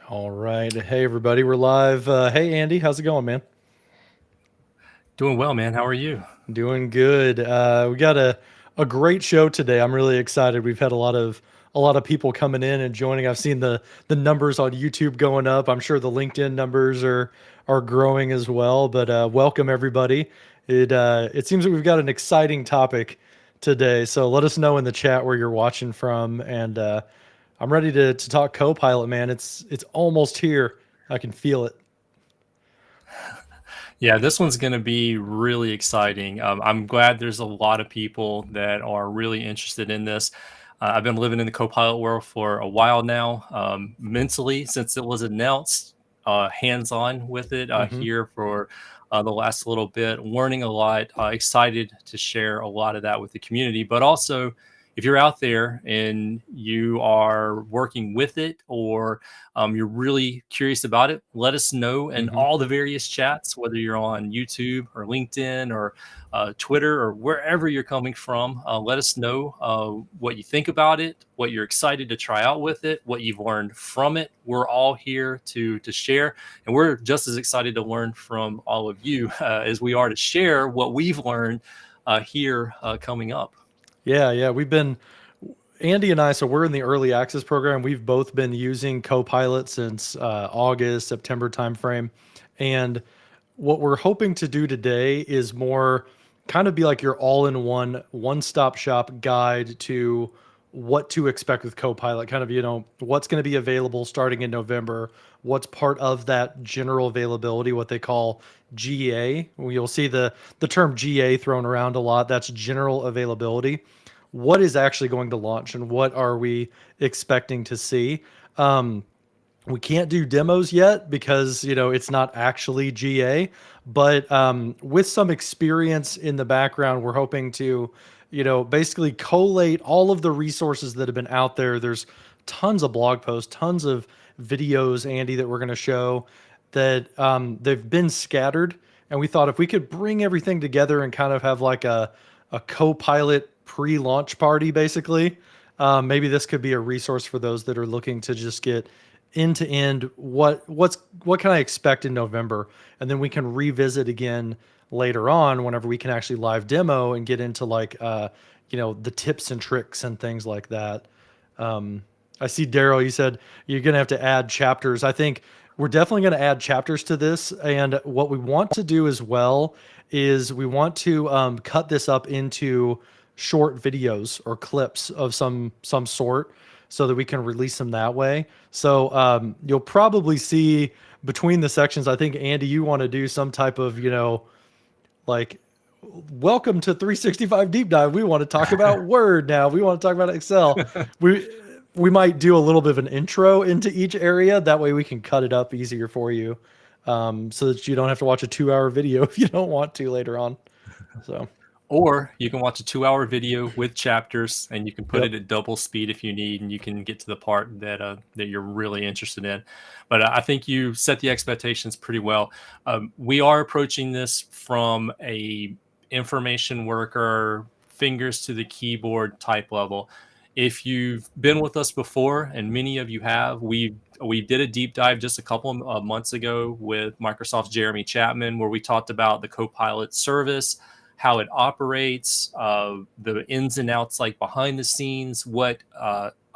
All right. Hey, everybody. We're live. Hey, Andy. How's it going, man? Doing well, man. How are you? Doing good. We got a great show today. I'm really excited. We've had a lot of people coming in and joining. I've seen the numbers on YouTube going up. I'm sure the LinkedIn numbers are growing as well. But welcome everybody. It seems that we've got an exciting topic today. So let us know in the chat where you're watching from. And I'm ready to talk Copilot, man. It's almost here. I can feel it. Yeah, this one's going to be really exciting. I'm glad there's a lot of people that are really interested in this. I've been living in the Copilot world for a while now, mentally since it was announced, hands-on with it Hmm. here for the last little bit, learning a lot, excited to share a lot of that with the community, but also if you're out there and you are working with it or you're really curious about it, let us know in Hmm. all the various chats, whether you're on YouTube or LinkedIn or Twitter or wherever you're coming from. Let us know what you think about it, what you're excited to try out with it, what you've learned from it. We're all here to share, and we're just as excited to learn from all of you as we are to share what we've learned here coming up. Yeah, yeah. Andy and I, so we're in the early access program. We've both been using Copilot since August, September timeframe. And what we're hoping to do today is more kind of be like your all-in-one, one-stop shop guide to what to expect with Copilot, kind of, what's going to be available starting in November, what's part of that general availability, what they call GA. You'll see the term GA thrown around a lot. That's general availability. What is actually going to launch and what are we expecting to see? Um, we can't do demos yet because it's not actually GA, but with some experience in the background, we're hoping to basically collate all of the resources that have been out there. There's tons of blog posts, tons of videos, Andy, that we're going to show that they've been scattered, and we thought if we could bring everything together and kind of have like a co-pilot pre-launch party, basically, maybe this could be a resource for those that are looking to just get end to end what can I expect in November, and then we can revisit again later on whenever we can actually live demo and get into like the tips and tricks and things like that. um I see, Daryl, you said you're gonna have to add chapters. I think we're definitely going to add chapters to this, and what we want to do as well is we want to cut this up into short videos or clips of some sort so that we can release them that way. So you'll probably see between the sections, I think, Andy, you want to do some type of, like, welcome to 365 Deep Dive. We want to talk about Word now. We want to talk about Excel. We we might do a little bit of an intro into each area. That way we can cut it up easier for you, so that you don't have to watch a 2-hour video if you don't want to later on. So, Or you can watch a 2-hour video with chapters, and you can put yep. it at double speed if you need, and you can get to the part that you're really interested in. But I think you set the expectations pretty well. We are approaching this from a information worker, fingers to the keyboard type level. If you've been with us before, and many of you have, we did a deep dive just a couple of months ago with Microsoft's Jeremy Chapman, where we talked about the Copilot service, how it operates, the ins and outs, like behind the scenes, what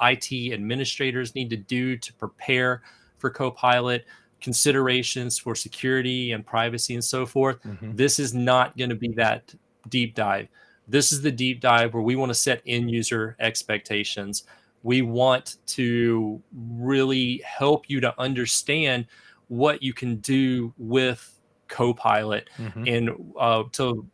IT administrators need to do to prepare for Copilot, considerations for security and privacy and so forth. Hmm. This is not going to be that deep dive. This is the deep dive where we want to set end user expectations. We want to really help you to understand what you can do with Copilot Hmm. and to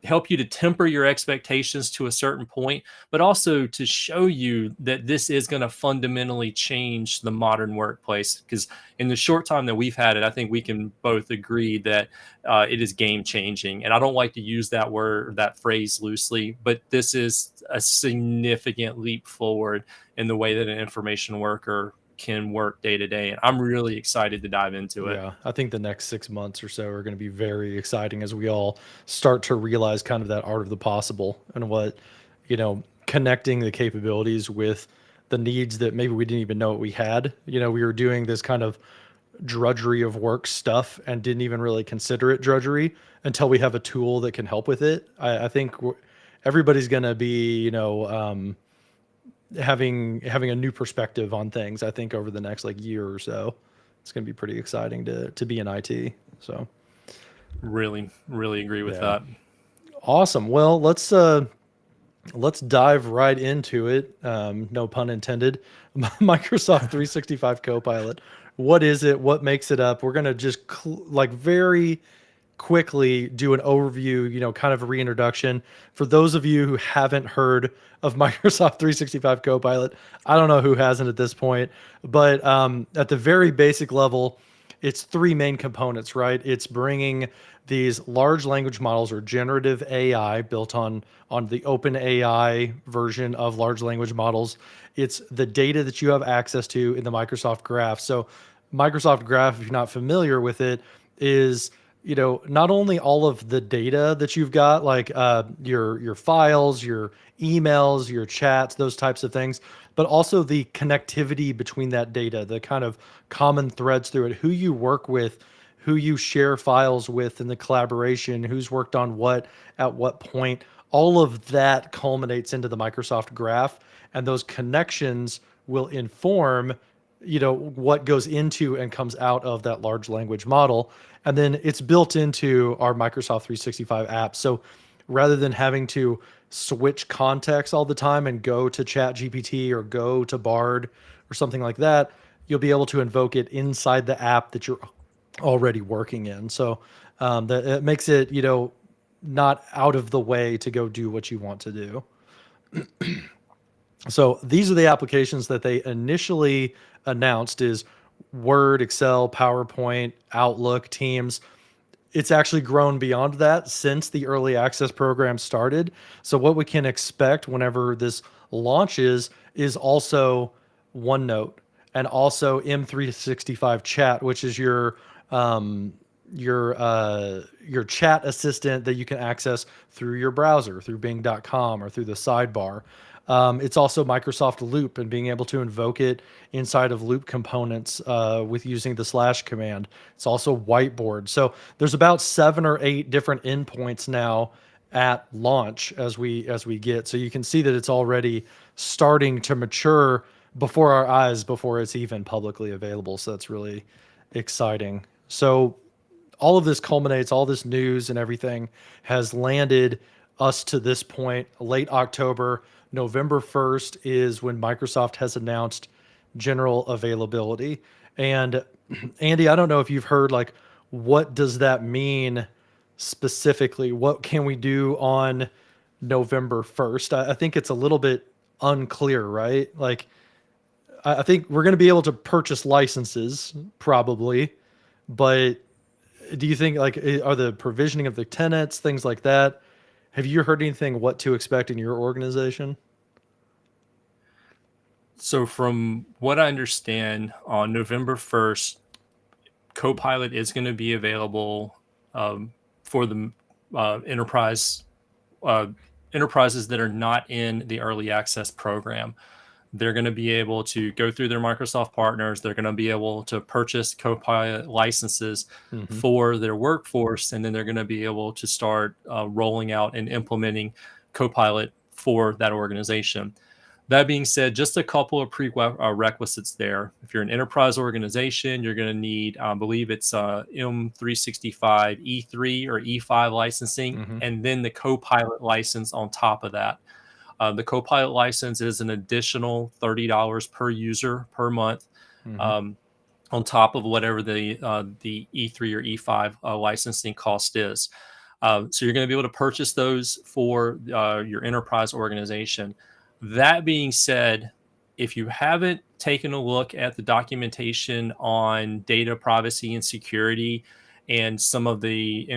help you to temper your expectations to a certain point, but also to show you that this is going to fundamentally change the modern workplace. Because in the short time that we've had it, I think we can both agree that it is game changing. And I don't like to use that word, that phrase loosely, but this is a significant leap forward in the way that an information worker can work day to day. And I'm really excited to dive into it. Yeah, I think the next 6 months or so are going to be very exciting as we all start to realize kind of that art of the possible and what, connecting the capabilities with the needs that maybe we didn't even know what we had. You know, we were doing this kind of drudgery of work stuff and didn't even really consider it drudgery until we have a tool that can help with it. I think everybody's going to be, you know, having a new perspective on things. I think over the next like year or so, it's going to be pretty exciting to be in IT. So Really, really agree with yeah, that. awesome. Well, let's dive right into it. No pun intended. Microsoft 365 Copilot. What is it? What makes it up? We're gonna just like very quickly do an overview, you know, kind of a reintroduction for those of you who haven't heard of Microsoft 365 Copilot. I don't know who hasn't at this point, but at the very basic level, it's three main components, right? It's bringing these large language models or generative AI built on the open AI version of large language models. It's the data that you have access to in the Microsoft Graph. So Microsoft Graph, if you're not familiar with it, is, you know, not only all of the data that you've got, like your files, your emails, your chats, those types of things, but also the connectivity between that data, the kind of common threads through it, who you work with, who you share files with in the collaboration, who's worked on what at what point. All of that culminates into the Microsoft Graph, and those connections will inform, you know, what goes into and comes out of that large language model. And then it's built into our Microsoft 365 app. So rather than having to switch contexts all the time and go to ChatGPT or go to Bard or something like that, you'll be able to invoke it inside the app that you're already working in. So that it makes it, you know, not out of the way to go do what you want to do. So these are the applications that they initially announced is Word, Excel, PowerPoint, Outlook, Teams. It's actually grown beyond that since the early access program started. So what we can expect whenever this launches is also OneNote and also M365 Chat, which is your chat assistant that you can access through your browser, through Bing.com or through the sidebar. It's also Microsoft Loop and being able to invoke it inside of Loop components with using the slash command. It's also Whiteboard. So there's about 7 or 8 different endpoints now at launch as we get. So you can see that it's already starting to mature before our eyes before it's even publicly available. So that's really exciting. So all of this culminates, all this news and everything has landed us to this point, late October. November 1st is when Microsoft has announced general availability. And Andy, I don't know if you've heard, like, what does that mean specifically? What can we do on November 1st? I think it's a little bit unclear, right? Like, I think we're going to be able to purchase licenses probably, but do you think, like, are the provisioning of the tenants, things like that? Have you heard anything what to expect in your organization? So, from what I understand, on November 1st, Copilot is going to be available for the enterprise enterprises that are not in the early access program. They're going to be able to go through their Microsoft partners. They're going to be able to purchase Copilot licenses Mm-hmm. for their workforce, and then they're going to be able to start rolling out and implementing Copilot for that organization. That being said, just a couple of prerequisites there. If you're an enterprise organization, you're going to need, I believe it's M365 E3 or E5 licensing, Mm-hmm. and then the Copilot license on top of that. The Copilot license is an additional $30 per user per month, Mm-hmm. um, on top of whatever the E3 or E5 licensing cost is. So you're going to be able to purchase those for your enterprise organization. That being said, if you haven't taken a look at the documentation on data privacy and security and some of the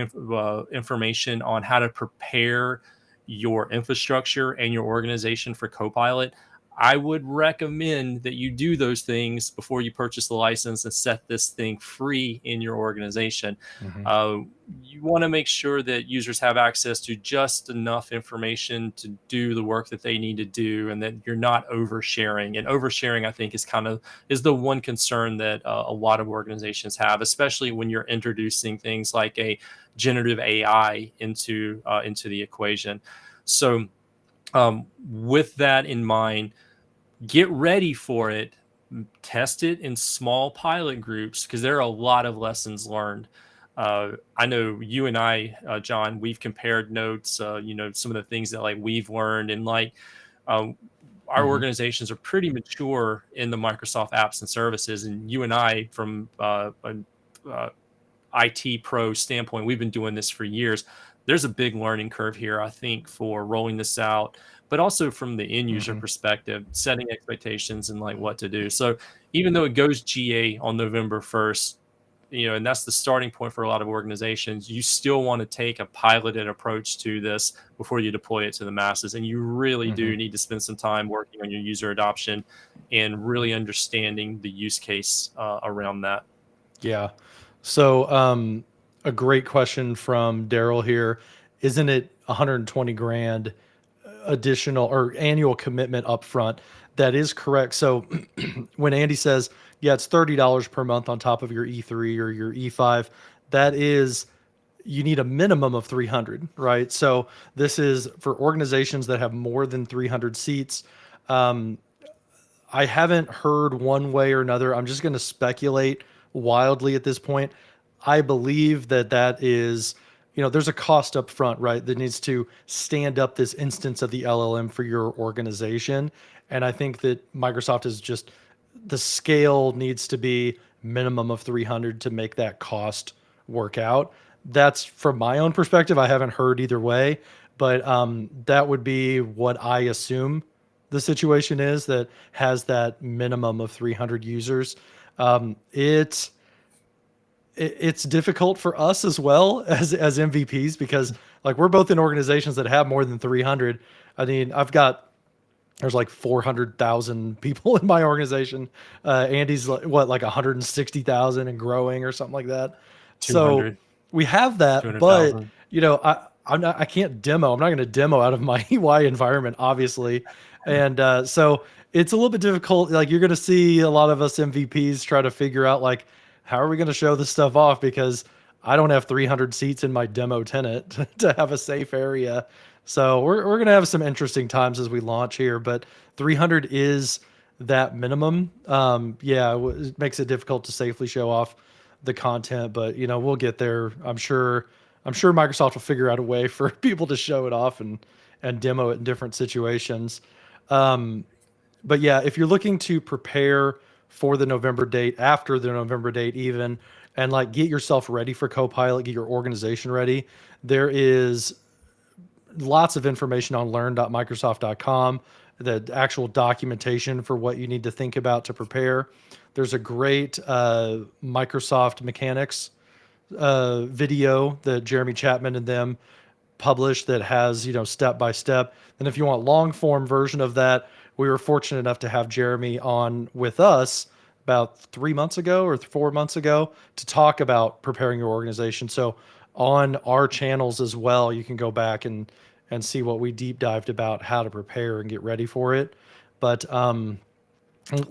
information on how to prepare your infrastructure and your organization for Copilot, I would recommend that you do those things before you purchase the license and set this thing free in your organization. Hmm. Uh, you want to make sure that users have access to just enough information to do the work that they need to do, and that you're not oversharing. And oversharing, I think, is the one concern that a lot of organizations have, especially when you're introducing things like a generative AI into the equation. So, with that in mind, get ready for it. Test it in small pilot groups, because there are a lot of lessons learned. I know you and I, John, we've compared notes. Some of the things that like we've learned, and like um, our Hmm. organizations are pretty mature in the Microsoft apps and services. And you and I, from an IT pro standpoint, we've been doing this for years. There's a big learning curve here, I think, for rolling this out, but also from the end user Hmm. perspective, setting expectations and like what to do. So even though it goes GA on November 1st, and that's the starting point for a lot of organizations, you still want to take a piloted approach to this before you deploy it to the masses. And you really Hmm. do need to spend some time working on your user adoption and really understanding the use case around that. Yeah. So, a great question from Daryl here. Isn't it 120 grand additional or annual commitment upfront? That is correct. So, when Andy says, yeah, it's $30 per month on top of your E3 or your E5, that is, you need a minimum of 300, right? So, this is for organizations that have more than 300 seats. Um, I haven't heard one way or another. I'm just going to speculate wildly at this point. I believe that that is, there's a cost up front, right? That needs to stand up this instance of the LLM for your organization. And I think that Microsoft is just, the scale needs to be minimum of 300 to make that cost work out. That's from my own perspective. I haven't heard either way, but that would be what I assume the situation is, that has that minimum of 300 users. It's difficult for us as well as MVPs, because like we're both in organizations that have more than 300. I mean, there's like 400,000 people in my organization. Andy's like, what, like 160,000 and growing or something like that. So 200, we have that, but 200,000. I can't demo. I'm not going to demo out of my EY environment, obviously. And so it's a little bit difficult. Like you're going to see a lot of us MVPs try to figure out like, how are we going to show this stuff off? Because I don't have 300 seats in my demo tenant to have a safe area. So we're going to have some interesting times as we launch here, but 300 is that minimum. Yeah, it makes it difficult to safely show off the content, but we'll get there. I'm sure Microsoft will figure out a way for people to show it off and demo it in different situations. But yeah, if you're looking to prepare for the November date, after the November date even, and like get yourself ready for Copilot, get your organization ready, there is lots of information on learn.microsoft.com, the actual documentation for what you need to think about to prepare. There's a great Microsoft mechanics video that Jeremy Chapman and them published that has, step by step. And if you want long form version of that, we were fortunate enough to have Jeremy on with us about 3 months ago or 4 months ago to talk about preparing your organization. So on our channels as well, you can go back and see what we deep dived about how to prepare and get ready for it. But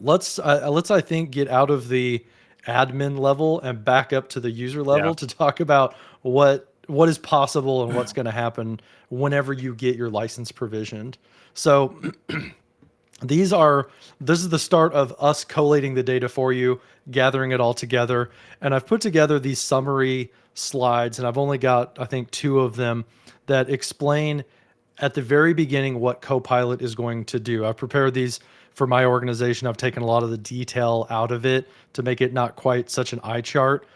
let's I think get out of the admin level and back up to the user Yeah. level to talk about what is possible and what's going to happen whenever you get your license provisioned. So this is the start of us collating the data for you, gathering it all together, and I've put together these summary slides, and I've only got I think two of them that explain at the very beginning what Copilot is going to do. I've prepared these for my organization. I've taken a lot of the detail out of it to make it not quite such an eye chart.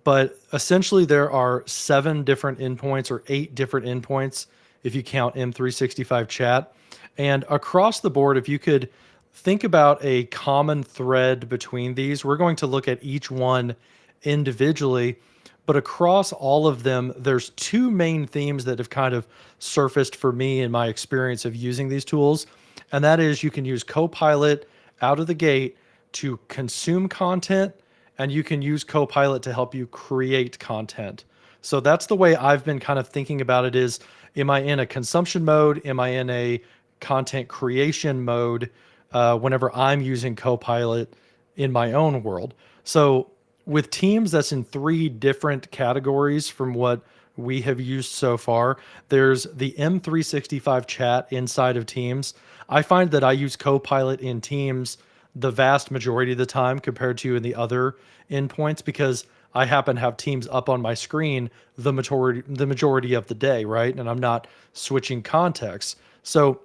But essentially, there are 7 different endpoints or 8 different endpoints if you count M365 chat. And across the board, if you could think about a common thread between these, we're going to look at each one individually. But across all of them, there's 2 main themes that have kind of surfaced for me in my experience of using these tools. And that is you can use Copilot out of the gate to consume content, and you can use Copilot to help you create content. So that's the way I've been kind of thinking about it is, am I in a consumption mode? Am I in a content creation mode whenever I'm using Copilot in my own world? So with Teams, that's in three different categories from what we have used so far. There's the M365 chat inside of Teams. I find that I use Copilot in Teams the vast majority of the time compared to in the other endpoints because I happen to have Teams up on my screen the majority of the day, right? And I'm not switching contexts. So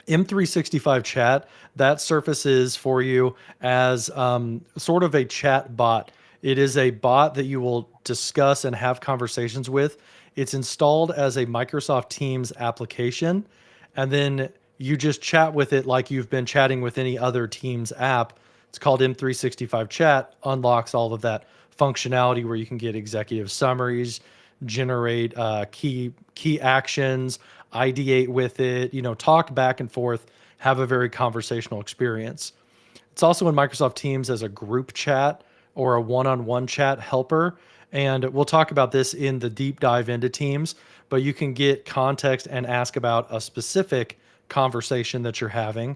M365 chat, that surfaces for you as sort of a chat bot. It is a bot that you will discuss and have conversations with. It's installed as a Microsoft Teams application, and then you just chat with it like you've been chatting with any other Teams app. It's called M365 Chat, unlocks all of that functionality where you can get executive summaries, generate key actions, ideate with it, talk back and forth, have a very conversational experience. It's also in Microsoft Teams as a group chat or a one-on-one chat helper. And we'll talk about this in the deep dive into Teams, but you can get context and ask about a specific conversation that you're having.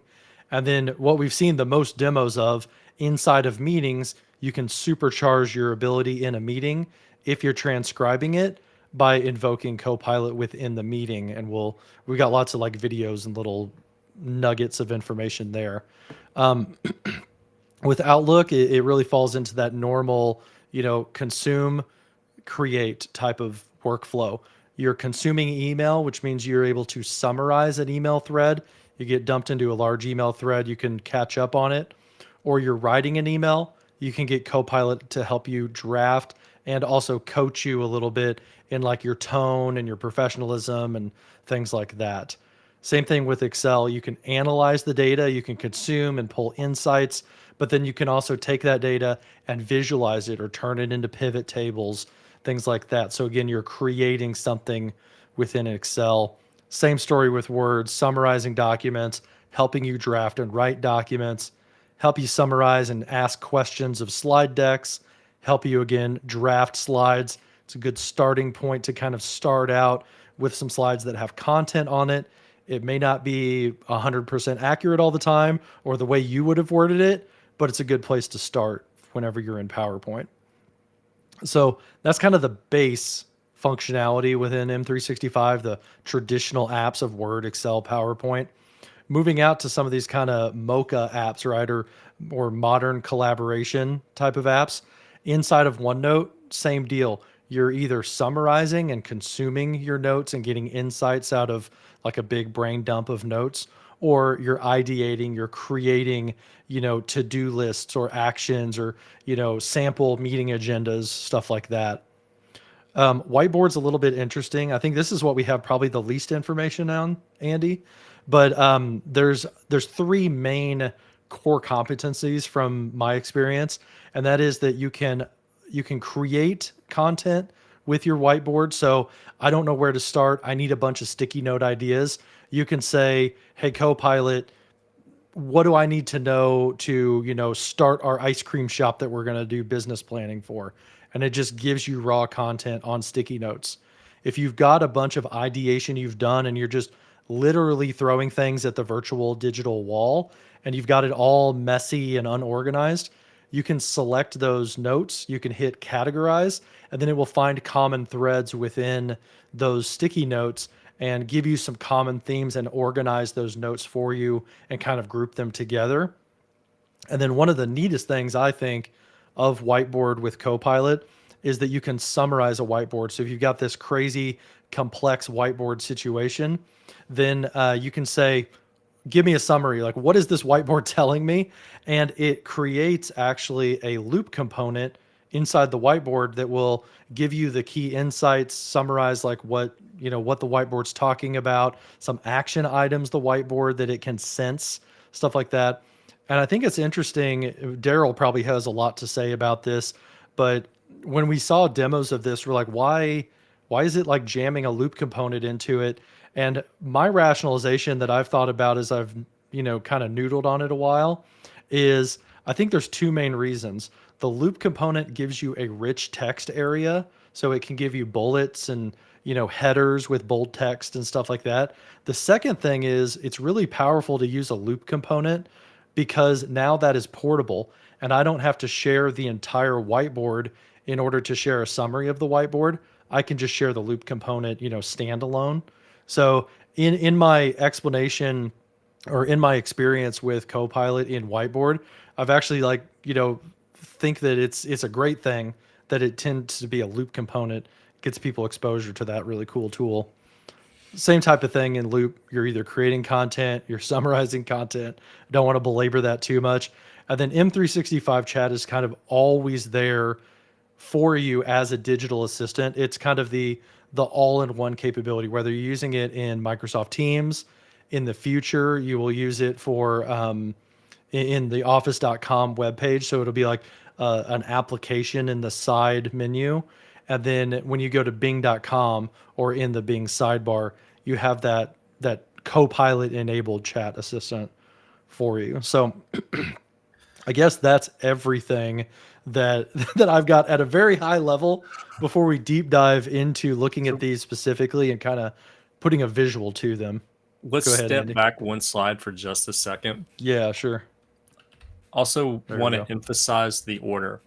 And then what we've seen the most demos of inside of meetings, you can supercharge your ability in a meeting if you're transcribing it by invoking Copilot within the meeting. And we've got lots of like videos and little nuggets of information there. With Outlook, it really falls into that normal, consume, create type of workflow. You're consuming email, which means you're able to summarize an email thread. You get dumped into a large email thread, you can catch up on it. Or you're writing an email, you can get Copilot to help you draft and also coach you a little bit in like your tone and your professionalism and things like that. Same thing with Excel. You can analyze the data, you can consume and pull insights, but then you can also take that data and visualize it or turn it into pivot tables, things like that. So again, you're creating something within Excel. Same story with Word, summarizing documents, helping you draft and write documents, help you summarize and ask questions of slide decks, help you again draft slides. It's a good starting point to kind of start out with some slides that have content on it. It may not be 100% accurate all the time or the way you would have worded it, but it's a good place to start whenever you're in PowerPoint. So that's kind of the base functionality within M365, the traditional apps of Word, Excel, PowerPoint. Moving out to some of these kind of mocha apps, right, or modern collaboration type of apps. Inside of OneNote, same deal. You're either summarizing and consuming your notes and getting insights out of like a big brain dump of notes, or you're ideating, you're creating, to-do lists or actions or, sample meeting agendas, stuff like that. Whiteboard's a little bit interesting. I think this is what we have probably the least information on, Andy. But there's three main core competencies from my experience, and that is that you can create content with your whiteboard. So I don't know where to start. I need a bunch of sticky note ideas. You can say, "Hey, Copilot, what do I need to know to, start our ice cream shop that we're going to do business planning for?" And it just gives you raw content on sticky notes. If you've got a bunch of ideation you've done and you're just literally throwing things at the virtual digital wall and you've got it all messy and unorganized, you can select those notes, you can hit categorize, and then it will find common threads within those sticky notes and give you some common themes and organize those notes for you and kind of group them together. And then one of the neatest things I think of Whiteboard with Copilot is that you can summarize a whiteboard. So if you've got this crazy complex whiteboard situation, then you can say, give me a summary. Like, what is this whiteboard telling me? And it creates actually a loop component inside the whiteboard that will give you the key insights, summarize like what the whiteboard's talking about, some action items, the whiteboard that it can sense, stuff like that. And I think it's interesting. Daryl probably has a lot to say about this, but when we saw demos of this, we're like, why is it like jamming a loop component into it? And my rationalization that I've thought about as I've kind of noodled on it a while, is I think there's two main reasons. The loop component gives you a rich text area, so it can give you bullets and headers with bold text and stuff like that. The second thing is it's really powerful to use a loop component because now that is portable and I don't have to share the entire whiteboard in order to share a summary of the whiteboard. I can just share the loop component, standalone. So in my explanation or in my experience with Copilot in Whiteboard, I've actually think that it's a great thing that it tends to be a loop component, gets people exposure to that really cool tool. Same type of thing in Loop. You're either creating content, you're summarizing content. Don't want to belabor that too much. And then M365 chat is kind of always there for you as a digital assistant. It's kind of the all-in-one capability, whether you're using it in Microsoft Teams. In the future, you will use it for in the office.com webpage. So it'll be like an application in the side menu. And then when you go to bing.com or in the Bing sidebar, you have that Copilot enabled chat assistant for you. So I guess that's everything that that I've got at a very high level before we deep dive into looking at So these specifically and kind of putting a visual to them. let's Go ahead, step Andy. back one slide for just a second. Yeah, sure. Also, There we want to go. emphasize the order.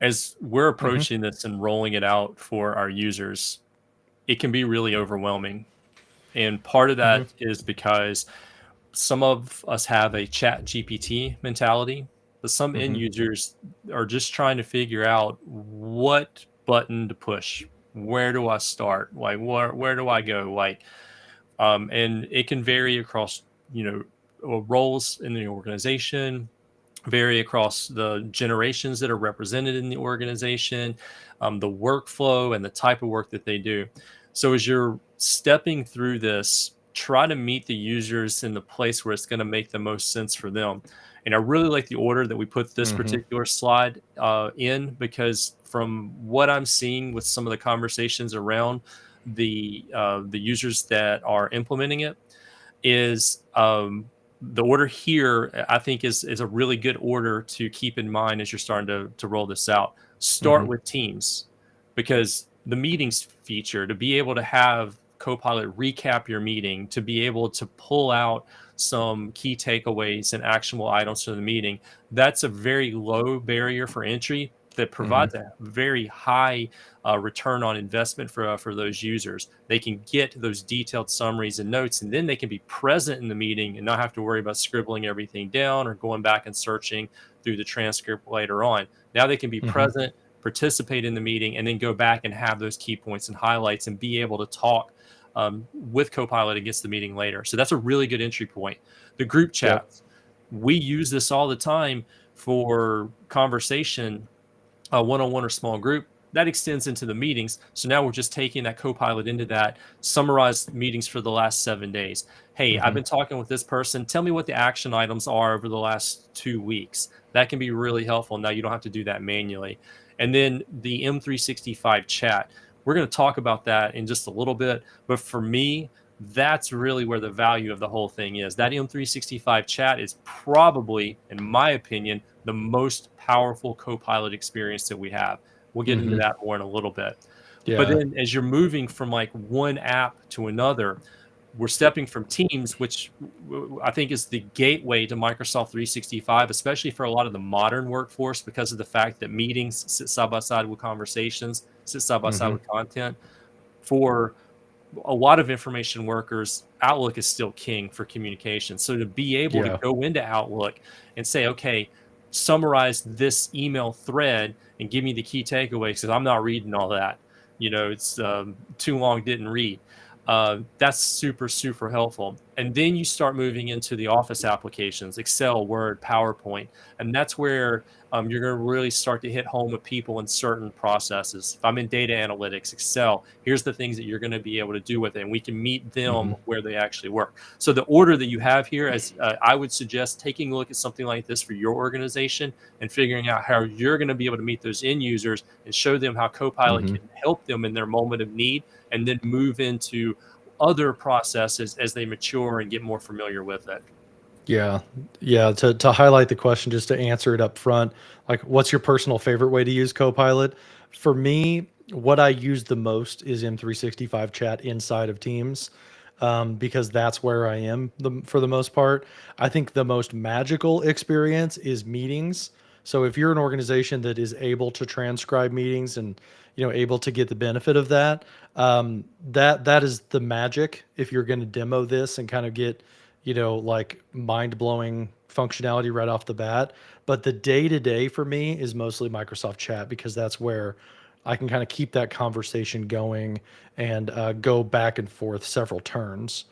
As we're Hmm. approaching this and rolling it out for our users, it can be really overwhelming. And part of Hmm. that is because some of us have a chat GPT mentality, but some end Hmm. users are just trying to figure out what button to push. Where do I start? Like, where do I go? And it can vary across, roles in the organization, vary across the generations that are represented in the organization, the workflow and the type of work that they do. So as you're stepping through this, try to meet the users in the place where it's going to make the most sense for them. And I really like the order that we put this Hmm. particular slide in, because from what I'm seeing with some of the conversations around the users that are implementing it, is the order here, I think is a really good order to keep in mind as you're starting to roll this out. Hmm. Start with Teams, because the meetings feature, to be able to have Copilot recap your meeting, to be able to pull out some key takeaways and actionable items for the meeting, that's a very low barrier for entry that Hmm. provides a very high return on investment for those users. They can get those detailed summaries and notes, and then they can be present in the meeting and not have to worry about scribbling everything down or going back and searching through the transcript later on. Now they can be Hmm. present, participate in the meeting, and then go back and have those key points and highlights and be able to talk with Copilot against the meeting later. So that's a really good entry point. The group Yep. chats, we use this all the time for conversation, one-on-one or small group. That extends into the meetings. So now we're just taking that Copilot into that, summarized meetings for the last 7 days. Hey, I've Hmm. been talking with this person. Tell me what the action items are over the last 2 weeks. That can be really helpful. Now you don't have to do that manually. And then the M365 chat. We're going to talk about that in just a little bit. But for me, that's really where the value of the whole thing is. That M365 chat is probably, in my opinion, the most powerful Copilot experience that we have. We'll get into Hmm. that more in a little bit. But Yeah. then as you're moving from like one app to another, we're stepping from Teams, which I think is the gateway to Microsoft 365, especially for a lot of the modern workforce, because of the fact that meetings sit side by side with conversations, sit side by side Hmm. with content. For a lot of information workers, Outlook is still king for communication. So to be able to Yeah. go into Outlook and say, okay, summarize this email thread and give me the key takeaways, because I'm not reading all that. It's too long, didn't read. That's super, super helpful. And then you start moving into the Office applications, Excel, Word, PowerPoint. And that's where you're going to really start to hit home with people in certain processes. If I'm in data analytics, Excel, here's the things that you're going to be able to do with it. And we can meet them Hmm. where they actually work. So the order that you have here, as I would suggest taking a look at something like this for your organization and figuring out how you're going to be able to meet those end users and show them how Copilot Hmm. can help them in their moment of need, and then move into other processes as they mature and get more familiar with it. Yeah. Yeah. To highlight the question, just to answer it up front, like, what's your personal favorite way to use Copilot? For me, what I use the most is M365 chat inside of Teams, because that's where I am for the most part. I think the most magical experience is meetings. So if you're an organization that is able to transcribe meetings and able to get the benefit of that, that is the magic. If you're going to demo this and kind of get like mind blowing functionality right off the bat. But the day to day for me is mostly Microsoft Chat because that's where I can kind of keep that conversation going and go back and forth several turns.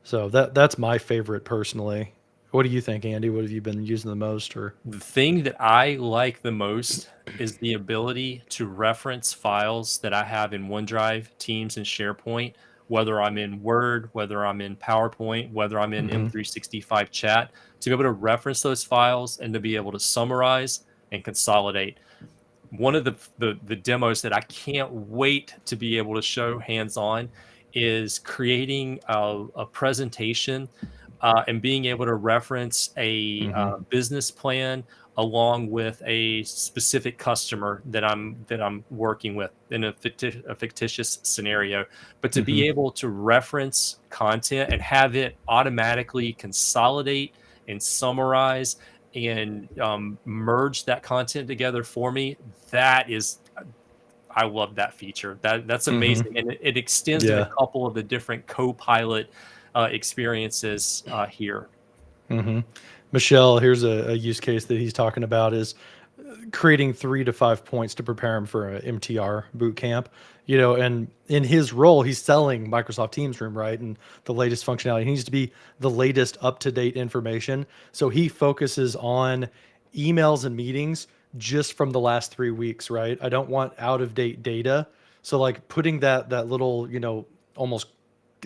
So that's my favorite personally. What do you think, Andy? What have you been using the most? Or The thing that I like the most is the ability to reference files that I have in OneDrive, Teams, and SharePoint, whether I'm in Word, whether I'm in PowerPoint, whether I'm in Mhm. M365 chat, to be able to reference those files and to be able to summarize and consolidate. One of the demos that I can't wait to be able to show hands-on is creating a presentation, and being able to reference a Mhm. business plan along with a specific customer that I'm working with in a fictitious scenario. But to be Mhm. able to reference content and have it automatically consolidate and summarize and merge that content together for me, that is, I love that feature. That's Mhm. amazing, and it extends to a Yeah. couple of the different Copilot experiences here. Mhm. Michelle, here's a use case that he's talking about is creating 3 to 5 points to prepare him for a MTR boot camp. And in his role, he's selling Microsoft Teams Room, right? And the latest functionality. He needs to be the latest up to date information. So he focuses on emails and meetings just from the last 3 weeks, right? I don't want out of date data. So like putting that little, almost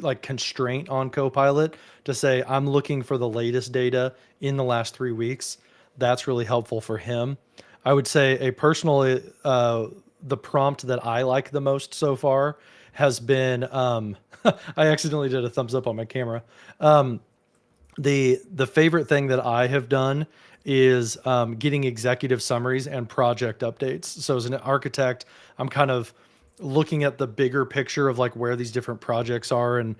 like constraint on Copilot to say, I'm looking for the latest data in the last 3 weeks. That's really helpful for him. I would say a personal, the prompt that I like the most so far has been, I accidentally did a thumbs up on my camera. The favorite thing that I have done is getting executive summaries and project updates. So as an architect, I'm kind of looking at the bigger picture of like where these different projects are and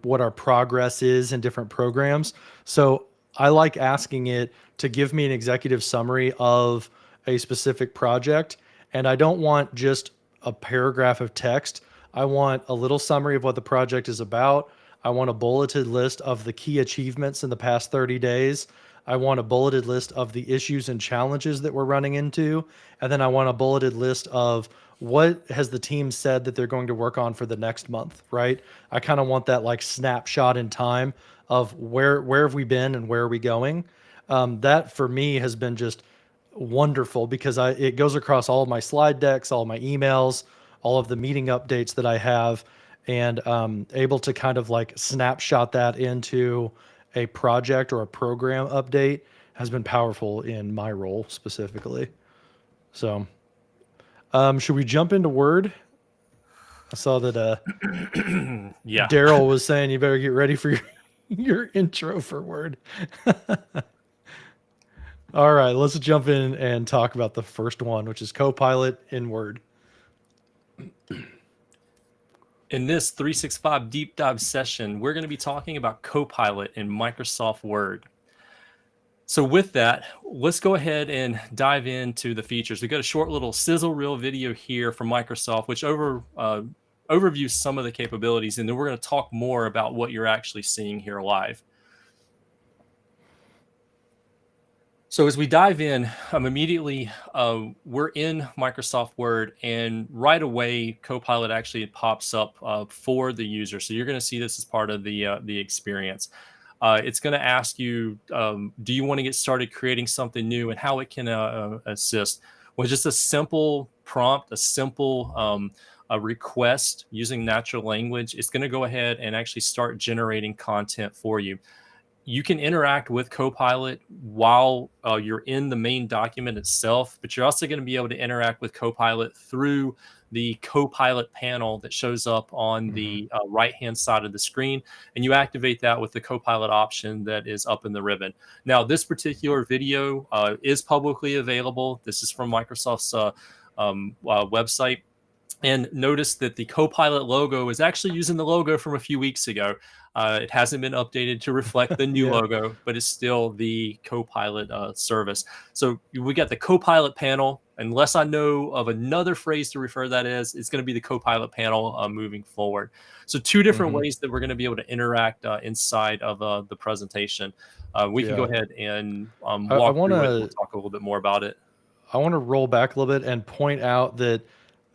what our progress is in different programs. So I like asking it to give me an executive summary of a specific project, and I don't want just a paragraph of text. I want a little summary of what the project is about. I want a bulleted list of the key achievements in the past 30 days. I want a bulleted list of the issues and challenges that we're running into. And then I want a bulleted list of what has the team said that they're going to work on for the next month, right? I kind of want that like snapshot in time of where have we been and where are we going. That for me has been just wonderful because it goes across all of my slide decks, all my emails, all of the meeting updates that I have, and able to kind of like snapshot that into a project or a program update has been powerful in my role specifically. So, should we jump into Word? I saw that Yeah. Daryl was saying you better get ready for your intro for Word. All right, let's jump in and talk about the first one, which is Copilot in Word. In this 365 deep dive session, we're going to be talking about Copilot in Microsoft Word. So with that, let's go ahead and dive into the features. We've got a short little sizzle reel video here from Microsoft, which overviews some of the capabilities, and then we're going to talk more about what you're actually seeing here live. So as we dive in, immediately we're in Microsoft Word, and right away Copilot actually pops up for the user. So you're going to see this as part of the experience. It's going to ask you, do you want to get started creating something new, and how it can assist. Well, just a simple prompt, a simple a request using natural language. It's going to go ahead and actually start generating content for you. you can interact with Copilot while you're in the main document itself, but you're also going to be able to interact with Copilot through the Copilot panel that shows up on Hmm. the right-hand side of the screen, and you activate that with the Copilot option that is up in the ribbon. Now, this particular video is publicly available. This is from Microsoft's website. And notice that the Copilot logo is actually using the logo from a few weeks ago. It hasn't been updated to reflect the new Yeah. logo, but it's still the Copilot service. So we got the Copilot panel. Unless I know of another phrase to refer that as, it's going to be the Copilot panel moving forward. So two different Hmm. ways that we're going to be able to interact inside of the presentation. We can go Yeah. ahead and I walk want through it. We'll to talk a little bit more about it. roll back a little bit and point out that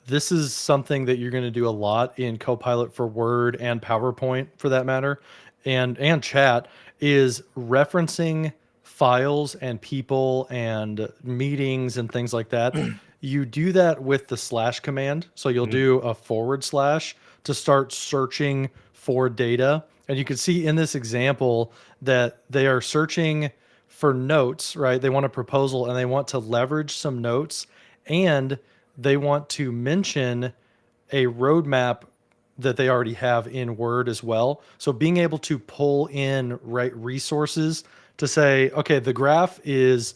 this is something that you're going to do a lot in Copilot for Word and PowerPoint for that matter, and chat, is referencing files and people and meetings and things like that. You do that with the slash command. So you'll Mhm. do a forward slash to start searching for data. And you can see in this example that they are searching for notes, right? They want a proposal and they want to leverage some notes, and they want to mention a roadmap that they already have in Word as well. So being able to pull in right resources to say, okay, the graph is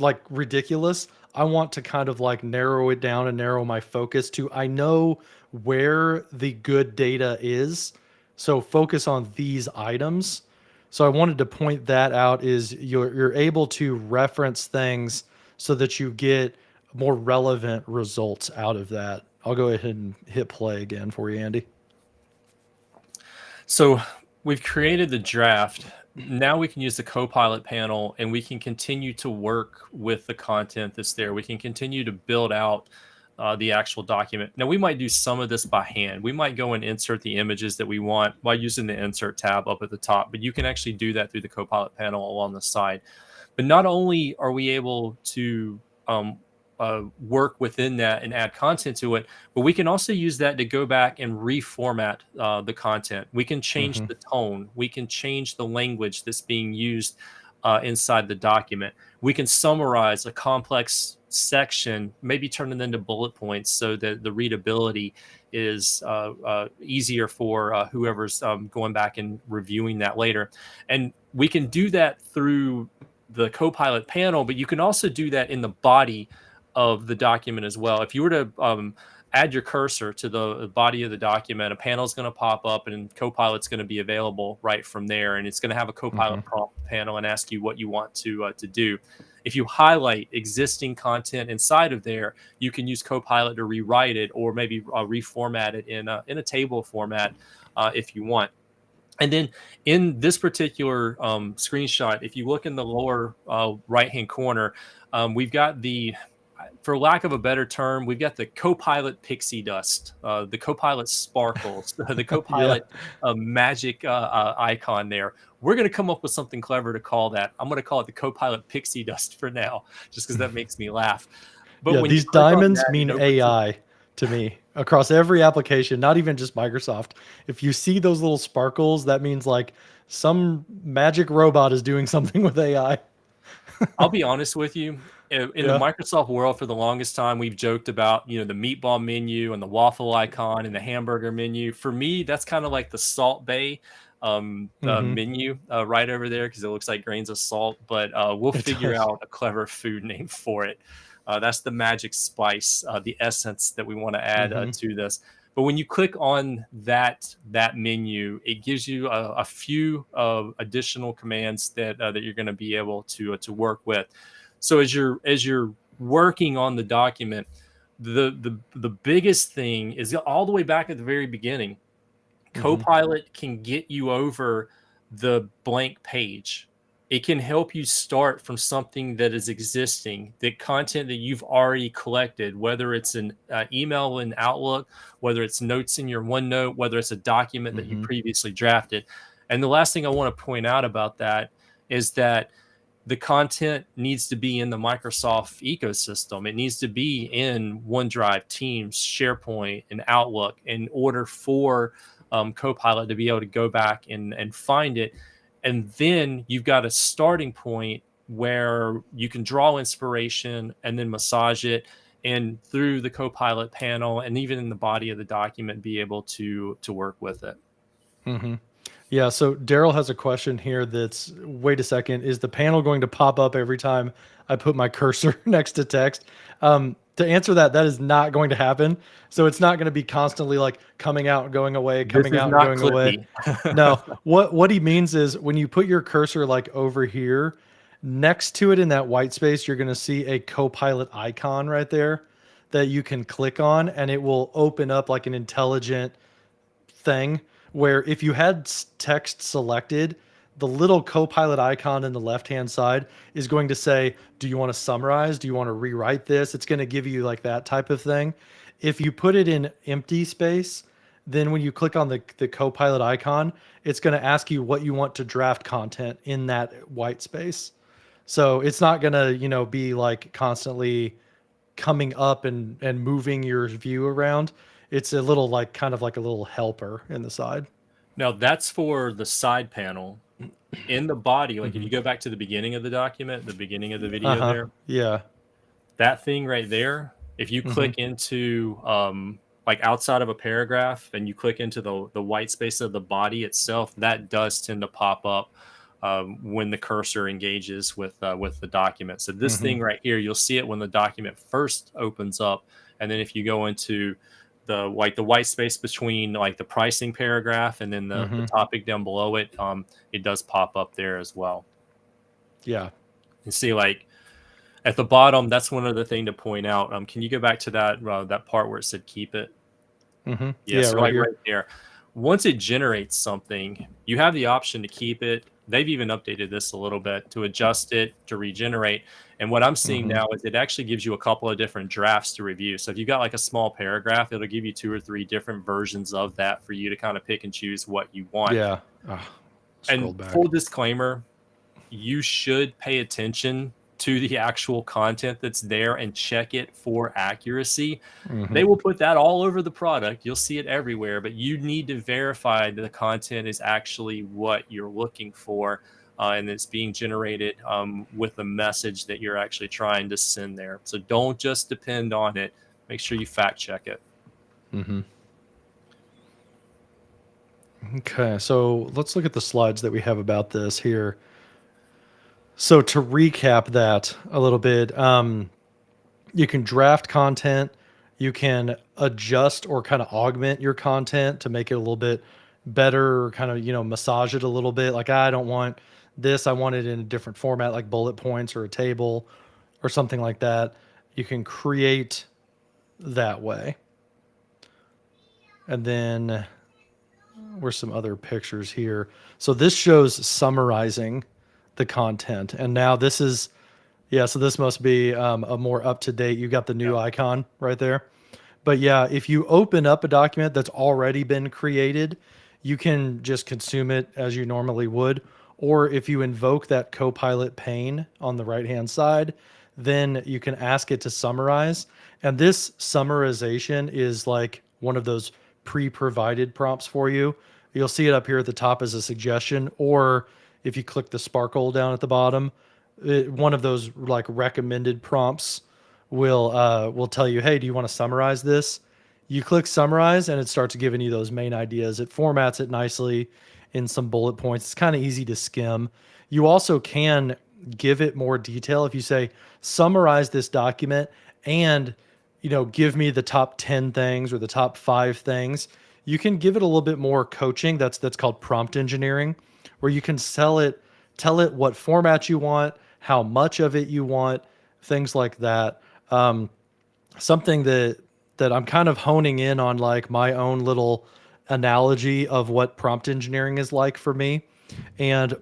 like ridiculous. I want to kind of like narrow it down and narrow my focus to, I know where the good data is. So focus on these items. So I wanted to point that out, is you're able to reference things so that you get more relevant results out of that. I'll go ahead and hit play again for you, Andy. So we've created the draft. Now we can use the Copilot panel and we can continue to work with the content that's there. We can continue to build out the actual document. Now, we might do some of this by hand. We might go and insert the images that we want by using the Insert tab up at the top, but you can actually do that through the Copilot panel along the side. But not only are we able to work within that and add content to it, but we can also use that to go back and reformat the content. We can change Hmm. the tone. We can change the language that's being used inside the document. We can summarize a complex section, maybe turn it into bullet points so that the readability is easier for whoever's going back and reviewing that later. And we can do that through the Copilot panel, but you can also do that in the body of the document as well. If you were to add your cursor to the body of the document, a panel is going to pop up and Copilot's going to be available right from there. And it's going to have a Hmm. Copilot prompt panel and ask you what you want to do. If you highlight existing content inside of there, you can use Copilot to rewrite it or maybe reformat it in a table format if you want. And then in this particular screenshot, if you look in the lower right-hand corner, we've got for lack of a better term, we've got the Copilot pixie dust, the Copilot sparkles, the Yeah. Copilot magic icon there. We're going to come up with something clever to call that. I'm going to call it the Copilot pixie dust for now, just because that makes me laugh. But Yeah, when you these click on diamonds that, it mean opens it. AI to me across every application, not even just Microsoft. If you see those little sparkles, that means like some magic robot is doing something with AI. I'll be honest with you. In the Yeah. Microsoft world, for the longest time, we've joked about, the meatball menu and the waffle icon and the hamburger menu. For me, that's kind of like the Salt Bay Hmm. menu right over there because it looks like grains of salt. But we'll It figure does. out a clever food name for it. That's the magic spice, the essence that we want to add Hmm. to this. But when you click on that menu, it gives you a few additional commands that you're going to be able to work with. So as you're working on the document, the biggest thing is all the way back at the very beginning. Hmm. Copilot can get you over the blank page. It can help you start from something that is existing, the content that you've already collected, whether it's an email in Outlook, whether it's notes in your OneNote, whether it's a document that you Hmm. previously drafted. And the last thing I want to point out about that is that the content needs to be in the Microsoft ecosystem. It needs to be in OneDrive, Teams, SharePoint, and Outlook in order for Copilot to be able to go back and find it. And then you've got a starting point where you can draw inspiration and then massage it, and through the Copilot panel and even in the body of the document, be able to work with it. Mm-hmm. Yeah, so Daryl has a question here that's, wait a second, is the panel going to pop up every time I put my cursor next to text? To answer that, that is not going to happen. So it's not going to be constantly like coming out and going away, This coming is out and not going away. Clippy. No, what he means is when you put your cursor like over here, next to it in that white space, you're going to see a Copilot icon right there that you can click on, and it will open up like an intelligent thing where if you had text selected, the little Copilot icon in the left-hand side is going to say, do you want to summarize? Do you want to rewrite this? It's going to give you like that type of thing. If you put it in empty space, then when you click on the Copilot icon, it's going to ask you what you want to draft content in that white space. So it's not going to, be like constantly coming up and moving your view around. It's a little like kind of like a little helper in the side. Now that's for the side panel. In the body, like if you go back to the beginning of the document, the beginning of the video there, Yeah. that thing right there, if you click into like outside of a paragraph and you click into the white space of the body itself, that does tend to pop up when the cursor engages with the document. So this thing right here, you'll see it when the document first opens up, and then if you go into the white space between like the pricing paragraph and then the topic down below it, it does pop up there as well. Yeah. You see, like at the bottom, that's one other thing to point out. Can you go back to that part where it said keep it? Yeah, so right right there. Once it generates something, you have the option to keep it. They've even updated this a little bit to adjust it, to regenerate. And what I'm seeing now is it actually gives you a couple of different drafts to review. So if you've got like a small paragraph, it'll give you 2 or 3 different versions of that for you to kind of pick and choose what you want. Yeah. And full disclaimer, you should pay attention to the actual content that's there and check it for accuracy. They will put that all over the product. You'll see it everywhere, but you need to verify that the content is actually what you're looking for, and it's being generated with the message that you're actually trying to send there. So don't just depend on it. Make sure you fact check it. Okay, so let's look at the slides that we have about this here. So to recap that a little bit, you can draft content, you can adjust or kind of augment your content to make it a little bit better, or kind of, massage it a little bit. Like, I don't want this, I want it in a different format, like bullet points or a table or something like that. You can create that way. And then where's some other pictures here? So this shows summarizing the content, and now this is, so this must be a more up-to-date. You got the new icon right there. But yeah, if you open up a document that's already been created, you can just consume it as you normally would. Or if you invoke that Copilot pane on the right-hand side, then you can ask it to summarize. And this summarization is like one of those pre-provided prompts for you. You'll see it up here at the top as a suggestion, or if you click the sparkle down at the bottom, one of those like recommended prompts will tell you, hey, do you want to summarize this? You click summarize and it starts giving you those main ideas. It formats it nicely in some bullet points. It's kind of easy to skim. You also can give it more detail. If you say summarize this document and give me the top 10 things or the top 5 things, you can give it a little bit more coaching. That's called prompt engineering, where you can tell it what format you want, how much of it you want, things like that. Something that I'm kind of honing in on, like my own little analogy of what prompt engineering is like for me. And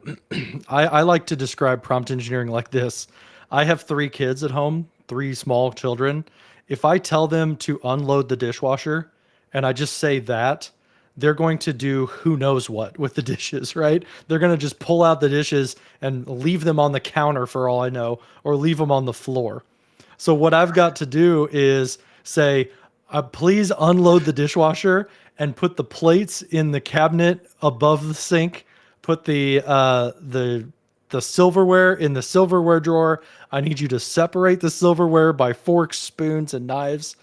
I like to describe prompt engineering like this. I have 3 kids at home, 3 small children. If I tell them to unload the dishwasher and I just say that, they're going to do who knows what with the dishes, right? They're going to just pull out the dishes and leave them on the counter for all I know, or leave them on the floor. So what I've got to do is say, please unload the dishwasher and put the plates in the cabinet above the sink. put the silverware in the silverware drawer. I need you to separate the silverware by forks, spoons, and knives.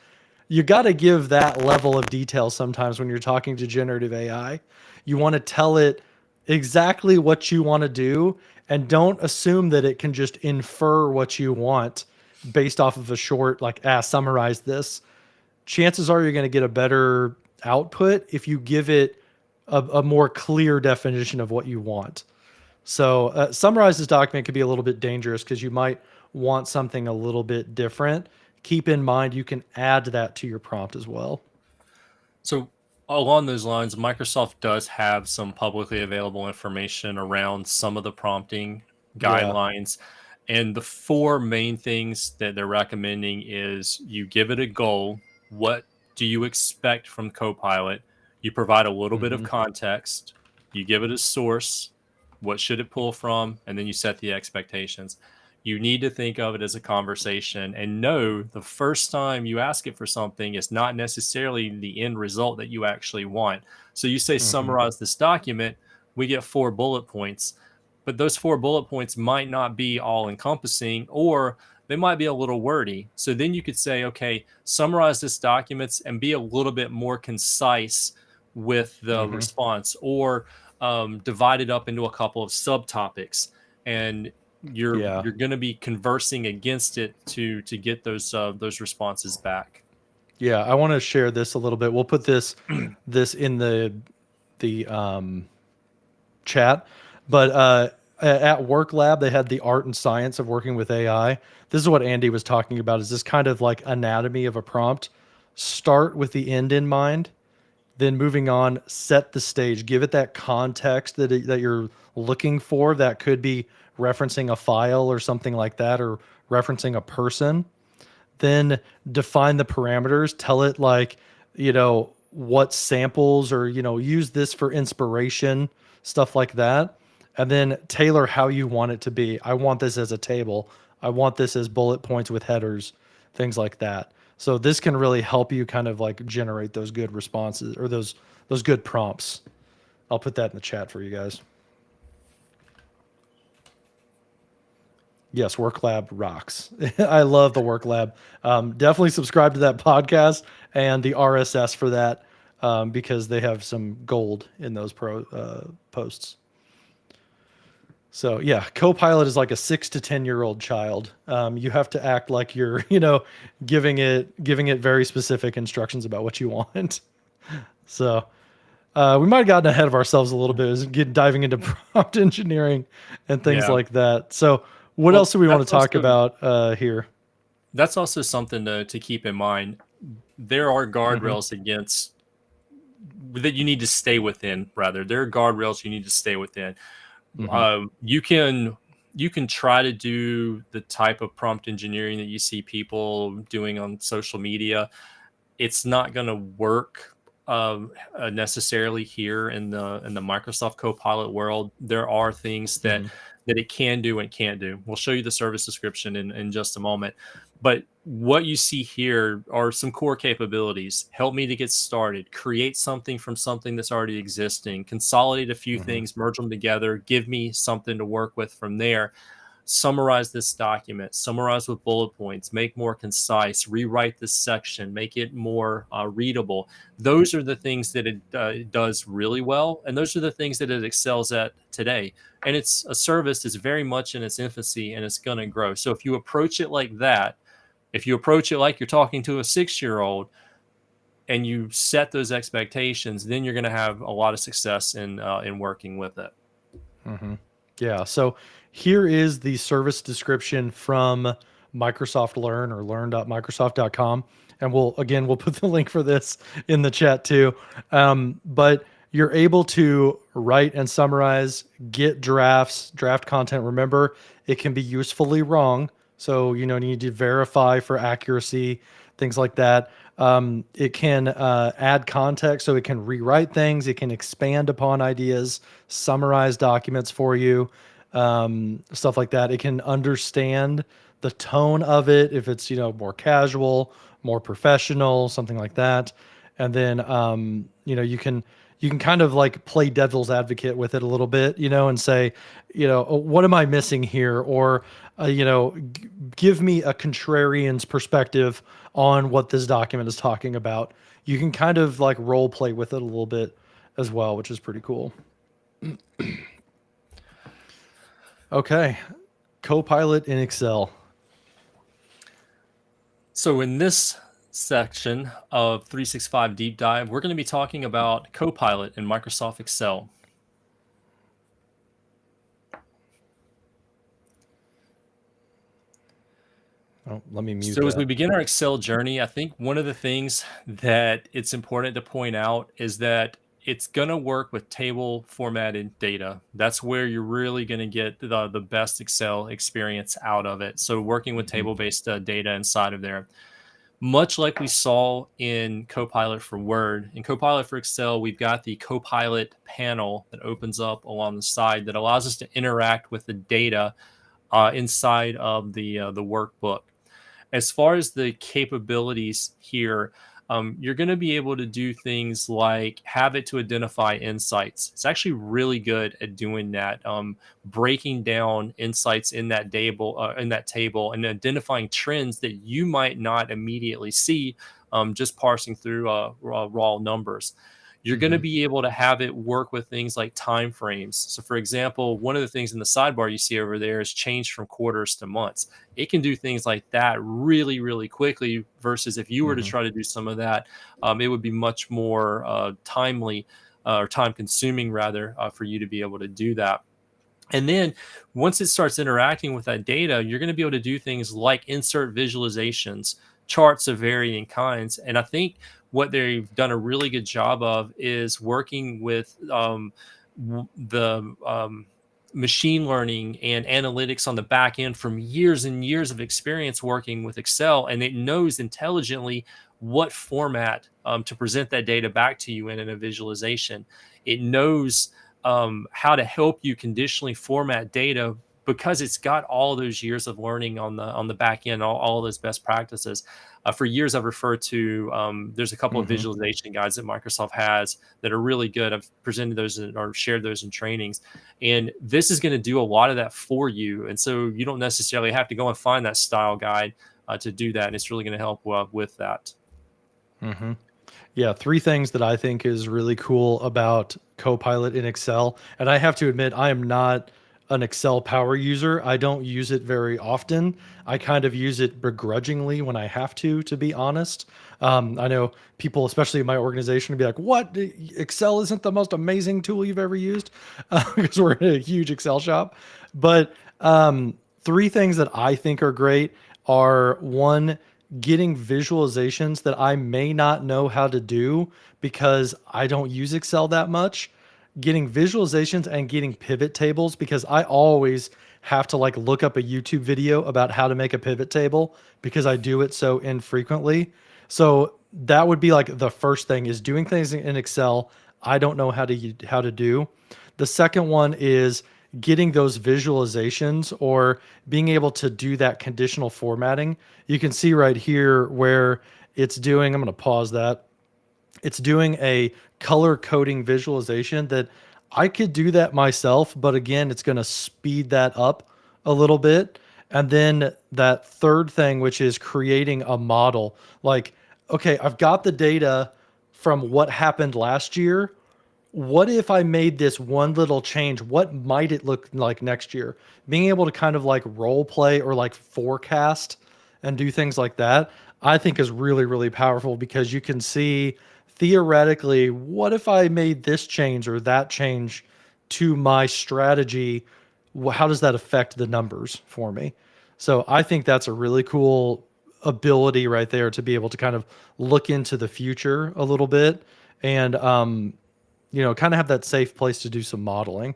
You got to give that level of detail sometimes when you're talking to generative AI. You want to tell it exactly what you want to do, and don't assume that it can just infer what you want based off of a short, like, summarize this. Chances are you're going to get a better output if you give it a more clear definition of what you want. So summarize this document could be a little bit dangerous because you might want something a little bit different. Keep in mind you can add that to your prompt as well. So along those lines, Microsoft does have some publicly available information around some of the prompting Yeah. guidelines. And the four main things that they're recommending is you give it a goal. What do you expect from Copilot? You provide a little bit of Mm-hmm. context. You give it a source. What should it pull from? And then you set the expectations. You need to think of it as a conversation and know the first time you ask it for something is not necessarily the end result that you actually want. So you say, Mm-hmm. summarize this document, we get 4 bullet points, but those 4 bullet points might not be all encompassing, or they might be a little wordy. So then you could say, okay, summarize this documents and be a little bit more concise with the Mm-hmm. response, or divide it up into a couple of subtopics, and you're Yeah. going to be conversing against it to get those responses back. Yeah. I want to share this a little bit. We'll put this in the chat, but at Work Lab they had the art and science of working with AI. This is what Andy was talking about. Is this kind of like anatomy of a prompt? Start with the end in mind, then moving on, set the stage, give it that context that you're looking for. That could be referencing a file or something like that, or referencing a person. Then define the parameters, tell it, like, what samples, or, use this for inspiration, stuff like that. And then tailor how you want it to be. I want this as a table. I want this as bullet points with headers, things like that. So this can really help you kind of like generate those good responses, or those good prompts. I'll put that in the chat for you guys. Yes, Work Lab rocks. I love the Work Lab. Definitely subscribe to that podcast and the RSS for that, because they have some gold in those posts. So yeah, Copilot is like a 6 to 10-year-old child. You have to act like you're, giving it very specific instructions about what you want. So we might have gotten ahead of ourselves a little bit as diving into prompt engineering and things Yeah. like that. So what Well, else do we want to that's talk also about here? that's also something to keep in mind. There are Mm-hmm. guardrails against that you need to stay within. Rather, there are guardrails you need to stay within. Mm-hmm. You can try to do the type of prompt engineering that you see people doing on social media. It's not going to work necessarily here in the Microsoft Copilot world. There are things that Mm-hmm. it can do and can't do. We'll show you the service description in just a moment. But what you see here are some core capabilities. Help me to get started, create something from something that's already existing, consolidate a few Mm-hmm. things, merge them together, give me something to work with from there. Summarize this document, summarize with bullet points, make more concise, rewrite this section, make it more readable. Those are the things that it does really well, and those are the things that it excels at today. And it's a service that's very much in its infancy, and it's going to grow. So if you approach it like that, if you approach it like you're talking to a 6-year-old and you set those expectations, then you're going to have a lot of success in working with it. Mm-hmm. Yeah. So here is the service description from Microsoft Learn, or learn.microsoft.com. And we'll put the link for this in the chat too. But you're able to write and summarize, get draft content. Remember, it can be usefully wrong. So, you need to verify for accuracy, things like that. It can add context, so it can rewrite things. It can expand upon ideas, summarize documents for you, stuff like that. It can understand the tone of it, if it's more casual, more professional, something like that. And then you you can kind of like play devil's advocate with it a little bit, and say, "Oh, what am I missing here?" Or, give me a contrarian's perspective on what this document is talking about. You can kind of like role play with it a little bit as well, which is pretty cool. Okay. Copilot in Excel. So in this section of 365 Deep Dive, we're going to be talking about Copilot in Microsoft Excel. Oh, let me mute So as we that. begin our Excel journey, I think one of the things that it's important to point out is that it's going to work with table formatted data. That's where you're really going to get the best Excel experience out of it. So working with table-based data inside of there. Much like we saw in Copilot for Word, in Copilot for Excel, we've got the Copilot panel that opens up along the side that allows us to interact with the data inside of the workbook. As far as the capabilities here, you're going to be able to do things like have it to identify insights. It's actually really good at doing that, breaking down insights in that table, and identifying trends that you might not immediately see, just parsing through raw numbers. You're going to be able to have it work with things like time frames. So, for example, one of the things in the sidebar you see over there is change from quarters to months. It can do things like that really, really quickly, versus if you were to try to do some of that, it would be much more timely or time consuming, rather, for you to be able to do that. And then once it starts interacting with that data, you're going to be able to do things like insert visualizations, charts of varying kinds. And I think what they've done a really good job of is working with the machine learning and analytics on the back end from years and years of experience working with Excel. And it knows intelligently what format to present that data back to you in a visualization. It knows how to help you conditionally format data because it's got all those years of learning on the back end, all those best practices. For years, I've referred to, there's a couple of visualization guides that Microsoft has that are really good. I've presented those or shared those in trainings. And this is going to do a lot of that for you. And so you don't necessarily have to go and find that style guide to do that. And it's really going to help with that. Yeah, three things that I think is really cool about Copilot in Excel. And I have to admit, I am not an Excel power user. I don't use it very often. I kind of use it begrudgingly when I have to be honest. I know people, especially in my organization, would be like, "What? Excel isn't the most amazing tool you've ever used?" Because we're in a huge Excel shop. But three things that I think are great are: one, getting visualizations that I may not know how to do because I don't use Excel that much, getting visualizations and getting pivot tables because I always have to like look up a YouTube video about how to make a pivot table because I do it so infrequently. So that would be like the first thing, is doing things in Excel I don't know how to do. The second one is getting those visualizations or being able to do that conditional formatting. You can see right here where it's doing, I'm going to pause that. It's doing a color coding visualization that I could do that myself, but again, it's going to speed that up a little bit. And then that third thing, which is creating a model. Like, okay, I've got the data from what happened last year. What if I made this one little change? What might it look like next year? Being able to kind of like role play or like forecast and do things like that, I think is really, really powerful because you can see theoretically, what if I made this change or that change to my strategy? How does that affect the numbers for me? So I think that's a really cool ability right there to be able to kind of look into the future a little bit and kind of have that safe place to do some modeling,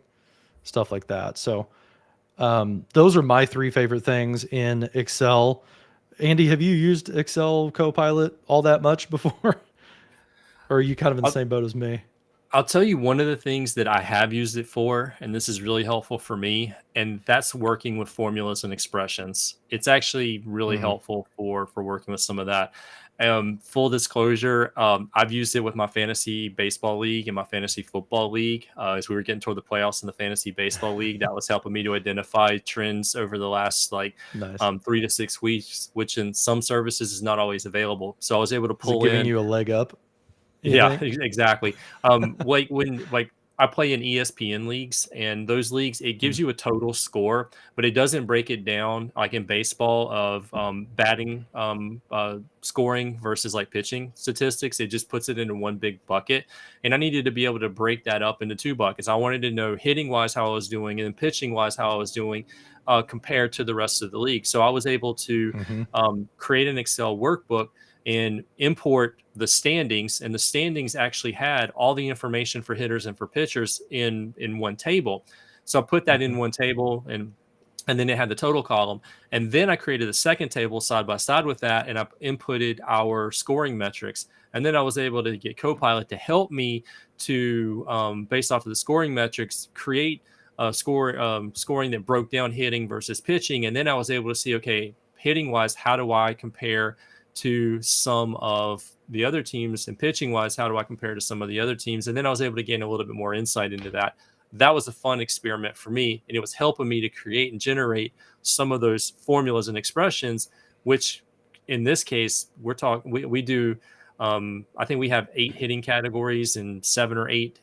stuff like that. So those are my three favorite things in Excel. Andy, have you used Excel Copilot all that much before? Or are you kind of in the same boat as me? I'll tell you one of the things that I have used it for, and this is really helpful for me, and that's working with formulas and expressions. It's actually really Mhm. helpful for working with some of that. Full disclosure, I've used it with my fantasy baseball league and my fantasy football league. As we were getting toward the playoffs in the fantasy baseball league, that was helping me to identify trends over the last Nice. 3 to 6 weeks, which in some services is not always available. So I was able to Is it pull giving in. you a leg up, you Yeah, think? exactly. Like I play in ESPN leagues, and those leagues, it gives Mm. you a total score, but it doesn't break it down like in baseball of batting scoring versus like pitching statistics. It just puts it into one big bucket. And I needed to be able to break that up into two buckets. I wanted to know hitting wise how I was doing, and then pitching wise how I was doing compared to the rest of the league. So I was able to Mhm. create an Excel workbook and import the standings, and the standings actually had all the information for hitters and for pitchers in one table. So I put that in Mhm. one table, and then it had the total column, and then I created a second table side by side with that, and I inputted our scoring metrics, and then I was able to get Copilot to help me to based off of the scoring metrics create scoring that broke down hitting versus pitching. And then I was able to see, okay, hitting wise, how do I compare to some of the other teams, and pitching wise, how do I compare to some of the other teams? And then I was able to gain a little bit more insight into that. That was a fun experiment for me, and it was helping me to create and generate some of those formulas and expressions, which in this case, we do. I think we have 8 hitting categories and 7 or 8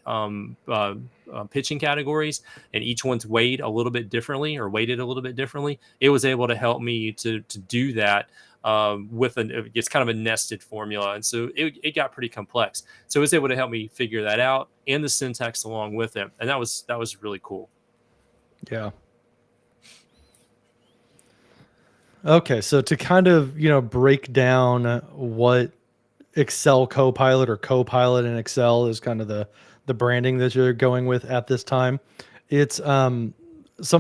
pitching categories, and each one's weighed a little bit differently or weighted a little bit differently. It was able to help me to do that with it's kind of a nested formula, and so it got pretty complex. So it was able to help me figure that out and the syntax along with it, and that was really cool. Yeah. Okay, so to kind of, break down what Excel Copilot or Copilot in Excel is kind of the branding that you're going with at this time. It's some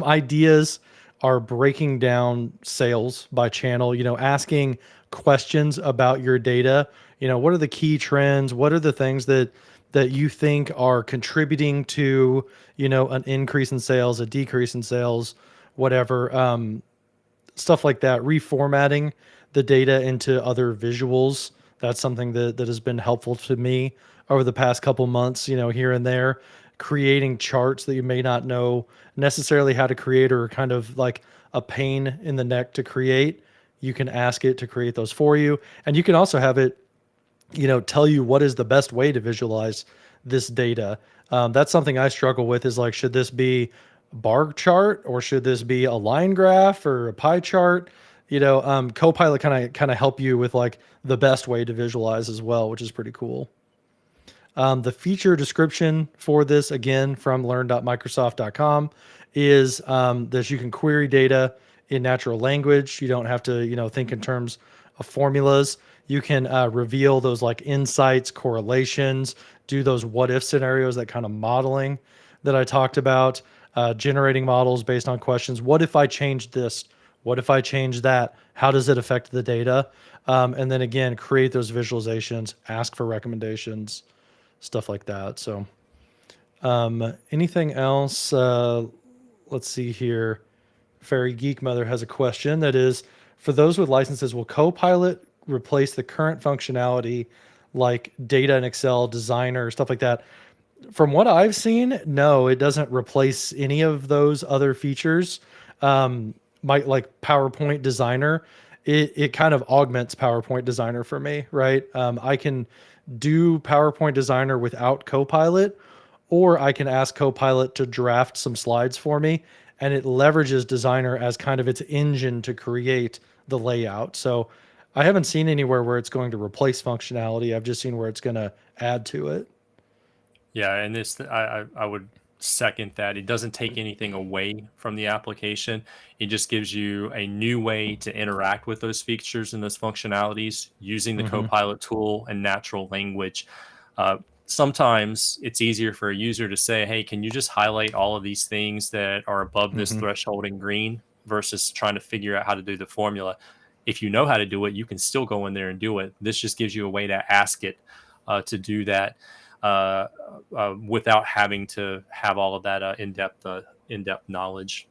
ideas are breaking down sales by channel, asking questions about your data. What are the key trends? What are the things that you think are contributing to, an increase in sales, a decrease in sales, whatever. Stuff like that, reformatting the data into other visuals. That's something that has been helpful to me over the past couple months, here and there, creating charts that you may not know necessarily how to create, or kind of like a pain in the neck to create. You can ask it to create those for you. And you can also have it, tell you what is the best way to visualize this data. That's something I struggle with, is like, should this be a bar chart, or should this be a line graph or a pie chart? Copilot kind of help you with like the best way to visualize as well, which is pretty cool. The feature description for this, again, from learn.microsoft.com, is that you can query data in natural language. You don't have to, think in terms of formulas. You can reveal those like insights, correlations, do those what if scenarios, that kind of modeling that I talked about, generating models based on questions. What if I change this? What if I change that? How does it affect the data? And then again, create those visualizations, ask for recommendations, stuff like that. So, anything else? Let's see here. Fairy Geek Mother has a question that is, for those with licenses, will Copilot replace the current functionality like data and Excel, Designer, stuff like that? From what I've seen, no, it doesn't replace any of those other features. My like PowerPoint Designer, it kind of augments PowerPoint Designer for me, right? I can do PowerPoint Designer without Copilot, or I can ask Copilot to draft some slides for me, and it leverages Designer as kind of its engine to create the layout. So I haven't seen anywhere where it's going to replace functionality. I've just seen where it's going to add to it. Yeah, and I would second that. It doesn't take anything away from the application. It just gives you a new way to interact with those features and those functionalities using the Hmm. Copilot tool and natural language. Sometimes it's easier for a user to say, "Hey, can you just highlight all of these things that are above this Hmm. threshold in green?" versus trying to figure out how to do the formula. If you know how to do it, you can still go in there and do it. This just gives you a way to ask it to do that. without having to have all of that in-depth knowledge.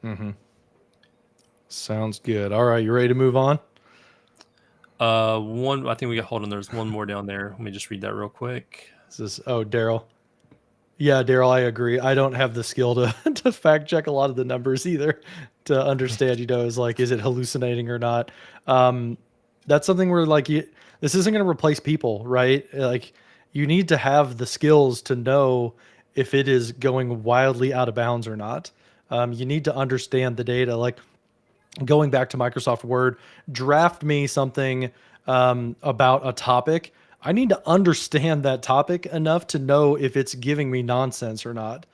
Mm-hmm. Sounds good. All right, you ready to move on? One, I think we got, hold on, there's one more down there. Let me just read that real quick. Daryl. Yeah, Daryl, I agree. I don't have the skill to to fact check a lot of the numbers either to understand, is it hallucinating or not? Um, that's something where this isn't going to replace people, right? Like you need to have the skills to know if it is going wildly out of bounds or not. You need to understand the data. Like going back to Microsoft Word, draft me something about a topic. I need to understand that topic enough to know if it's giving me nonsense or not.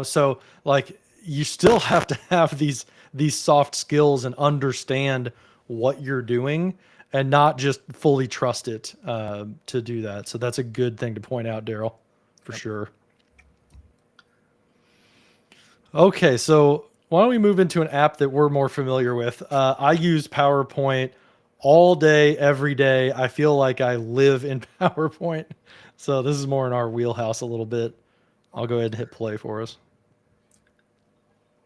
So like you still have to have these soft skills and understand what you're doing and not just fully trust it to do that. So that's a good thing to point out, Daryl, for sure. Okay, so why don't we move into an app that we're more familiar with? I use PowerPoint all day, every day. I feel like I live in PowerPoint. So this is more in our wheelhouse a little bit. I'll go ahead and hit play for us.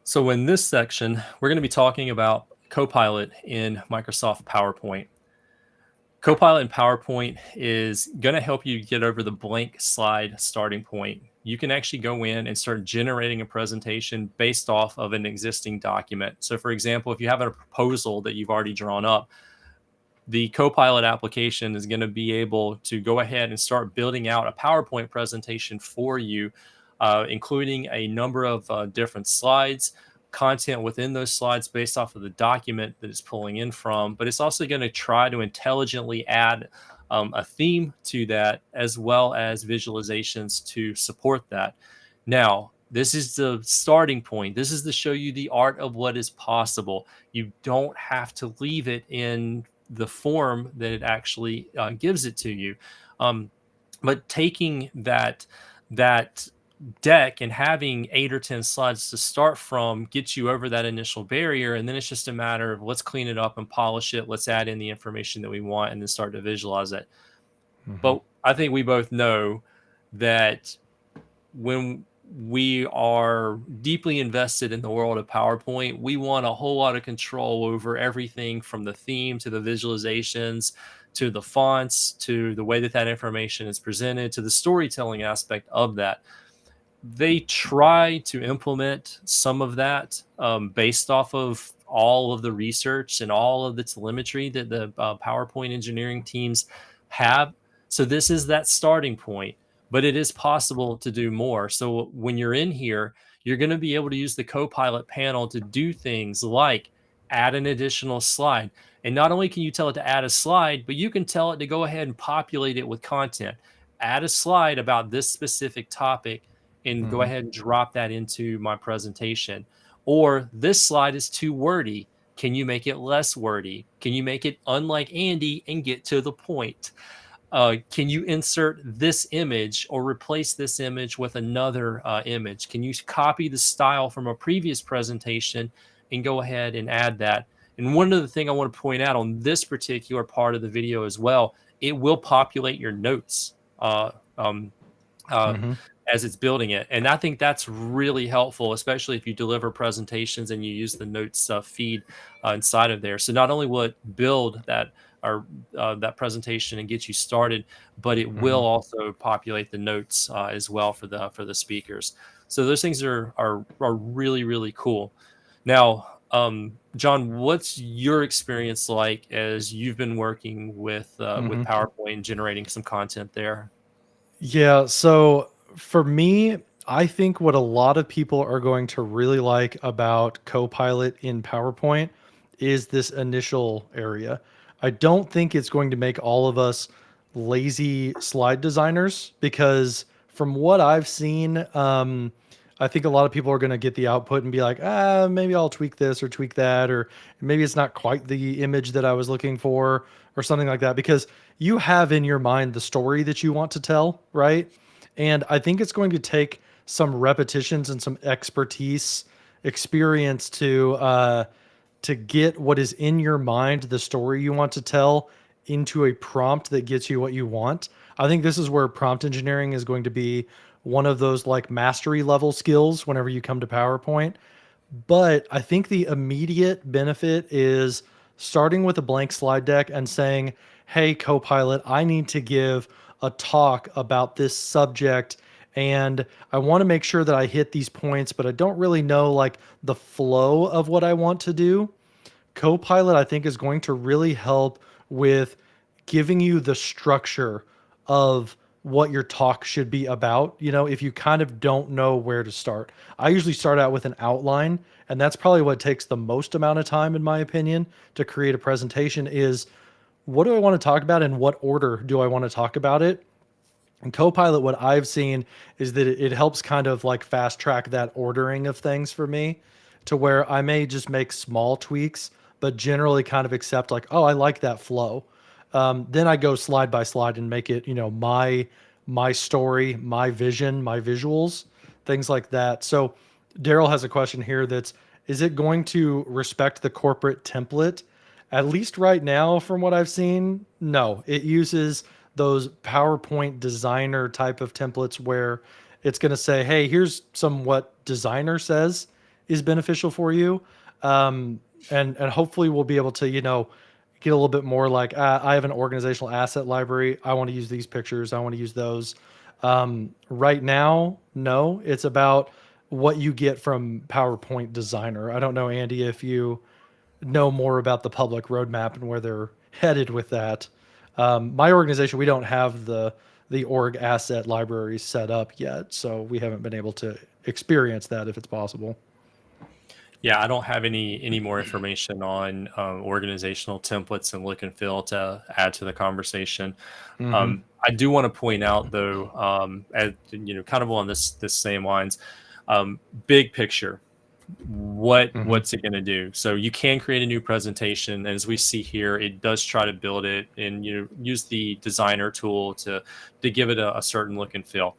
So in this section, we're going to be talking about Copilot in Microsoft PowerPoint. Copilot in PowerPoint is going to help you get over the blank slide starting point. You can actually go in and start generating a presentation based off of an existing document. So for example, if you have a proposal that you've already drawn up, the Copilot application is going to be able to go ahead and start building out a PowerPoint presentation for you, including a number of different slides, content within those slides based off of the document that it's pulling in from. But it's also going to try to intelligently add a theme to that, as well as visualizations to support that. Now, this is the starting point. This is to show you the art of what is possible. You don't have to leave it in the form that it actually gives it to you. But taking that deck and having 8 or 10 slides to start from gets you over that initial barrier, and then it's just a matter of let's clean it up and polish it, let's add in the information that we want, and then start to visualize it. But I think we both know that when we are deeply invested in the world of PowerPoint, we want a whole lot of control over everything from the theme to the visualizations to the fonts to the way that information is presented to the storytelling aspect of that. They try to implement some of that based off of all of the research and all of the telemetry that the PowerPoint engineering teams have. So this is that starting point, but it is possible to do more. So when you're in here, you're going to be able to use the Copilot panel to do things like add an additional slide. And not only can you tell it to add a slide, but you can tell it to go ahead and populate it with content. Add a slide about this specific topic and go ahead and drop that into my presentation. Or this slide is too wordy. Can you make it less wordy? Can you make it unlike Andy and get to the point? Can you insert this image or replace this image with another image? Can you copy the style from a previous presentation and go ahead and add that? And one other thing I want to point out on this particular part of the video as well, it will populate your notes as it's building it. And I think that's really helpful, especially if you deliver presentations and you use the notes feed inside of there. So not only will it build that that presentation and get you started, but it will also populate the notes as well for the speakers. So those things are really, really cool. Now, John, what's your experience like as you've been working with PowerPoint and generating some content there? Yeah, so for me, I think what a lot of people are going to really like about Copilot in PowerPoint is this initial area. I don't think it's going to make all of us lazy slide designers because from what I've seen, I think a lot of people are going to get the output and be like, maybe I'll tweak this or tweak that, or maybe it's not quite the image that I was looking for or something like that, because you have in your mind the story that you want to tell, right? And I think it's going to take some repetitions and some experience to get what is in your mind, the story you want to tell, into a prompt that gets you what you want. I think this is where prompt engineering is going to be one of those like mastery level skills whenever you come to PowerPoint. But I think the immediate benefit is starting with a blank slide deck and saying, hey, Copilot, I need to give a talk about this subject. And I want to make sure that I hit these points, but I don't really know like the flow of what I want to do. Copilot, I think, is going to really help with giving you the structure of what your talk should be about. You know, if you kind of don't know where to start, I usually start out with an outline, and that's probably what takes the most amount of time, in my opinion, to create a presentation is what do I want to talk about and what order do I want to talk about it? And Copilot, what I've seen is that it helps kind of like fast track that ordering of things for me to where I may just make small tweaks, but generally kind of accept like, oh, I like that flow. Then I go slide by slide and make it, you know, my story, my vision, my visuals, things like that. So Daryl has a question here that's, is it going to respect the corporate template? At least right now, from what I've seen, no. It uses those PowerPoint designer type of templates where it's going to say, hey, here's some what designer says is beneficial for you. Um, and hopefully we'll be able to, you know, get a little bit more like, I have an organizational asset library. I want to use these pictures. I want to use those. Right now, no, it's about what you get from PowerPoint designer. I don't know, Andy, if you know more about the public roadmap and where they're headed with that. My organization, we don't have the org asset library set up yet, so we haven't been able to experience that if it's possible. Yeah, I don't have any more information on organizational templates and look and feel to add to the conversation. Mm-hmm. I do want to point out though, as you know, kind of on this same lines, big picture. Mm-hmm. What's it going to do? So you can create a new presentation, and as we see here, it does try to build it and use the designer tool to give it a certain look and feel.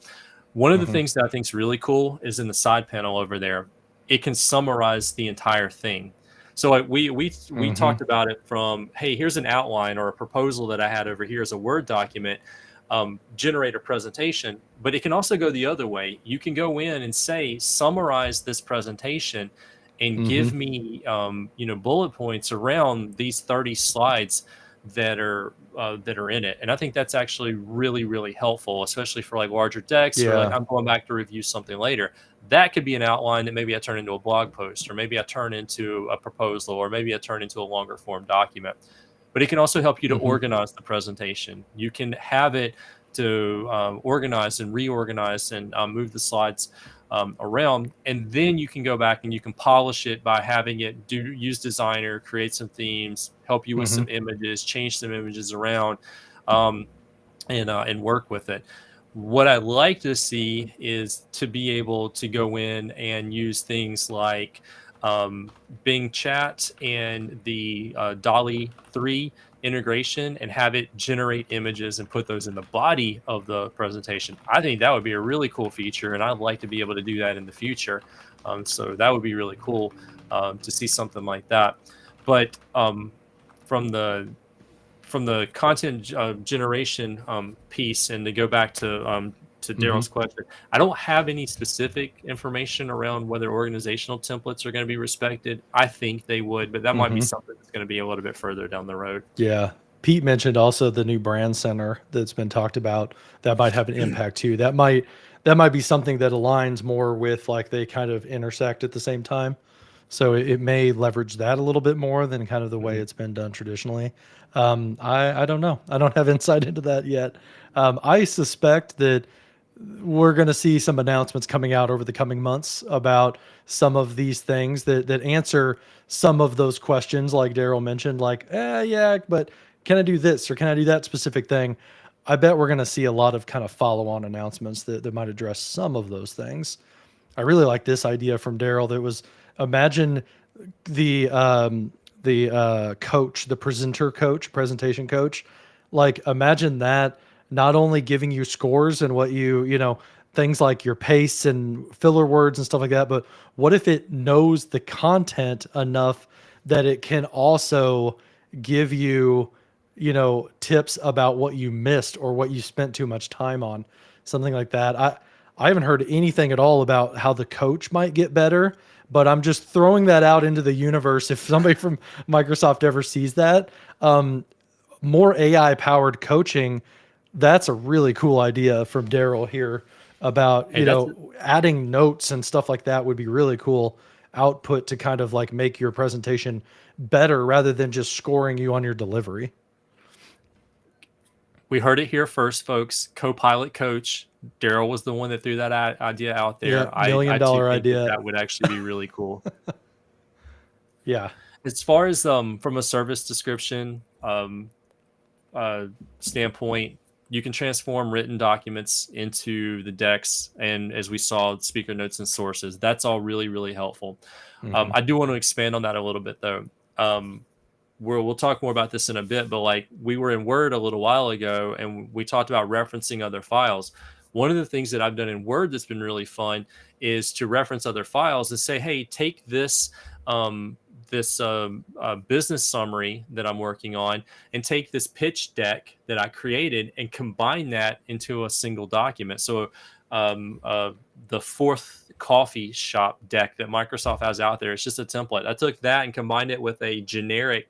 One of the Mm-hmm. things that I think is really cool is in the side panel over there, it can summarize the entire thing. So like we Mm-hmm. talked about it from, hey, here's an outline or a proposal that I had over here as a Word document, generate a presentation, but it can also go the other way. You can go in and say, summarize this presentation and Mm-hmm. give me, bullet points around these 30 slides that are in it. And I think that's actually really, really helpful, especially for like larger decks or like Yeah. I'm going back to review something later. That could be an outline that maybe I turn into a blog post, or maybe I turn into a proposal, or maybe I turn into a longer form document. But it can also help you to Mm-hmm. organize the presentation. You can have it to organize and reorganize and move the slides around, and then you can go back and you can polish it by having it use designer, create some themes, help you with Mm-hmm. some images, change some images around, um, and work with it. What I like to see is to be able to go in and use things like Bing Chat and the Dolly 3 integration and have it generate images and put those in the body of the presentation. I think that would be a really cool feature, and I'd like to be able to do that in the future. So that would be really cool to see something like that. But from the content generation piece, and to go back to Mm-hmm. Daryl's question, I don't have any specific information around whether organizational templates are going to be respected. I think they would, but that might be Mm-hmm. something that's going to be a little bit further down the road. Yeah. Pete mentioned also the new brand center that's been talked about that might have an impact too. That might be something that aligns more with like they kind of intersect at the same time. So it may leverage that a little bit more than kind of the way Mhm. it's been done traditionally. I don't know. I don't have insight into that yet. I suspect that we're going to see some announcements coming out over the coming months about some of these things that answer some of those questions, like Daryl mentioned, like, yeah, but can I do this or can I do that specific thing? I bet we're going to see a lot of kind of follow-on announcements that might address some of those things. I really like this idea from Daryl that was imagine the coach, the presentation coach, like imagine that not only giving you scores and what you know, things like your pace and filler words and stuff like that, but what if it knows the content enough that it can also give you tips about what you missed or what you spent too much time on, something like that. I haven't heard anything at all about how the coach might get better, but I'm just throwing that out into the universe. If somebody from Microsoft ever sees that, more AI powered coaching, that's a really cool idea from Daryl here about, Hey, that's adding notes and stuff like that would be really cool output to kind of like make your presentation better rather than just scoring you on your delivery. we heard it here first, folks. Copilot coach. Daryl was the one that threw that idea out Yeah, there. million I too dollar think that idea. that would actually be really cool. Yeah. As far as from a service description uh, standpoint, you can transform written documents into the decks, and as we saw, speaker notes and sources. That's all really, really helpful. Hmm. I do want to expand on that a little bit, though. We'll talk more about this in a bit, but like we were in Word a little while ago, and we talked about referencing other files. One of the things that I've done in Word that's been really fun is to reference other files and say, "Hey, take this um, business summary that I'm working on, and take this pitch deck that I created, and combine that into a single document." So, um, uh, the fourth coffee shop deck that Microsoft has out there, it's just a template. I took that and combined it with a generic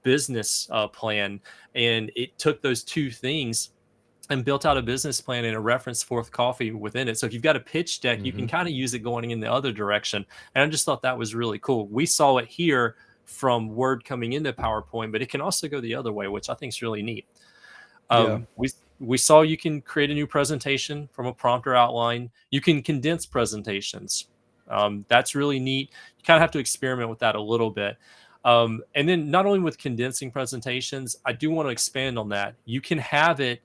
business plan, and it took those two things and built out a business plan and a reference fourth coffee within it. So if you've got a pitch deck, you Hmm. can kind of use it going in the other direction. And I just thought that was really cool. We saw it here from Word coming into PowerPoint, but it can also go the other way, which I think is really neat. Yeah. We saw you can create a new presentation from a prompt or outline. You can condense presentations. That's really neat. You kind of have to experiment with that a little bit. And then not only with condensing presentations, I do want to expand on that. You can have it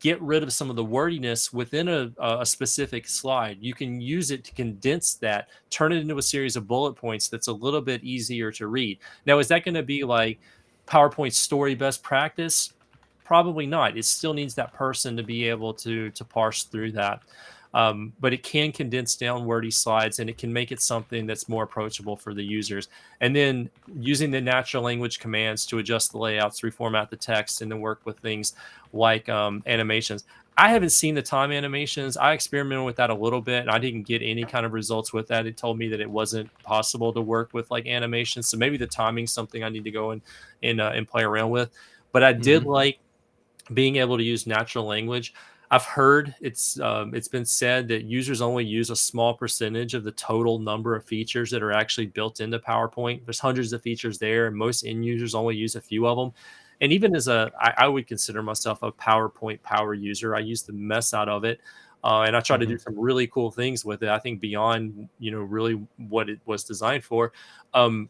get rid of some of the wordiness within a specific slide. You can use it to condense that, turn it into a series of bullet points that's a little bit easier to read. Now, is that going to be like PowerPoint story best practice? Probably not. It still needs that person to be able to parse through that. But it can condense down wordy slides, and it can make it something that's more approachable for the users. And then using the natural language commands to adjust the layouts, reformat the text, and then work with things like animations. I haven't seen the time animations. I experimented with that a little bit, and I didn't get any kind of results with that. It told me that it wasn't possible to work with like animations. So maybe the timing's something I need to go and play around with. But I did Hmm. like being able to use natural language. I've heard it's been said that users only use a small percentage of the total number of features that are actually built into PowerPoint. There's hundreds of features there, and most end users only use a few of them. And even as I would consider myself a PowerPoint power user. I use the mess out of it, and I try to Hmm. do some really cool things with it. I think beyond really what it was designed for.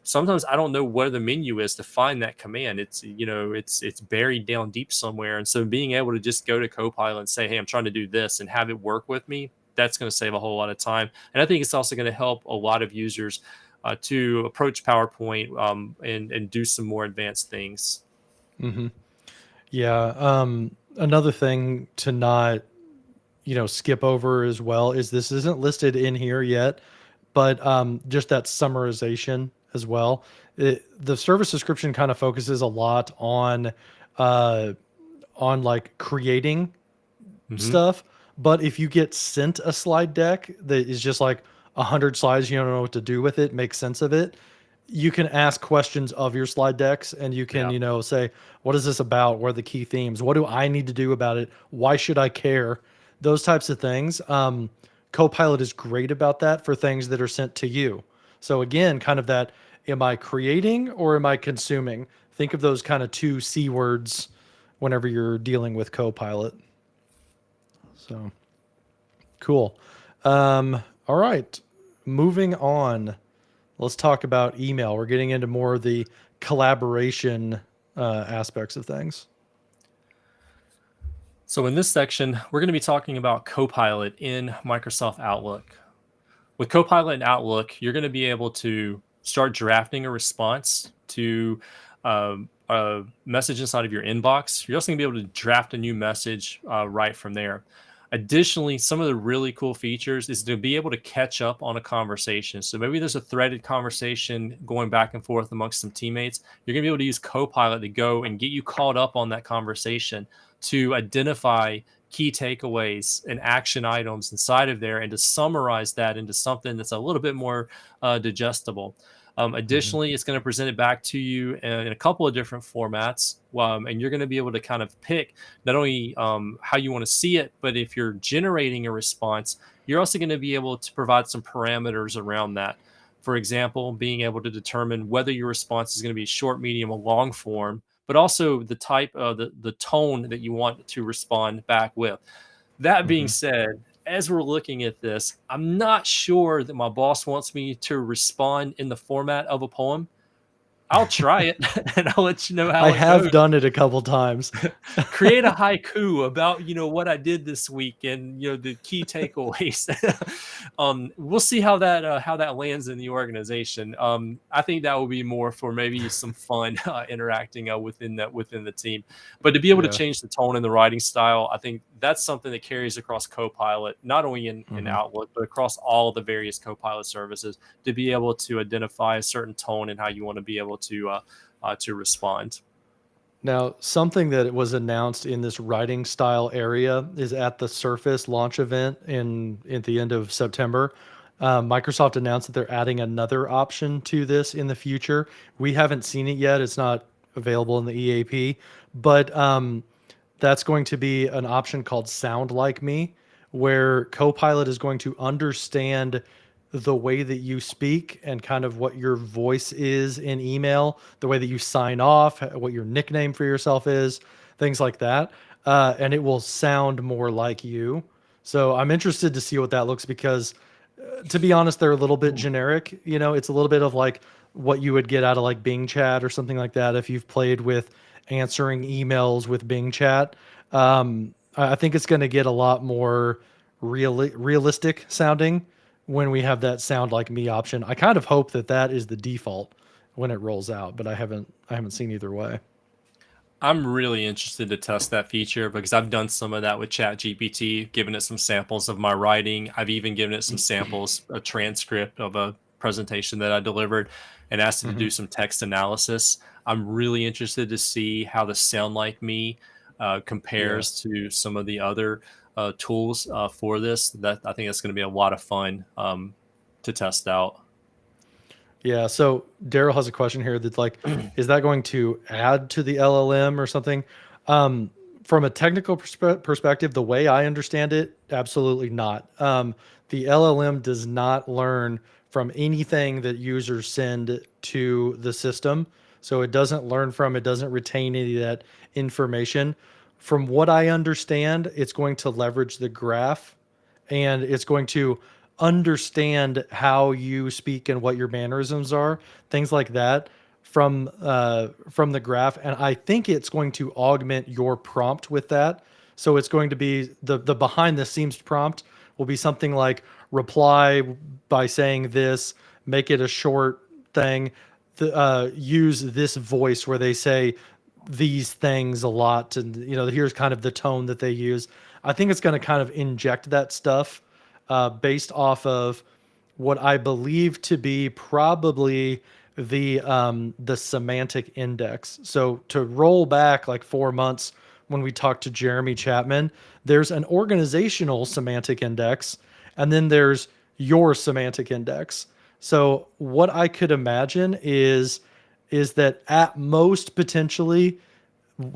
Sometimes I don't know where the menu is to find that command. It's buried down deep somewhere. And so being able to just go to Copilot and say, "Hey, I'm trying to do this," and have it work with me, that's going to save a whole lot of time. And I think it's also going to help a lot of users to approach PowerPoint and do some more advanced things. Hmm. Yeah. Another thing to not, skip over as well is this isn't listed in here yet, but just that summarization as well. The service description kind of focuses a lot uh, on like creating Hmm. stuff. But if you get sent a slide deck that is just like 100 slides, you don't know what to do with it, make sense of it. You can ask questions of your slide decks, and you can, Yeah. say, what is this about? What are the key themes? What do I need to do about it? Why should I care? Those types of things. Copilot is great about that for things that are sent to you. So again, kind of that, am I creating or am I consuming? Think of those kind of two C words whenever you're dealing with Copilot. So cool. All right. Moving on. Let's talk about email. We're getting into more of the collaboration aspects of things. So in this section, we're going to be talking about Copilot in Microsoft Outlook. With Copilot in Outlook, you're going to be able to start drafting a response to a message inside of your inbox. You're also going to be able to draft a new message right from there. Additionally, some of the really cool features is to be able to catch up on a conversation. So maybe there's a threaded conversation going back and forth amongst some teammates. You're going to be able to use Copilot to go and get you caught up on that conversation, to identify key takeaways and action items inside of there, and to summarize that into something that's a little bit more digestible. Mhm. Additionally, it's going to present it back to you in a couple of different formats, and you're going to be able to kind of pick not only how you want to see it, but if you're generating a response, you're also going to be able to provide some parameters around that. For example, being able to determine whether your response is going to be short, medium, or long form, but also the type of the tone that you want to respond back with. That being Mhm. said, as we're looking at this, I'm not sure that my boss wants me to respond in the format of a poem. I'll try it and I'll let you know I how it have goes. done it a couple times. Create a haiku about what I did this week and the key takeaways. We'll see how that lands in the organization. I think that will be more for maybe some fun interacting within the team, but to be able to Yeah. change the tone and the writing style, I think that's something that carries across Copilot, not only in Mhm. Outlook but across all the various Copilot services, to be able to identify a certain tone and how you want to be able to respond. Now, something that was announced in this writing style area is at the Surface launch event in at the end of September. Microsoft announced that they're adding another option to this in the future. We haven't seen it yet; it's not available in the EAP, but that's going to be an option called Sound Like Me, where Copilot is going to understand the way that you speak and kind of what your voice is in email, the way that you sign off, what your nickname for yourself is, things like that. And it will sound more like you. So I'm interested to see what that looks, because to be honest, they're a little bit generic. It's a little bit of like what you would get out of like Bing Chat or something like that if you've played with answering emails with Bing Chat. I think it's going to get a lot more realistic sounding when we have that Sound Like Me option. I kind of hope that that is the default when it rolls out, but I haven't seen either way. I'm really interested to test that feature because I've done some of that with ChatGPT, given it some samples of my writing. I've even given it some samples, a transcript of a presentation that I delivered, and asked it to Hmm. do some text analysis. I'm really interested to see how the Sound Like Me Yeah. compares to some of the other tools for this. That I think that's going to be a lot of fun to test out. Yeah, so Daryl has a question here that's like, is that going to add to the LLM or something? Um, from a technical perspective, the way I understand it, absolutely not. The LLM does not learn from anything that users send to the system. So it doesn't learn from, it doesn't retain any of that information. From what I understand, it's going to leverage the graph, and it's going to understand how you speak and what your mannerisms are, things like that, from the graph. And I think it's going to augment your prompt with that. So it's going to be the behind the scenes prompt will be something like reply by saying this, make it a short thing, use this voice where they say these things a lot, and here's kind of the tone that they use. I think it's going to kind of inject that stuff based off of what I believe to be probably the semantic index. So to roll back like 4 months when we talked to Jeremy Chapman, there's an organizational semantic index, and then there's your semantic index. So what I could imagine is that at most potentially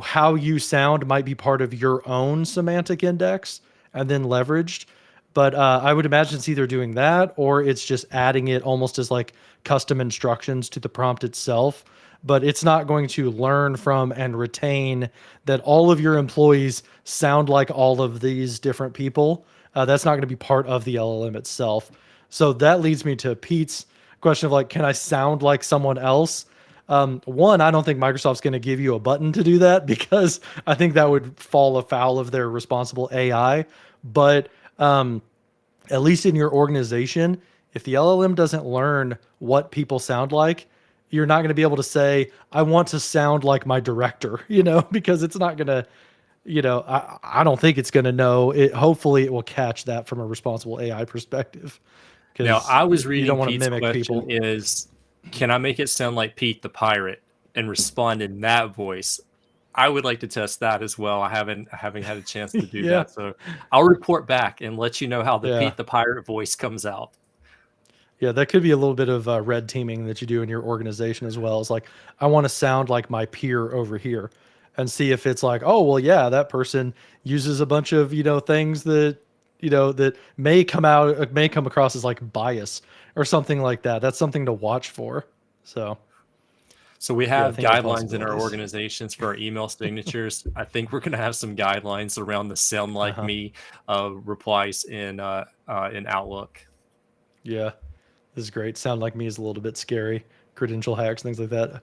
how you sound might be part of your own semantic index and then leveraged. But I would imagine it's either doing that or it's just adding it almost as like custom instructions to the prompt itself. But it's not going to learn from and retain that all of your employees sound like all of these different people. That's not going to be part of the LLM itself. So that leads me to Pete's question of like, can I sound like someone else? One, I don't think Microsoft's going to give you a button to do that because I think that would fall afoul of their responsible AI. But at least in your organization, if the LLM doesn't learn what people sound like, you're not going to be able to say, I want to sound like my director, because it's not going to I don't think it's going to know it. Hopefully it will catch that from a responsible AI perspective, Now, because I was you don't reading want to Pete's mimic question people. is, can I make it sound like Pete the pirate and respond in that voice? I would like to test that as well. I haven't had a chance to do Yeah. that. So I'll report back and let you know how the Yeah. Pete the pirate voice comes out. Yeah, that could be a little bit of red teaming that you do in your organization as well. It's like, I want to sound like my peer over here, and see if it's like, oh, well, yeah, that person uses a bunch of, things that, that may come across as like bias or something like that. That's something to watch for. So, So we yeah, I have think of guidelines in our possibilities. organizations for our email signatures. I think we're going to have some guidelines around the sound like Uh-huh. me replies in Outlook. Yeah, this is great. Sound like me is a little bit scary. Credential hacks, things like that.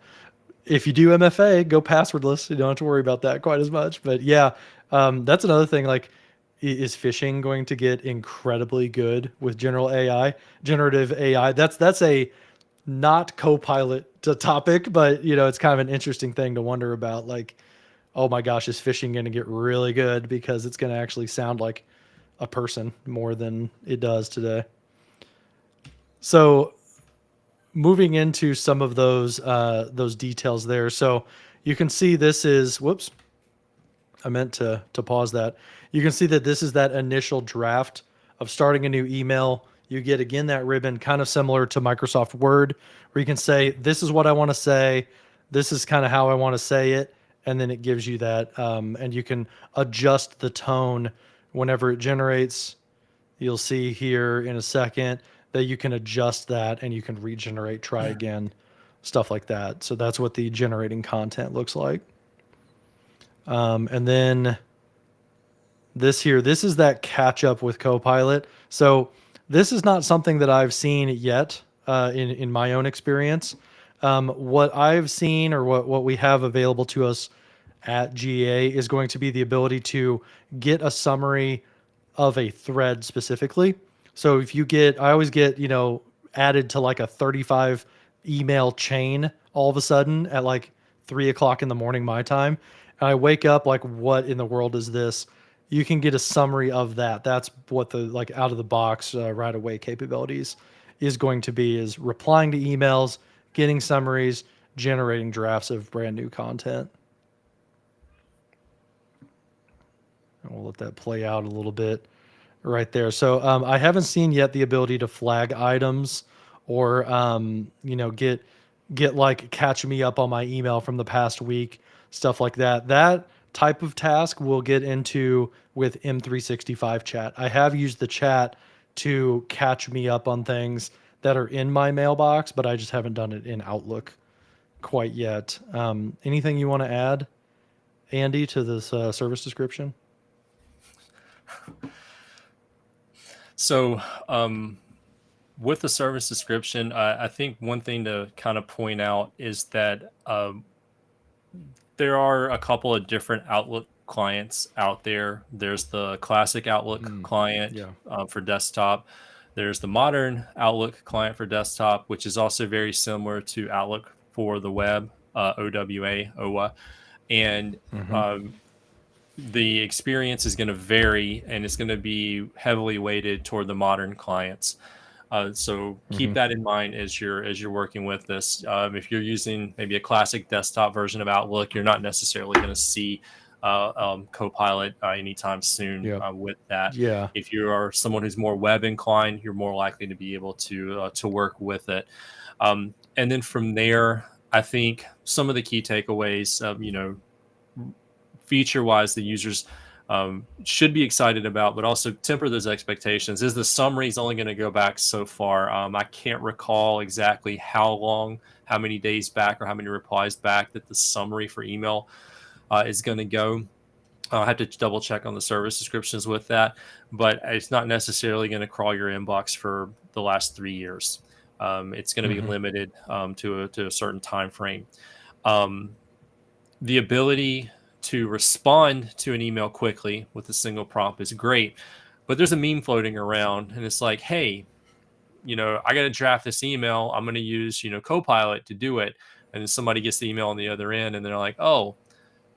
If you do MFA, go passwordless. You don't have to worry about that quite as much. But yeah, that's another thing. Like, is phishing going to get incredibly good with generative AI? That's a not Copilot to topic, but it's kind of an interesting thing to wonder about. Like, oh my gosh, is phishing going to get really good because it's going to actually sound like a person more than it does today? So moving into some of those details there. So you can see this is, whoops, I meant to pause that. You can see that this is that initial draft of starting a new email. You get again that ribbon, kind of similar to Microsoft Word, where you can say, this is what I want to say, this is kind of how I want to say it, and then it gives you that, and you can adjust the tone whenever it generates. You'll see here in a second that you can adjust that and you can regenerate, try again, stuff like that. So that's what the generating content looks like. And then this here, this is that catch up with Copilot. So this is not something that I've seen yet in my own experience. What I've seen, or what we have available to us at GA, is going to be the ability to get a summary of a thread specifically. So if you get, I always get, added to like a 35 email chain all of a sudden at like 3 o'clock in the morning, my time. And I wake up like, what in the world is this? You can get a summary of that. That's what the like out of the box right away capabilities is going to be, is replying to emails, getting summaries, generating drafts of brand new content. And we'll let that play out a little bit right there. So I haven't seen yet the ability to flag items, or get like catch me up on my email from the past week, stuff like that. That type of task we'll get into with M365 chat. I have used the chat to catch me up on things that are in my mailbox, but I just haven't done it in Outlook quite yet. Anything you want to add, Andy, to this service description? So with the service description, I think one thing to kind of point out is that there are a couple of different Outlook clients out there. There's the classic Outlook client Yeah. for desktop. There's the modern Outlook client for desktop, which is also very similar to Outlook for the web, OWA. And the experience is going to vary, and it's going to be heavily weighted toward the modern clients. So keep that in mind as you're working with this. If you're using maybe a classic desktop version of Outlook, you're not necessarily going to see Copilot anytime soon Yeah. with that. Yeah. If you are someone who's more web inclined, you're more likely to be able to work with it. And then from there, I think some of the key takeaways, feature wise, the users should be excited about, but also temper those expectations. Is the summary is only going to go back so far? I can't recall exactly how long, how many days back, or how many replies back that the summary for email is going to go. I'll have to double check on the service descriptions with that, but it's not necessarily going to crawl your inbox for the last 3 years. It's going to be limited to a certain time frame. The ability to respond to an email quickly with a single prompt is great, but there's a meme floating around, and it's like, hey, I got to draft this email. I'm going to use, Copilot to do it. And then somebody gets the email on the other end, and they're like, oh,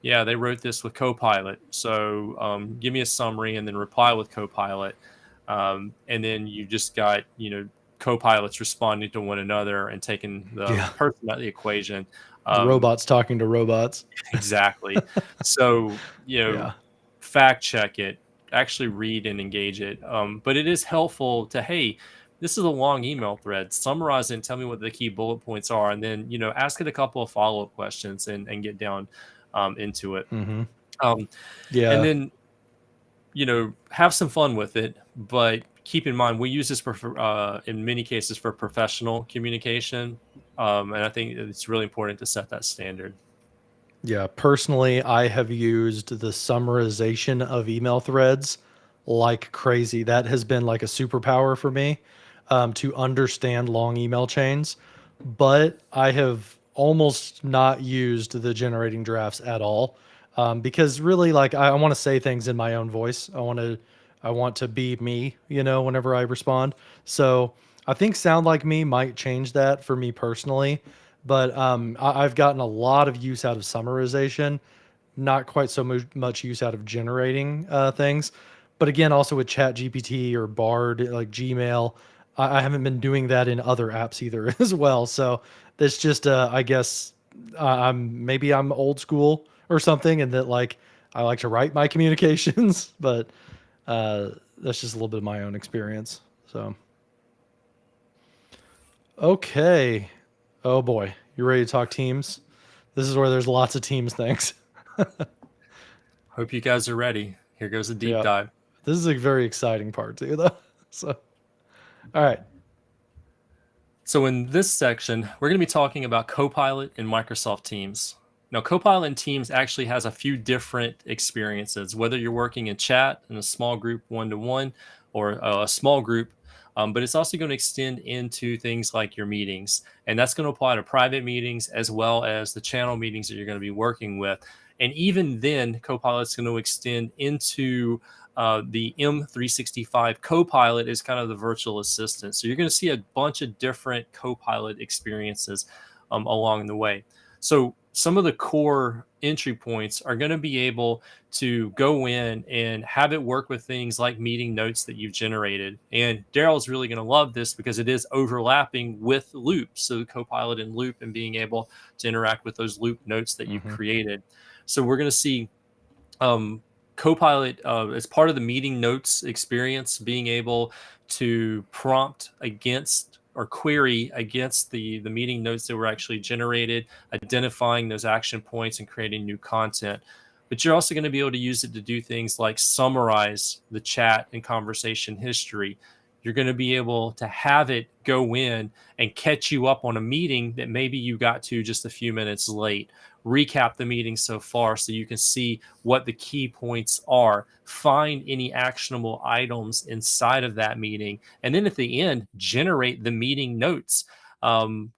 Yeah, they wrote this with Copilot. So give me a summary and then reply with Copilot. And then you just got, Copilots responding to one another and taking the Yeah. person out of the equation. Um, Robots talking to robots. exactly. So, Yeah. fact check it, actually read and engage it. But it is helpful to, hey, this is a long email thread. Summarize it and tell me what the key bullet points are. And then, ask it a couple of follow up questions and get down into it. Hmm. Um, and Yeah. then, have some fun with it. But keep in mind, we use this in many cases for professional communication. And I think it's really important to set that standard. Yeah, personally, I have used the summarization of email threads like crazy. That has been like a superpower for me, to understand long email chains. But I have almost not used the generating drafts at all, because really, like, I want to say things in my own voice. I want to be me, whenever I respond. So I think Sound Like Me might change that for me personally, but I've gotten a lot of use out of summarization, not quite so much use out of generating things. But again, also with Chat GPT or Bard, like Gmail, I haven't been doing that in other apps either as well. So that's just, I guess, I'm old school or something, and that like I like to write my communications, but that's just a little bit of my own experience. So okay. Oh boy, you ready to talk teams? This is where there's lots of teams things. Hope you guys are ready. Here goes a deep Yeah, dive. this is a very exciting part too, though. So, all right. So, in this section, we're going to be talking about Copilot and Microsoft Teams. Now, Copilot in Teams actually has a few different experiences, whether you're working in chat, in a small group, one to one, or a small group. But it's also going to extend into things like your meetings. And that's going to apply to private meetings as well as the channel meetings that you're going to be working with. And even then, Copilot's going to extend into the M365 Copilot is kind of the virtual assistant. So you're going to see a bunch of different Copilot experiences along the way. So some of the core entry points are going to be able to go in and have it work with things like meeting notes that you've generated. And Daryl's really going to love this because it is overlapping with Loop. So Copilot and Loop and being able to interact with those Loop notes that you've Hmm. created. So we're going to see Copilot as part of the meeting notes experience, being able to prompt against or query against the meeting notes that were actually generated, identifying those action points and creating new content. But you're also going to be able to use it to do things like summarize the chat and conversation history. You're going to be able to have it go in and catch you up on a meeting that maybe you got to just a few minutes late, recap the meeting so far so you can see what the key points are, find any actionable items inside of that meeting, and then at the end, generate the meeting notes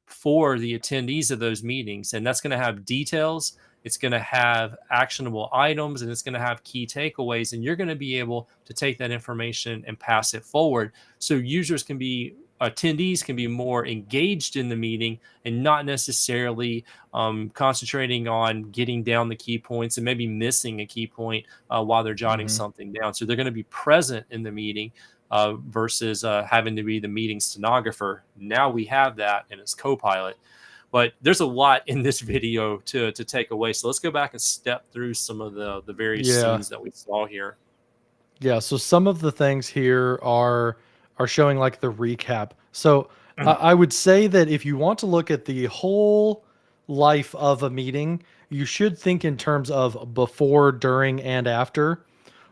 for the attendees of those meetings. And that's going to have details. It's going to have actionable items and it's going to have key takeaways. And you're going to be able to take that information and pass it forward so attendees can be more engaged in the meeting and not necessarily concentrating on getting down the key points and maybe missing a key point while they're jotting Hmm. something down. So they're going to be present in the meeting versus having to be the meeting stenographer. Now we have that and it's Copilot. But there's a lot in this video to take away. So let's go back and step through some of the various Yeah. scenes that we saw here. Yeah. So some of the things here are showing like the recap. So I would say that if you want to look at the whole life of a meeting, you should think in terms of before, during, and after.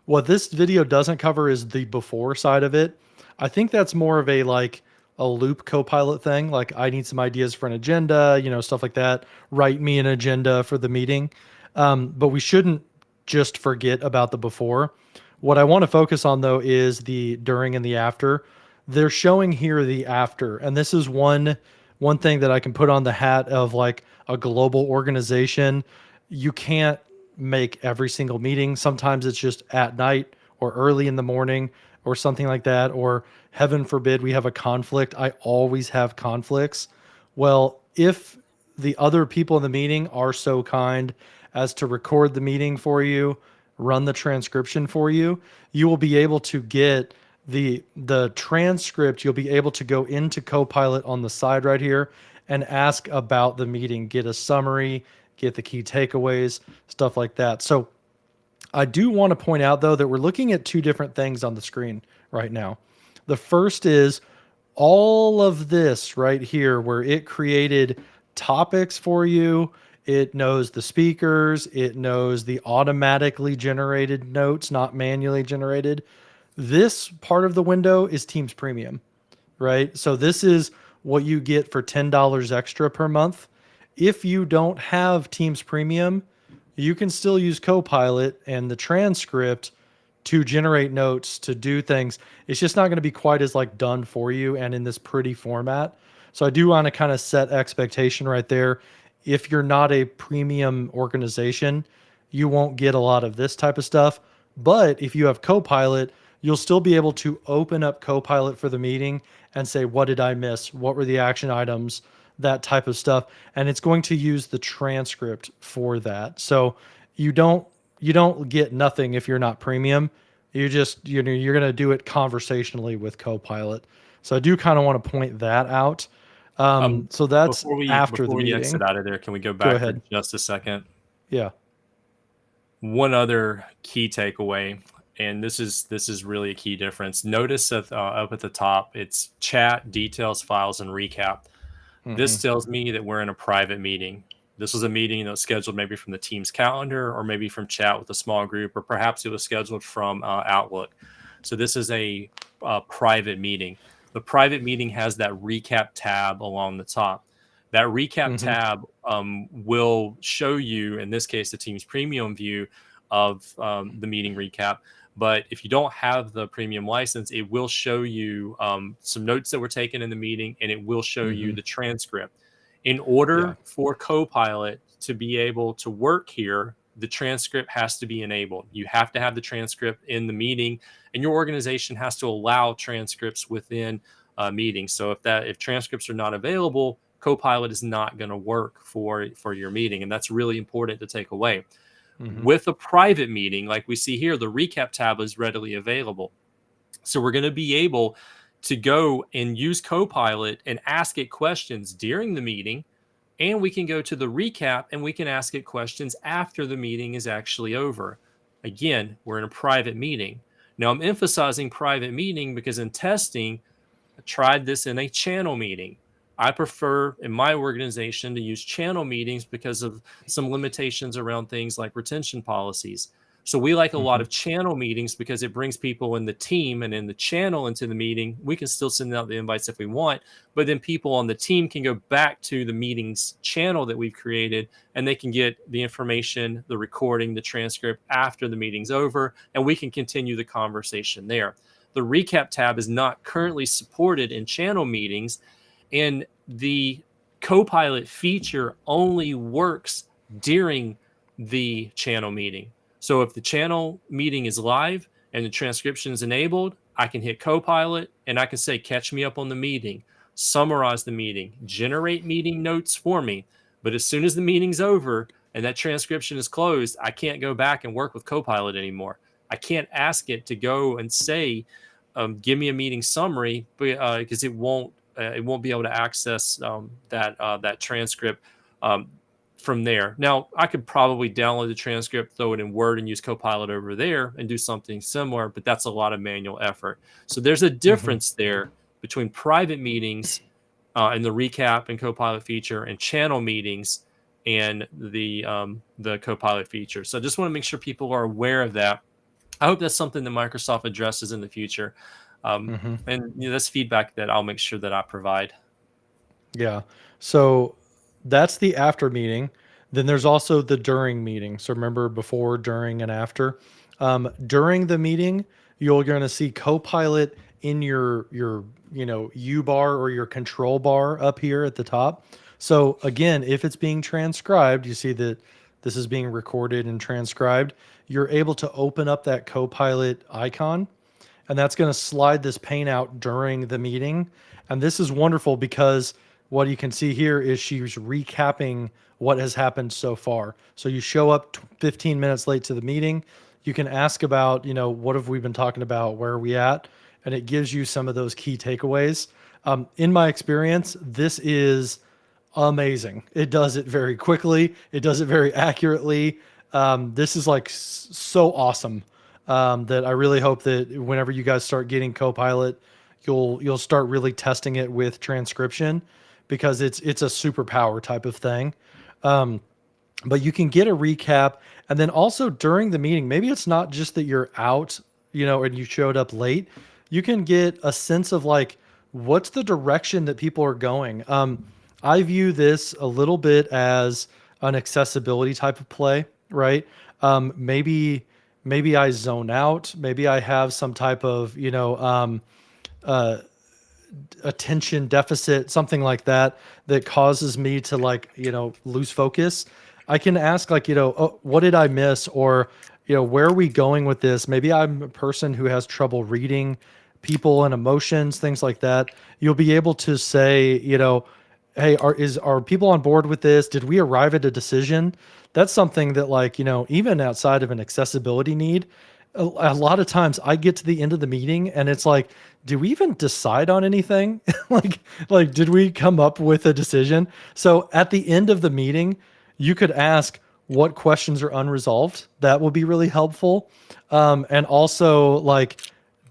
What this video doesn't cover is the before side of it. I think that's more of a like a loop copilot thing. Like I need some ideas for an agenda, stuff like that. Write me an agenda for the meeting. But we shouldn't just forget about the before. What I want to focus on though is the during and the after. They're showing here the after, and this is one thing that I can put on the hat of like a global organization. You can't make every single meeting. Sometimes it's just at night or early in the morning or something like that. Or heaven forbid we have a conflict. I always have conflicts. Well, if the other people in the meeting are so kind as to record the meeting for you, run the transcription for you, you will be able to get the transcript. You'll be able to go into Copilot on the side right here and ask about the meeting, get a summary, get the key takeaways, stuff like that. So I do want to point out, though, that we're looking at two different things on the screen right now. The first is all of this right here, where it created topics for you. It knows the speakers. It knows the automatically generated notes, not manually generated. This part of the window is Teams Premium, right? So this is what you get for $10 extra per month. If you don't have Teams Premium, you can still use Copilot and the transcript to generate notes, to do things. It's just not going to be quite as like done for you and in this pretty format. So I do want to kind of set expectation right there. If you're not a premium organization, you won't get a lot of this type of stuff. But if you have Copilot, you'll still be able to open up Copilot for the meeting and say, what did I miss? What were the action items? That type of stuff. And it's going to use the transcript for that. So you don't get nothing if you're not premium. You just, you're going to do it conversationally with Copilot. So I do kind of want to point that out. So that's after the before we meeting. exit out of there, can we go Go back for ahead. just a second? Yeah. One other key takeaway, and this is really a key difference. Notice that up at the top, it's chat, details, files, and recap. This tells me that we're in a private meeting. This was a meeting that was scheduled maybe from the Teams calendar, or maybe from chat with a small group, or perhaps it was scheduled from Outlook. So this is a private meeting. The private meeting has that recap tab along the top. That recap tab will show you, in this case, the Teams Premium view of the meeting recap. But if you don't have the premium license, it will show you some notes that were taken in the meeting, and it will show you the transcript. In order for Copilot to be able to work here, the transcript has to be enabled. You have to have the transcript in the meeting, and your organization has to allow transcripts within meetings. So if transcripts are not available, Copilot is not going to work for your meeting, and that's really important to take away. With a private meeting, like we see here, the recap tab is readily available. So we're going to be able to go and use Copilot and ask it questions during the meeting, and we can go to the recap and we can ask it questions after the meeting is actually over. Again, we're in a private meeting. Now, I'm emphasizing private meeting because in testing, I tried this in a channel meeting. I prefer in my organization to use channel meetings because of some limitations around things like retention policies. So we like a lot of channel meetings because it brings people in the team and in the channel into the meeting. We can still send out the invites if we want, but then people on the team can go back to the meetings channel that we've created, and they can get the information, the recording, the transcript after the meeting's over, and we can continue the conversation there. The recap tab is not currently supported in channel meetings, and the Copilot feature only works during the channel meeting. So if the channel meeting is live and the transcription is enabled, I can hit Copilot and I can say, catch me up on the meeting, summarize the meeting, generate meeting notes for me. But as soon as the meeting's over and that transcription is closed, I can't go back and work with Copilot anymore. I can't ask it to go and say, give me a meeting summary, because it won't be able to access that transcript from there. Now, I could probably download the transcript, throw it in Word, and use Copilot over there and do something similar, but that's a lot of manual effort. So there's a difference there between private meetings and the recap and Copilot feature, and channel meetings and the Copilot feature. So I just want to make sure people are aware of that. I hope that's something that Microsoft addresses in the future. And that's feedback that I'll make sure that I provide. Yeah. So that's the after meeting. Then there's also the during meeting. So remember, before, during, and after. During the meeting, you're going to see Copilot in your U bar or your control bar up here at the top. So again, if it's being transcribed, you see that this is being recorded and transcribed. You're able to open up that Copilot icon, and that's going to slide this pane out during the meeting. And this is wonderful because what you can see here is she's recapping what has happened so far. So you show up 15 minutes late to the meeting. You can ask about, what have we been talking about? Where are we at? And it gives you some of those key takeaways. In my experience, this is amazing. It does it very quickly. It does it very accurately. This is like so awesome that I really hope that whenever you guys start getting Copilot, you'll start really testing it with transcription because it's a superpower type of thing. But you can get a recap, and then also during the meeting, maybe it's not just that you're out, and you showed up late. You can get a sense of like what's the direction that people are going. I view this a little bit as an accessibility type of play, right? Maybe I zone out. Maybe I have some type of, attention deficit, something like that, that causes me to like, lose focus. I can ask like, oh, what did I miss? Or, where are we going with this? Maybe I'm a person who has trouble reading people and emotions, things like that. You'll be able to say, hey, are people on board with this? Did we arrive at a decision? That's something that like, even outside of an accessibility need, a lot of times I get to the end of the meeting and it's like, do we even decide on anything? like, did we come up with a decision? So at the end of the meeting, you could ask what questions are unresolved. That will be really helpful. And also like,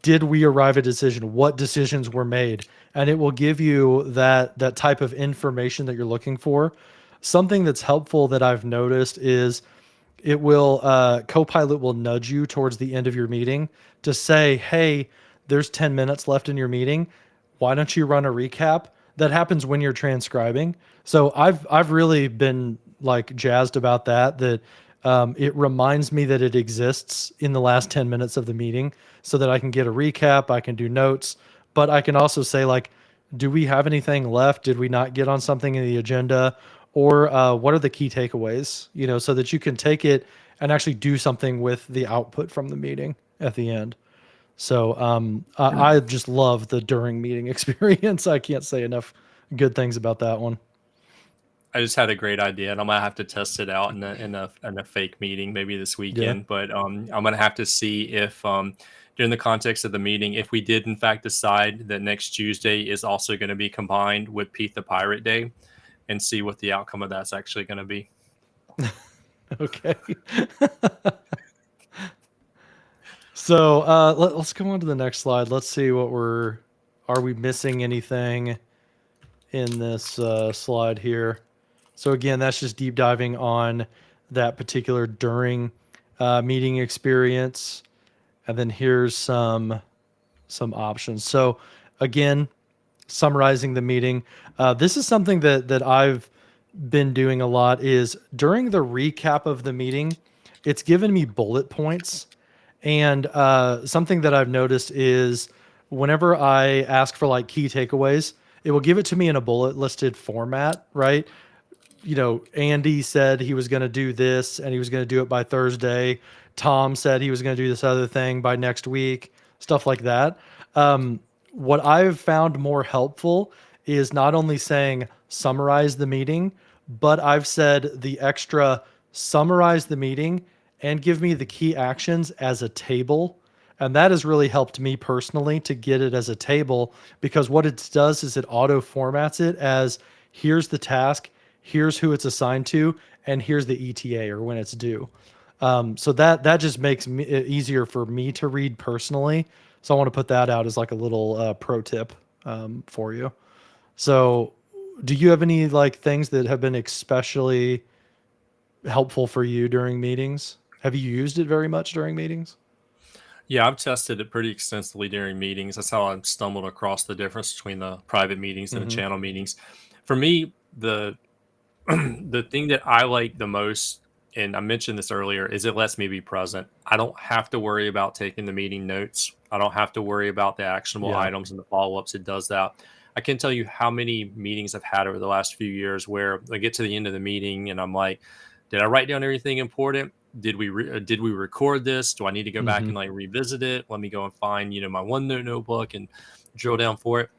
did we arrive at a decision? What decisions were made? And it will give you that type of information that you're looking for. Something that's helpful that I've noticed is it will Copilot will nudge you towards the end of your meeting to say, hey, there's 10 minutes left in your meeting. Why don't you run a recap? That happens when you're transcribing. So I've really been like jazzed about that it reminds me that it exists in the last 10 minutes of the meeting so that I can get a recap, I can do notes, but I can also say like, do we have anything left? Did we not get on something in the agenda? Or what are the key takeaways, so that you can take it and actually do something with the output from the meeting at the end. So I just love the during meeting experience. I can't say enough good things about that one. I just had a great idea, and I'm gonna have to test it out in a fake meeting maybe this Yeah. weekend. But I'm gonna have to see if during the context of the meeting, if we did in fact decide that next Tuesday is also going to be combined with Pete the Pirate Day, and see what the outcome of that's actually going to be. Okay. So let's go on to the next slide. Let's see are we missing anything in this slide here? So again, that's just deep diving on that particular during meeting experience. And then here's some options. So again, summarizing the meeting. This is something that I've been doing a lot is during the recap of the meeting, it's given me bullet points. And something that I've noticed is whenever I ask for like key takeaways, it will give it to me in a bullet listed format, right? Andy said he was going to do this and he was going to do it by Thursday. Tom said he was going to do this other thing by next week, stuff like that. What I've found more helpful is not only saying summarize the meeting, but I've said the extra summarize the meeting and give me the key actions as a table. And that has really helped me personally to get it as a table because what it does is it auto formats it as here's the task, here's who it's assigned to, and here's the ETA or when it's due. So that just makes it easier for me to read personally. So I want to put that out as like a little pro tip for you. So do you have any like things that have been especially helpful for you during meetings? Have you used it very much during meetings? Yeah, I've tested it pretty extensively during meetings. That's how I stumbled across the difference between the private meetings and the Mm-hmm. channel meetings. For me, the the thing that I like the most, and I mentioned this earlier, is it lets me be present. I don't have to worry about taking the meeting notes. I don't have to worry about the actionable Yeah. items and the follow-ups. It does that. I can tell you how many meetings I've had over the last few years where I get to the end of the meeting and I'm like, did I write down everything important? Did we record this? Do I need to go back Mm-hmm. and like revisit it? Let me go and find my OneNote notebook and drill down for it.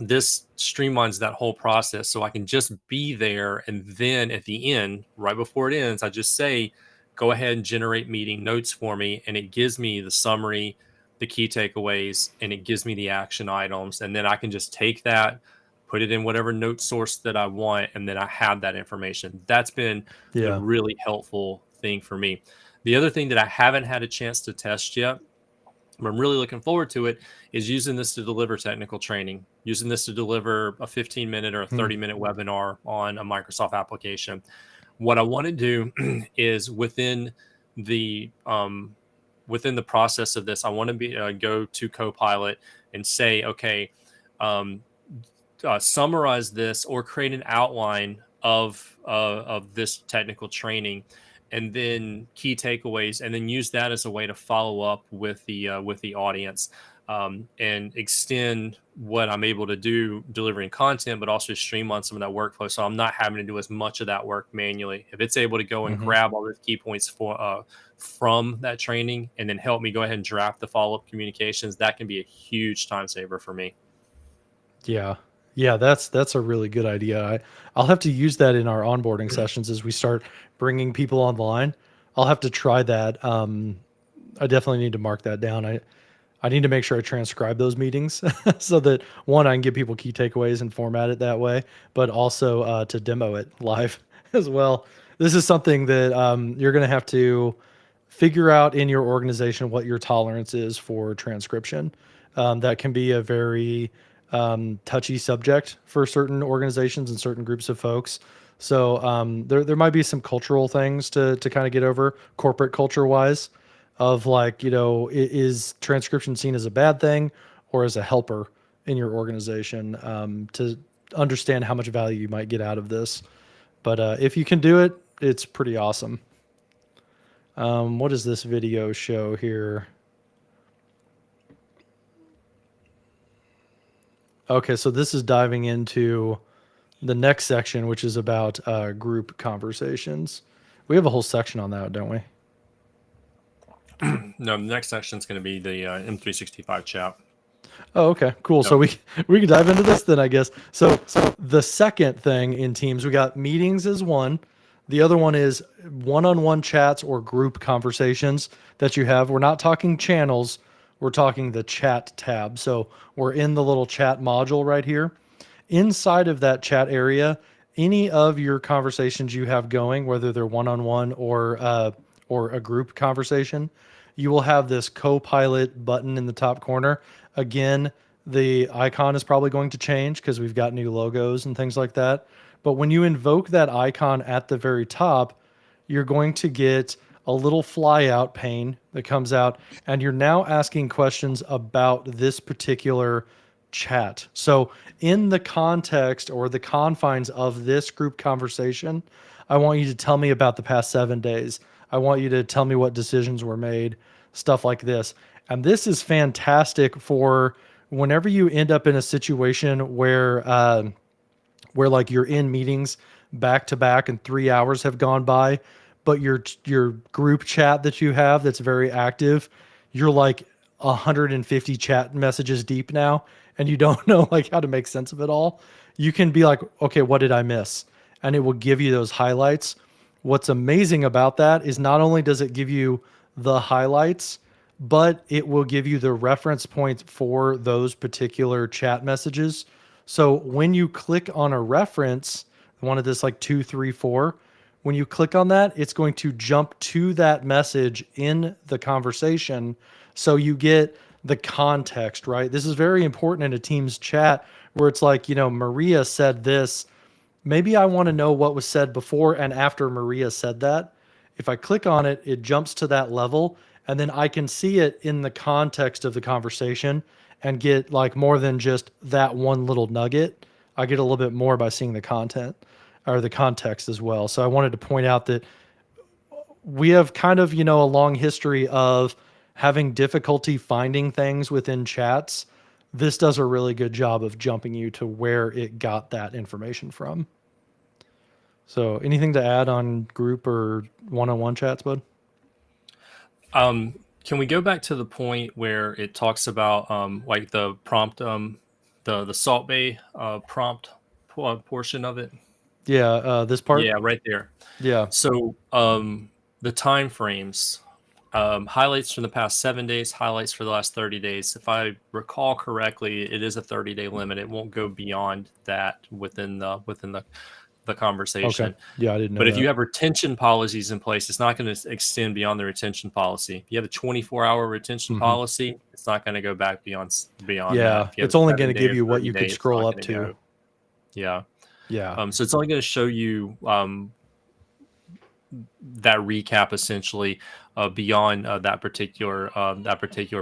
this streamlines that whole process, so I can just be there, and then at the end, right before it ends, I just say, go ahead and generate meeting notes for me, and it gives me the summary, the key takeaways, and it gives me the action items, and then I can just take that, put it in whatever note source that I want, and then I have that information. That's been the Yeah. really helpful thing for me. The other thing that I haven't had a chance to test yet, but I'm really looking forward to it, is using this to deliver technical training, using this to deliver a 15-minute or a Hmm. 30-minute webinar on a Microsoft application. What I want to do is the within the process of this, I want to be go to Copilot and say, okay, um, summarize this or create an outline of this technical training, and then key takeaways, and then use that as a way to follow up with the audience, and extend what I'm able to do delivering content, but also streamline some of that workflow, so I'm not having to do as much of that work manually. If it's able to go and Hmm. grab all the key points from that training and then help me go ahead and draft the follow up communications, that can be a huge time saver for me. Yeah. Yeah, that's a really good idea. I'll have to use that in our onboarding sessions as we start bringing people online. I'll have to try that. I definitely need to mark that down. I need to make sure I transcribe those meetings so that one, I can give people key takeaways and format it that way, but also to demo it live as well. This is something that you're going to have to figure out in your organization what your tolerance is for transcription. That can be a very touchy subject for certain organizations and certain groups of folks. So there might be some cultural things to kind of get over, corporate culture wise, of like, is transcription seen as a bad thing or as a helper in your organization, to understand how much value you might get out of this. But if you can do it, it's pretty awesome. What does this video show here? Okay, so this is diving into the next section, which is about group conversations. We have a whole section on that, don't we? No, the next section is going to be the M365 chat. Oh, okay, cool. Yep. So we can dive into this then, I guess. So the second thing in Teams, we got meetings as one. The other one is one-on-one chats or group conversations that you have. We're not talking channels. We're talking the chat tab. So we're in the little chat module right here. Inside of that chat area, any of your conversations you have going, whether they're one-on-one or a group conversation, you will have this Copilot button in the top corner. Again, the icon is probably going to change because we've got new logos and things like that. But when you invoke that icon at the very top, you're going to get a little flyout pane that comes out, and you're now asking questions about this particular chat. So, in the context or the confines of this group conversation, I want you to tell me about the past 7 days. I want you to tell me what decisions were made, stuff like this. And this is fantastic for whenever you end up in a situation where like you're in meetings back to back and 3 hours have gone by, but your group chat that you have that's very active, you're like 150 chat messages deep now, and you don't know like how to make sense of it all. You can be like, okay, what did I miss? And it will give you those highlights. What's amazing about that is not only does it give you the highlights, but it will give you the reference points for those particular chat messages. So when you click on a reference, one of this like 2, 3, 4, when you click on that, it's going to jump to that message in the conversation. So you get the context, right? This is very important in a Teams chat where it's like, Maria said this. Maybe I want to know what was said before and after Maria said that. If I click on it, it jumps to that level, and then I can see it in the context of the conversation and get like more than just that one little nugget. I get a little bit more by seeing the content or the context as well. So I wanted to point out that we have kind of, a long history of having difficulty finding things within chats. This does a really good job of jumping you to where it got that information from. So anything to add on group or one-on-one chats, bud? Can we go back to the point where it talks about like the the Salt Bay prompt portion of it. Yeah, this part. Yeah, right there. Yeah. So the time frames, highlights from the past 7 days, highlights for the last 30 days. If I recall correctly, it is a 30-day limit. It won't go beyond that within the Okay. conversation. Yeah, I didn't know But if that. you have retention policies in place, it's not going to extend beyond the retention policy. If you have a 24-hour retention Hmm. policy, it's not going to go back beyond that. Yeah, If you have it's a only going to 7-day give or you what you 30-day, could it's scroll not up going to to. go. Yeah. Yeah. So it's only going to show you that recap essentially beyond that particular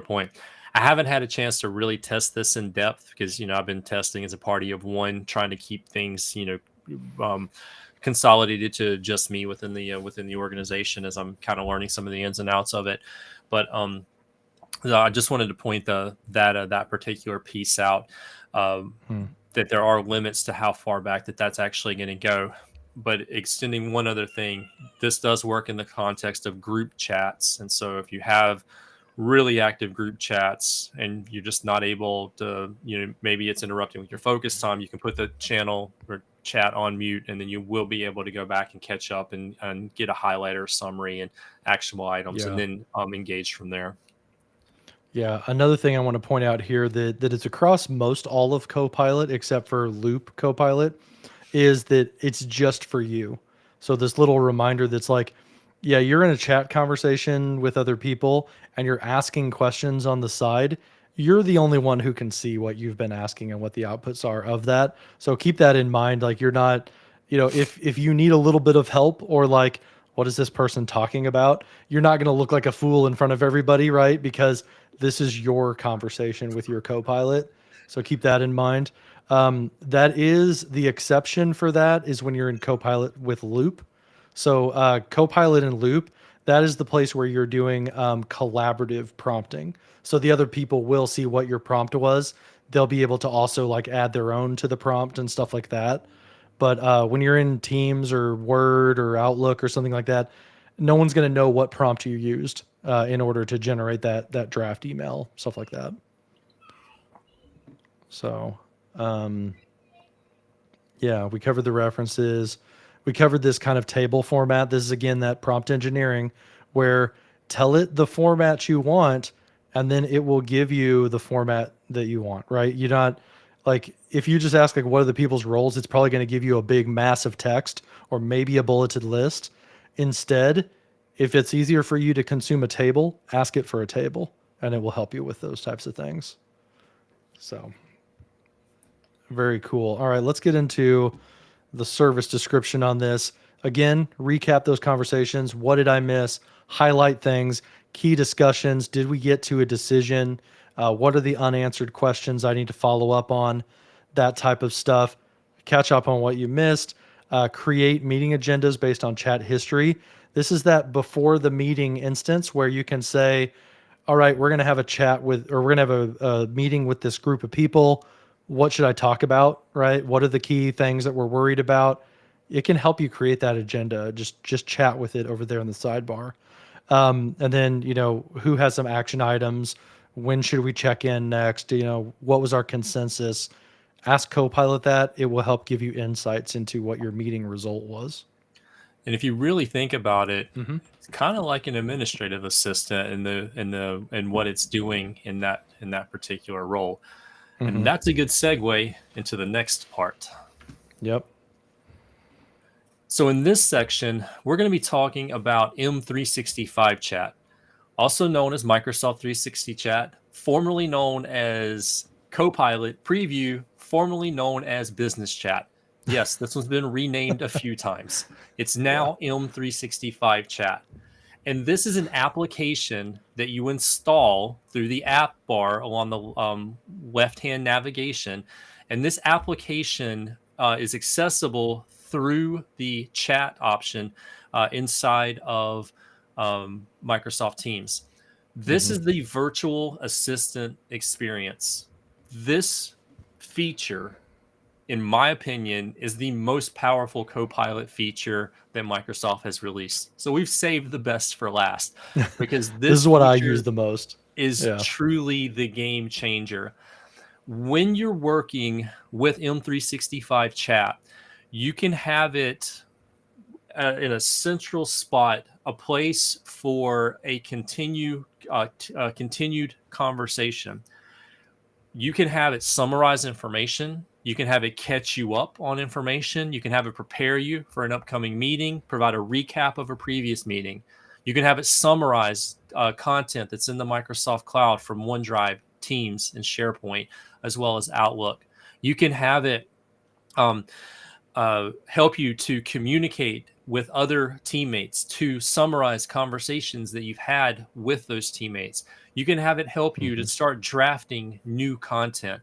point. I haven't had a chance to really test this in depth because I've been testing as a party of one, trying to keep things consolidated to just me within the organization as I'm kind of learning some of the ins and outs of it. But I just wanted to point that particular piece out. That there are limits to how far back that's actually going to go. But extending one other thing, this does work in the context of group chats. And so if you have really active group chats and you're just not able to, maybe it's interrupting with your focus time, you can put the channel or chat on mute, and then you will be able to go back and catch up and get a highlighter, summary, and actionable items, and then engage from there. Yeah, another thing I want to point out here that it's across most all of Copilot except for Loop Copilot is that it's just for you. So this little reminder that's like, yeah, you're in a chat conversation with other people and you're asking questions on the side. You're the only one who can see what you've been asking and what the outputs are of that. So keep that in mind. Like you're not, if you need a little bit of help or like, what is this person talking about? You're not going to look like a fool in front of everybody, right? Because this is your conversation with your co-pilot. So keep that in mind. That is the exception for that is when you're in Copilot with Loop. So Copilot and Loop, that is the place where you're doing collaborative prompting. So the other people will see what your prompt was. They'll be able to also like add their own to the prompt and stuff like that. But when you're in Teams or Word or Outlook or something like that, no one's going to know what prompt you used in order to generate that draft email, stuff like that. So, yeah, we covered the references. We covered this kind of table format. This is again that prompt engineering where tell it the format you want and then it will give you the format that you want, right? You're not like if you just ask like what are the people's roles, it's probably going to give you a big mass of text or maybe a bulleted list. Instead, if it's easier for you to consume a table, ask it for a table and it will help you with those types of things. So very cool. All right, let's get into the service description on this. Again, recap those conversations. What did I miss? Highlight things, key discussions. Did we get to a decision? What are the unanswered questions I need to follow up on? That type of stuff. Catch up on what you missed. Create meeting agendas based on chat history. This is that before the meeting instance where you can say, all right, we're going to have a chat with, or we're going to have a meeting with this group of people. What should I talk about, right? What are the key things that we're worried about? It can help you create that agenda. Just chat with it over there in the sidebar. And then, who has some action items? When should we check in next? What was our consensus? Ask Copilot that. It will help give you insights into what your meeting result was. And if you really think about it, Mm-hmm. it's kind of like an administrative assistant in what it's doing in that particular role. Mm-hmm. And that's a good segue into the next part. Yep. So in this section, we're going to be talking about M365 chat, also known as Microsoft 360 chat, formerly known as Copilot Preview, formerly known as Business Chat. Yes, this one's been renamed a few times. It's now M365 chat. And this is an application that you install through the app bar along the left-hand navigation. And this application is accessible through the chat option inside of Microsoft Teams. This is the virtual assistant experience. This feature, in my opinion, is the most powerful Copilot feature that Microsoft has released. So we've saved the best for last because This is what I use the most. is truly the game changer. When you're working with M365 chat, you can have it in a central spot, a place for a continued conversation. You can have it summarize information. You can have it catch you up on information. You can have it prepare you for an upcoming meeting, provide a recap of a previous meeting. You can have it summarize content that's in the Microsoft Cloud from OneDrive, Teams, and SharePoint, as well as Outlook. You can have it help you to communicate with other teammates, to summarize conversations that you've had with those teammates. You can have it help you to start drafting new content.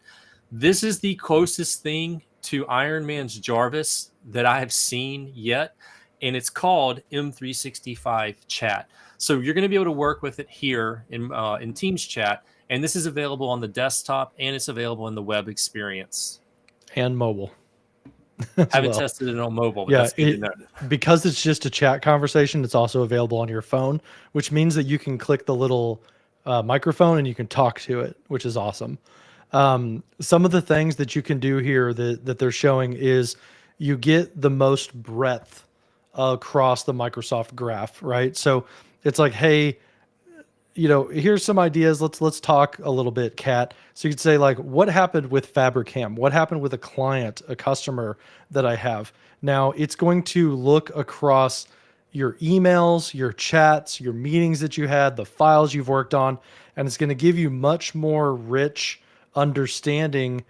This is the closest thing to Iron Man's Jarvis that I have seen yet, and it's called M365 Chat. So you're going to be able to work with it here in Teams Chat, and this is available on the desktop, and it's available in the web experience. And mobile. Haven't tested it on mobile, but Yeah, that's good to know. Because it's just a chat conversation, it's also available on your phone, which means that you can click the little microphone and you can talk to it, which is awesome. Some of the things that you can do here that they're showing is you get the most breadth across the Microsoft graph, right? So it's like, hey, here's some ideas. Let's talk a little bit, Kat. So you could say like, what happened with Fabricam? What happened with a client, a customer that I have? Now it's going to look across your emails, your chats, your meetings that you had, the files you've worked on, and it's going to give you much more rich understanding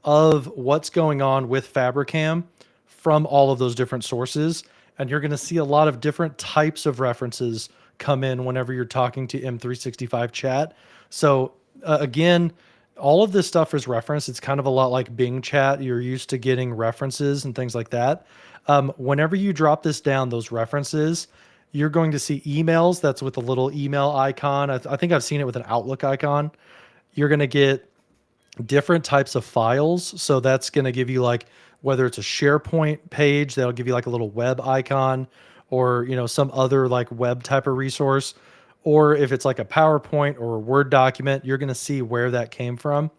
of what's going on with Fabricam from all of those different sources. And you're going to see a lot of different types of references come in whenever you're talking to M365 chat. So again, all of this stuff is referenced. It's kind of a lot like Bing chat. You're used to getting references and things like that. Whenever you drop this down, those references, you're going to see emails. That's with a little email icon. I think I've seen it with an Outlook icon. You're going to get different types of files. So that's going to give you like, whether it's a SharePoint page, that'll give you like a little web icon, or some other like web type of resource, or if it's like a PowerPoint or a Word document, you're going to see where that came from.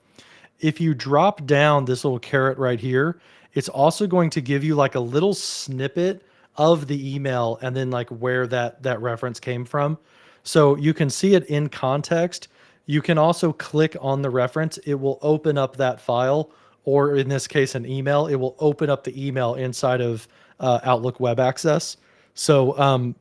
If you drop down this little caret right here, it's also going to give you like a little snippet of the email and then like where that reference came from. So you can see it in context. You can also click on the reference. It will open up that file, or in this case, an email. It will open up the email inside of Outlook Web Access. So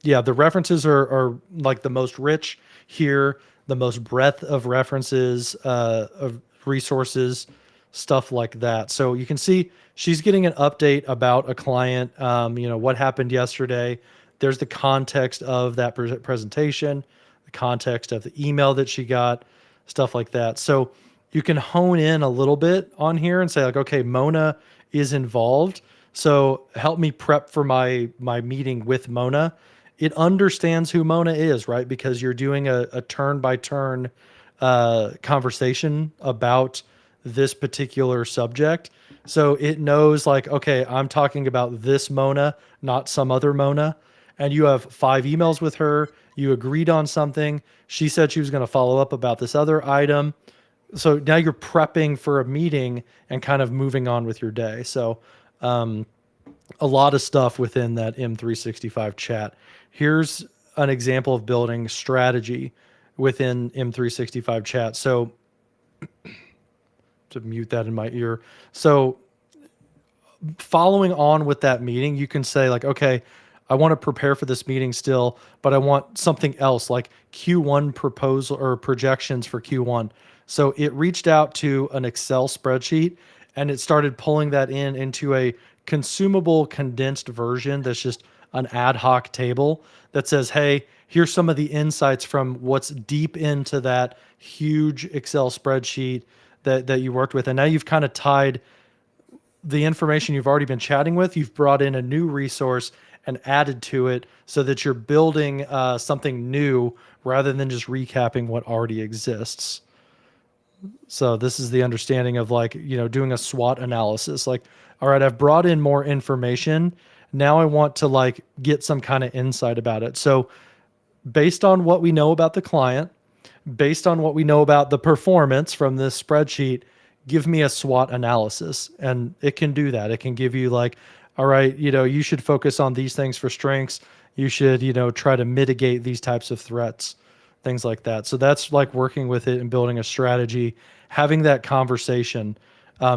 yeah, the references are like the most rich here, the most breadth of references, of resources, stuff like that. So you can see she's getting an update about a client, what happened yesterday. There's the context of that presentation, the context of the email that she got, stuff like that. So you can hone in a little bit on here and say like, okay, Mona is involved. So help me prep for my meeting with Mona. It understands who Mona is, right? Because you're doing a turn-by-turn conversation about this particular subject. So it knows like, okay, I'm talking about this Mona, not some other Mona. And you have 5 emails with her. You agreed on something. She said she was going to follow up about this other item. So now you're prepping for a meeting and kind of moving on with your day. So a lot of stuff within that M365 chat. Here's an example of building strategy within M365 chat. So to mute that in my ear. So following on with that meeting, you can say like, okay, I want to prepare for this meeting still, but I want something else like Q1 proposal or projections for Q1. So it reached out to an Excel spreadsheet and it started pulling that into a consumable condensed version that's just an ad hoc table that says, hey, here's some of the insights from what's deep into that huge Excel spreadsheet that you worked with. And now you've kind of tied the information you've already been chatting with, you've brought in a new resource and added to it so that you're building something new rather than just recapping what already exists. So this is the understanding of like, doing a SWOT analysis. Like, all right, I've brought in more information. Now I want to like get some kind of insight about it. So based on what we know about the client, based on what we know about the performance from this spreadsheet, give me a SWOT analysis. And it can do that. It can give you like, all right, you should focus on these things for strengths. You should, try to mitigate these types of threats, things like that. So that's like working with it and building a strategy, having that conversation.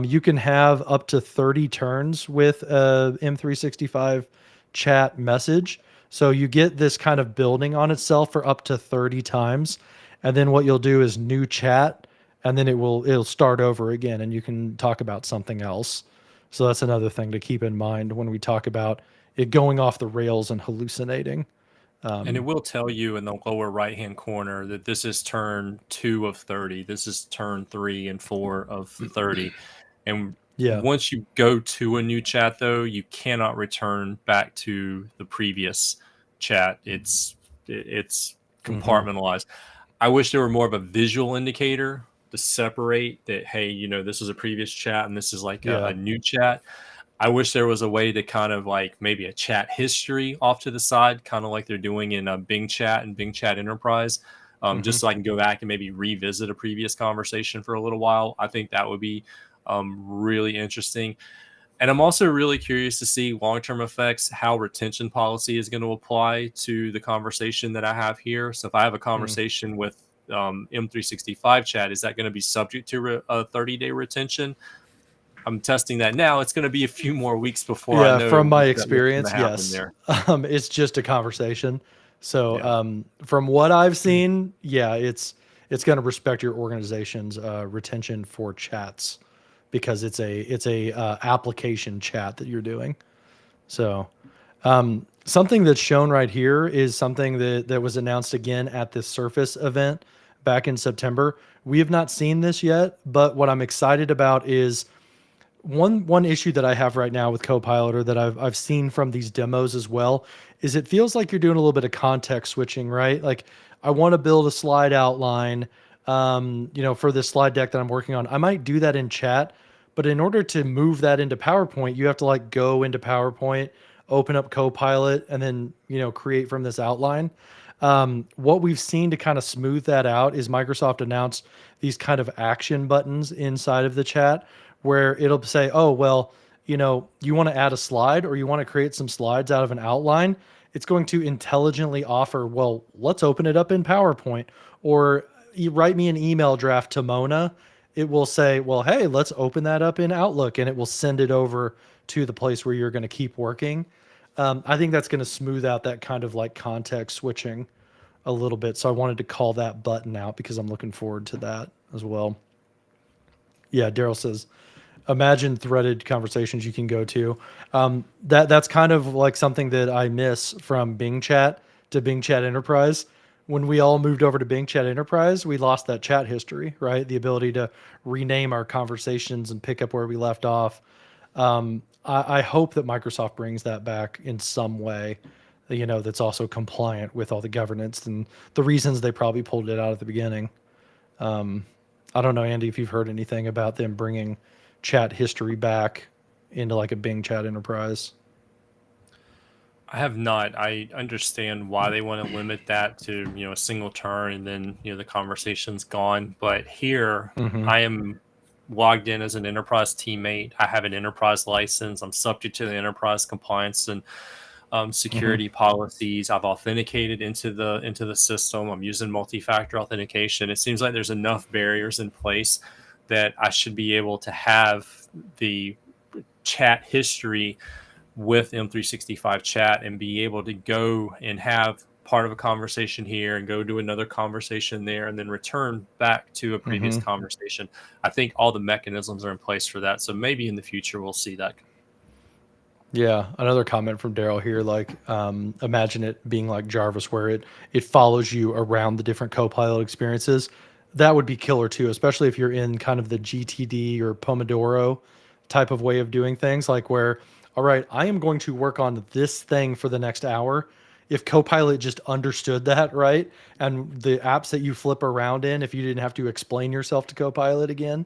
You can have up to 30 turns with a M365 chat message. So you get this kind of building on itself for up to 30 times. And then what you'll do is new chat, and then it'll start over again, and you can talk about something else. So that's another thing to keep in mind when we talk about it going off the rails and hallucinating. And it will tell you in the lower right-hand corner that this is turn 2 of 30. This is turn 3 and 4 of 30. And Yeah. once you go to a new chat, though, you cannot return back to the previous chat. It's Hmm. compartmentalized. I wish there were more of a visual indicator to separate that, hey, this is a previous chat and this is like a Yeah. new chat. I wish there was a way to kind of like maybe a chat history off to the side, kind of like they're doing in Bing Chat and Bing Chat Enterprise, Hmm. just so I can go back and maybe revisit a previous conversation for a little while. I think that would be really interesting. And I'm also really curious to see long-term effects, how retention policy is going to apply to the conversation that I have here. So if I have a conversation with M365 chat, is that going to be subject to a 30-day retention? I'm testing that now. It's going to be a few more weeks before I Yeah, know from my what's going to experience, happen yes. there. It's just a conversation. So, Yeah. from what I've seen, yeah, it's going to respect your organization's retention for chats because it's a application chat that you're doing. So, something that's shown right here is something that was announced again at this Surface event back in September. We have not seen this yet, but what I'm excited about is one issue that I have right now with Copilot, or that I've seen from these demos as well, is it feels like you're doing a little bit of context switching, right? Like I want to build a slide outline, for this slide deck that I'm working on. I might do that in chat, but in order to move that into PowerPoint, you have to like go into PowerPoint, open up Copilot, and then create from this outline. What we've seen to kind of smooth that out is Microsoft announced these kind of action buttons inside of the chat where it'll say, oh, well, you want to add a slide or you want to create some slides out of an outline. It's going to intelligently offer, well, let's open it up in PowerPoint, or you write me an email draft to Mona. It will say, well, hey, let's open that up in Outlook, and it will send it over to the place where you're going to keep working. I think that's going to smooth out that kind of like context switching a little bit. So I wanted to call that button out because I'm looking forward to that as well. Yeah, Daryl says, imagine threaded conversations you can go to. That's kind of like something that I miss from Bing Chat to Bing Chat Enterprise. When we all moved over to Bing Chat Enterprise, we lost that chat history, right? The ability to rename our conversations and pick up where we left off. I hope that Microsoft brings that back in some way, that's also compliant with all the governance and the reasons they probably pulled it out at the beginning. I don't know, Andy, if you've heard anything about them bringing chat history back into like a Bing Chat Enterprise. I have not. I understand why they want to limit that to, a single turn and then, the conversation's gone. But here Hmm. I am logged in as an enterprise teammate. I have an enterprise license. I'm subject to the enterprise compliance and Hmm. security policies. I've authenticated into the system. I'm using multi-factor authentication. It seems like there's enough barriers in place that I should be able to have the chat history with M365 chat and be able to go and have part of a conversation here and go do another conversation there and then return back to a previous Hmm. conversation. I think all the mechanisms are in place for that. So maybe in the future we'll see that. Yeah, another comment from Daryl here, like imagine it being like Jarvis, where it follows you around the different Copilot experiences. That would be killer too, especially if you're in kind of the GTD or Pomodoro type of way of doing things, like where, all right, I am going to work on this thing for the next hour. If Copilot just understood that, right? And the apps that you flip around in, if you didn't have to explain yourself to Copilot again,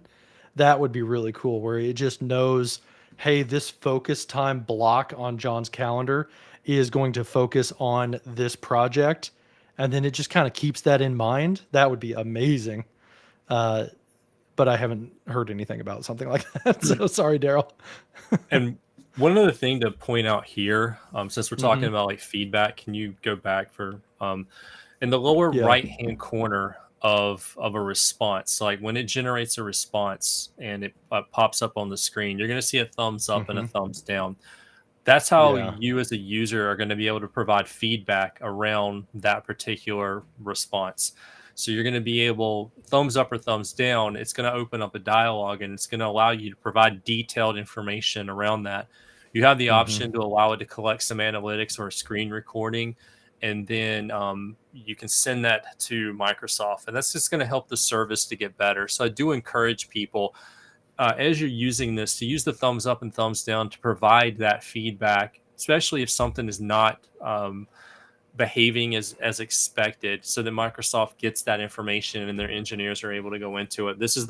that would be really cool, where it just knows, hey, this focus time block on John's calendar is going to focus on this project. and then it just kind of keeps that in mind. That would be amazing. Uh, but I haven't heard anything about something like that. So sorry, Daryl. And one other thing to point out here, since we're Hmm. talking about like feedback, can you go back for in the lower Yeah. right hand corner of a response? So like when it generates a response and it pops up on the screen, you're going to see a thumbs up and a Hmm. thumbs down. That's how Yeah. you as a user are going to be able to provide feedback around that particular response. So you're going to be able, thumbs up or thumbs down, it's going to open up a dialogue and it's going to allow you to provide detailed information around that. You have the Hmm. option to allow it to collect some analytics or a screen recording, and then you can send that to Microsoft, and that's just going to help the service to get better. So I do encourage people, as you're using this, to use the thumbs up and thumbs down to provide that feedback, especially if something is not behaving as expected, so that Microsoft gets that information and their engineers are able to go into it. This is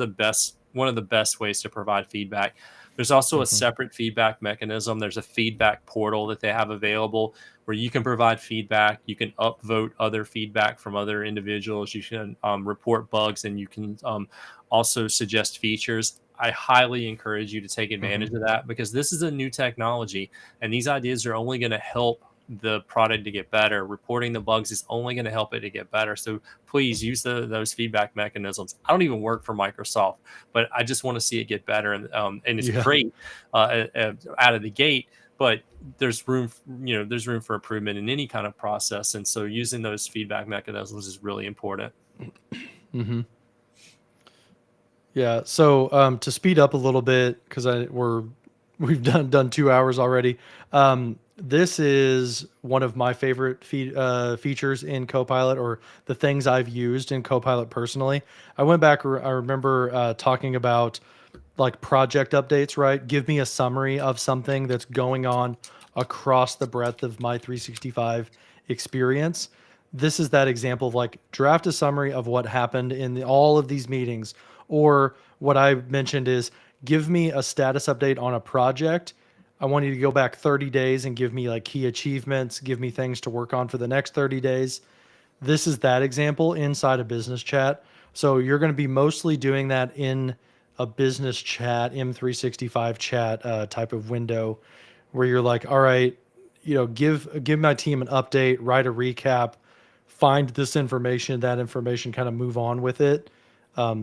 one of the best ways to provide feedback. There's also a Hmm. separate feedback mechanism. There's a feedback portal that they have available where you can provide feedback. You can upvote other feedback from other individuals. You can report bugs, and you can also suggest features. I highly encourage you to take Hmm. advantage of that, because this is a new technology and these ideas are only going to help the product to get better. Reporting the bugs is only going to help it to get better. So please use those feedback mechanisms. I don't even work for Microsoft, but I just want to see it get better. And it's Yeah. great out of the gate, but there's room, there's room for improvement in any kind of process. And so using those feedback mechanisms is really important. Hmm. Yeah. So to speed up a little bit, because we've done 2 hours already. This is one of my favorite features in Copilot, or the things I've used in Copilot personally. I went back. I remember talking about like project updates, right? Give me a summary of something that's going on across the breadth of my 365 experience. This is that example of like draft a summary of what happened in all of these meetings. Or what I mentioned is give me a status update on a project. I want you to go back 30 days and give me like key achievements, give me things to work on for the next 30 days. This is that example inside a business chat. So you're going to be mostly doing that in a business chat, M365 chat type of window, where you're like, all right, give my team an update, write a recap, find this information, that information, kind of move on with it.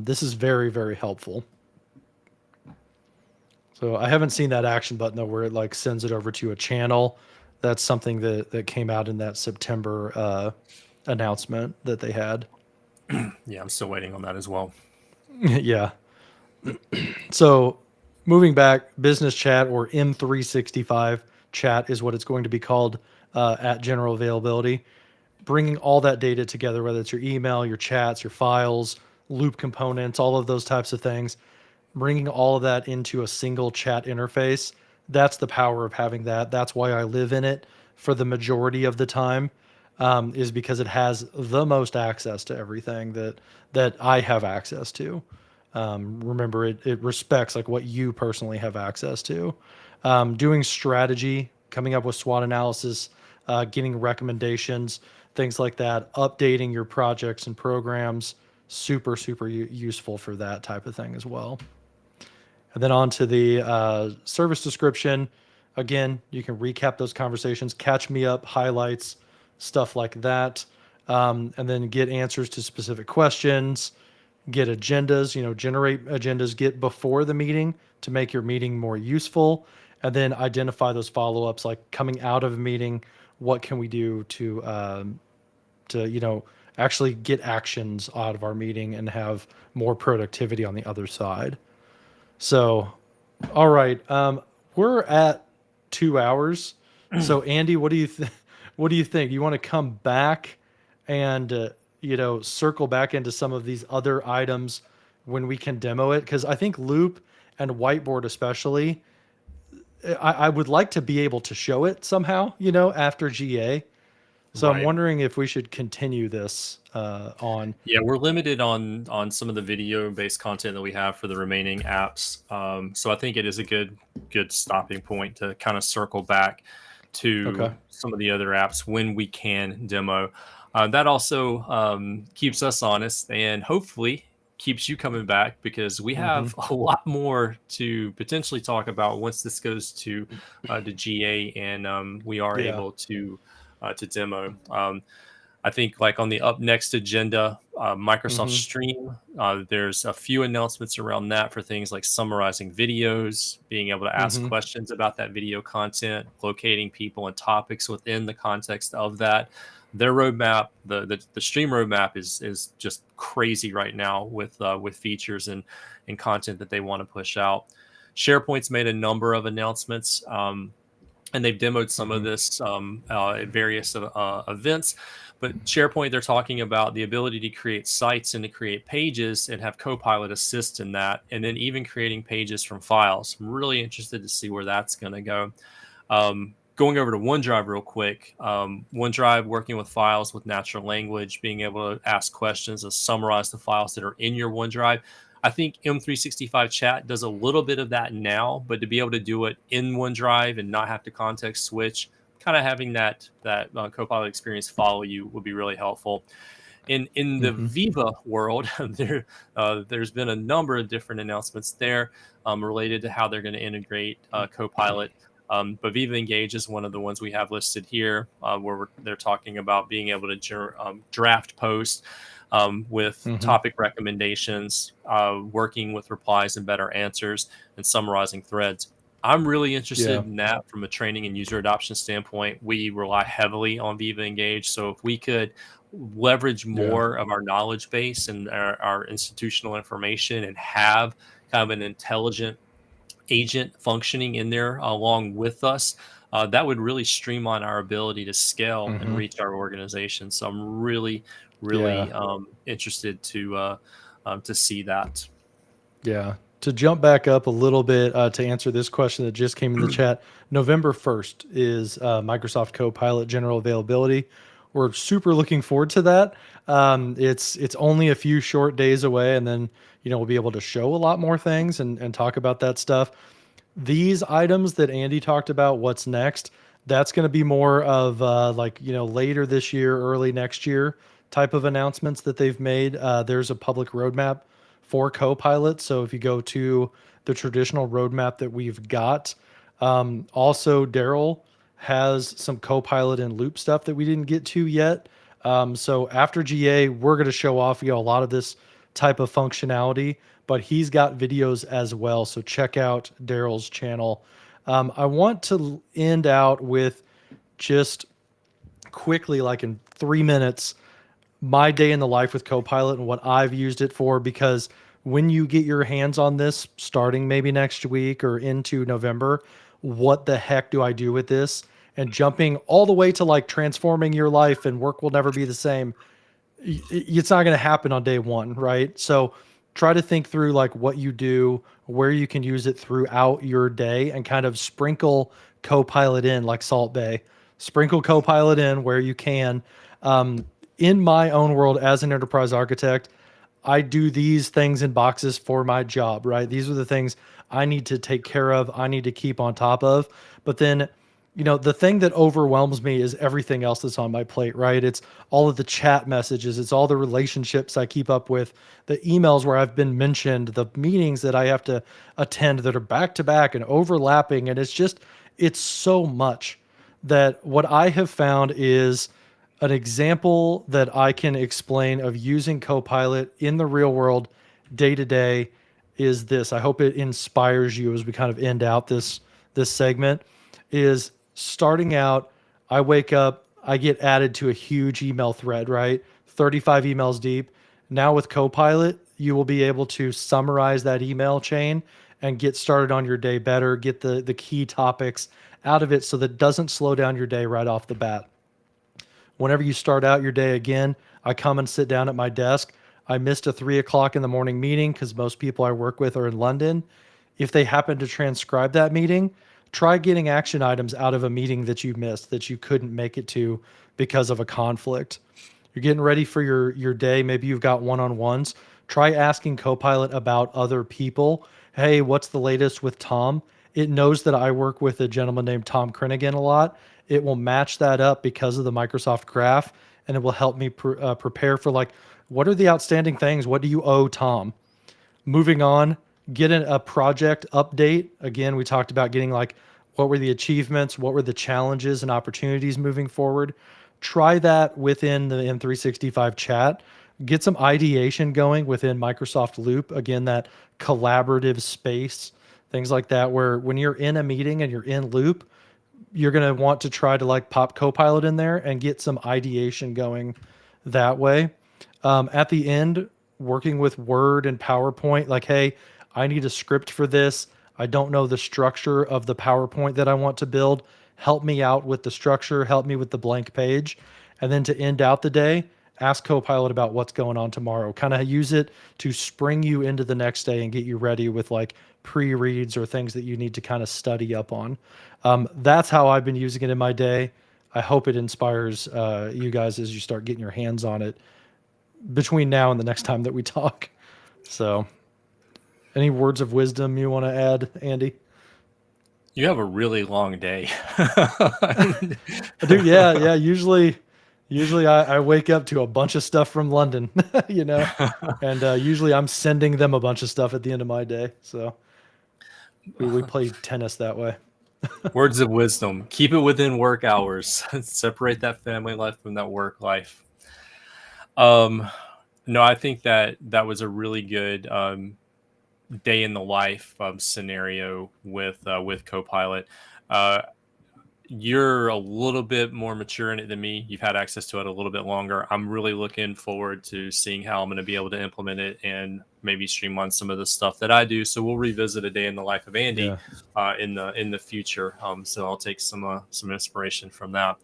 This is very, very helpful. So I haven't seen that action button though, where it like sends it over to a channel. That's something that came out in that September announcement that they had. Yeah, I'm still waiting on that as well. Yeah. So moving back, business chat, or M365 chat is what it's going to be called at general availability. Bringing all that data together, whether it's your email, your chats, your files, loop components, all of those types of things, bringing all of that into a single chat interface. That's the power of having that. That's why I live in it for the majority of the time, is because it has the most access to everything that I have access to. Remember, it respects like what you personally have access to. Doing strategy, coming up with SWOT analysis, getting recommendations, things like that, updating your projects and programs, super, super useful for that type of thing as well. And then on to the service description. Again, you can recap those conversations, catch me up, highlights, stuff like that, and then get answers to specific questions, get agendas, generate agendas, get before the meeting to make your meeting more useful, and then identify those follow-ups, like coming out of a meeting, what can we do to actually get actions out of our meeting and have more productivity on the other side. So, all right, we're at 2 hours. So, Andy, what do you think? You want to come back and circle back into some of these other items when we can demo it? Because I think Loop and Whiteboard, especially, I would like to be able to show it somehow. After GA. So I'm Right. wondering if we should continue this on. Yeah, we're limited on some of the video based content that we have for the remaining apps. So I think it is a good stopping point to kind of circle back Okay. to some of the other apps when we can demo. That also keeps us honest and hopefully keeps you coming back, because we Hmm. have a lot more to potentially talk about once this goes to GA, and we are Yeah. able to demo. I think like on the up next agenda, Microsoft Hmm. Stream, there's a few announcements around that for things like summarizing videos, being able to ask Hmm. questions about that video content, locating people and topics within the context of that. Their roadmap, the Stream roadmap is just crazy right now with features and content that they want to push out. SharePoint's made a number of announcements. And they've demoed some of Hmm. this at various events. But SharePoint, they're talking about the ability to create sites and to create pages and have Copilot assist in that, and then even creating pages from files. I'm really interested to see where that's going to go. Going over to OneDrive real quick, OneDrive working with files with natural language, being able to ask questions and summarize the files that are in your OneDrive. I think M365 chat does a little bit of that now, but to be able to do it in OneDrive and not have to context switch, kind of having that Copilot experience follow you would be really helpful. In the Hmm. Viva world, there's been a number of different announcements there related to how they're going to integrate Copilot. But Viva Engage is one of the ones we have listed here, where they're talking about being able to draft posts with Hmm. topic recommendations, working with replies and better answers, and summarizing threads. I'm really interested Yeah. in that from a training and user adoption standpoint. We rely heavily on Viva Engage. So if we could leverage Yeah. more of our knowledge base and our institutional information and have kind of an intelligent agent functioning in there along with us, that would really streamline our ability to scale and Hmm. reach our organization. So I'm really, Yeah. really interested to see that. Yeah. To jump back up a little bit to answer this question that just came in the chat, November 1st is Microsoft Copilot general availability. We're super looking forward to that. It's only a few short days away, and then we'll be able to show a lot more things and talk about that stuff. These items that Andy talked about, what's next, that's going to be more of like, later this year, early next year type of announcements that they've made. There's a public roadmap for Copilot. So if you go to the traditional roadmap that we've got, also Daryl has some Copilot and Loop stuff that we didn't get to yet. So after GA, we're going to show off a lot of this type of functionality, but he's got videos as well. So check out Daryl's channel. I want to end out with just quickly, like in 3 minutes, my day in the life with Copilot and what I've used it for. Because when you get your hands on this, starting maybe next week or into November, what the heck do I do with this? And jumping all the way to like transforming your life and work will never be the same, it's not going to happen on day one, right? So try to think through like what you do, where you can use it throughout your day, and kind of sprinkle Copilot in like Salt Bay. Sprinkle Copilot in where you can. In my own world as an enterprise architect, I do these things in boxes for my job, right? These are the things I need to take care of, I need to keep on top of. But then, the thing that overwhelms me is everything else that's on my plate, right? It's all of the chat messages, it's all the relationships I keep up with, the emails where I've been mentioned, the meetings that I have to attend that are back to back and overlapping. And it's so much that what I have found is an example that I can explain of using Copilot in the real world day to day is this. I hope it inspires you as we kind of end out this segment. Is starting out, I wake up, I get added to a huge email thread, right? 35 emails deep. Now with Copilot, you will be able to summarize that email chain and get started on your day better, get the key topics out of it so that it doesn't slow down your day right off the bat. Whenever you start out your day again, I come and sit down at my desk. I missed a 3 o'clock in the morning meeting because most people I work with are in London. If they happen to transcribe that meeting, try getting action items out of a meeting that you missed that you couldn't make it to because of a conflict. You're getting ready for your day. Maybe you've got one-on-ones. Try asking Copilot about other people. Hey, what's the latest with Tom? It knows that I work with a gentleman named Tom Krennigan a lot. It will match that up because of the Microsoft Graph and it will help me prepare for like, what are the outstanding things? What do you owe Tom? Moving on, get a project update. Again, we talked about getting like, what were the achievements? What were the challenges and opportunities moving forward? Try that within the M365 chat. Get some ideation going within Microsoft Loop. Again, that collaborative space, things like that, where when you're in a meeting and you're in Loop, you're going to want to try to like pop Copilot in there and get some ideation going that way. At the end, working with Word and PowerPoint, like, hey, I need a script for this. I don't know the structure of the PowerPoint that I want to build. Help me out with the structure, help me with the blank page. And then to end out the day, ask Copilot about what's going on tomorrow. Kind of use it to spring you into the next day and get you ready with like pre-reads or things that you need to kind of study up on. That's how I've been using it in my day. I hope it inspires you guys as you start getting your hands on it between now and the next time that we talk. So, any words of wisdom you want to add, Andy? You have a really long day. Dude, yeah. Usually I wake up to a bunch of stuff from London, you know, and usually I'm sending them a bunch of stuff at the end of my day. So we play tennis that way. Words of wisdom. Keep it within work hours. Separate that family life from that work life. No, I think that was a really good day in the life scenario with Copilot. You're a little bit more mature in it than me. You've had access to it a little bit longer. I'm really looking forward to seeing how I'm going to be able to implement it and maybe streamline some of the stuff that I do. So we'll revisit a day in the life of Andy in the future. So I'll take some inspiration from that.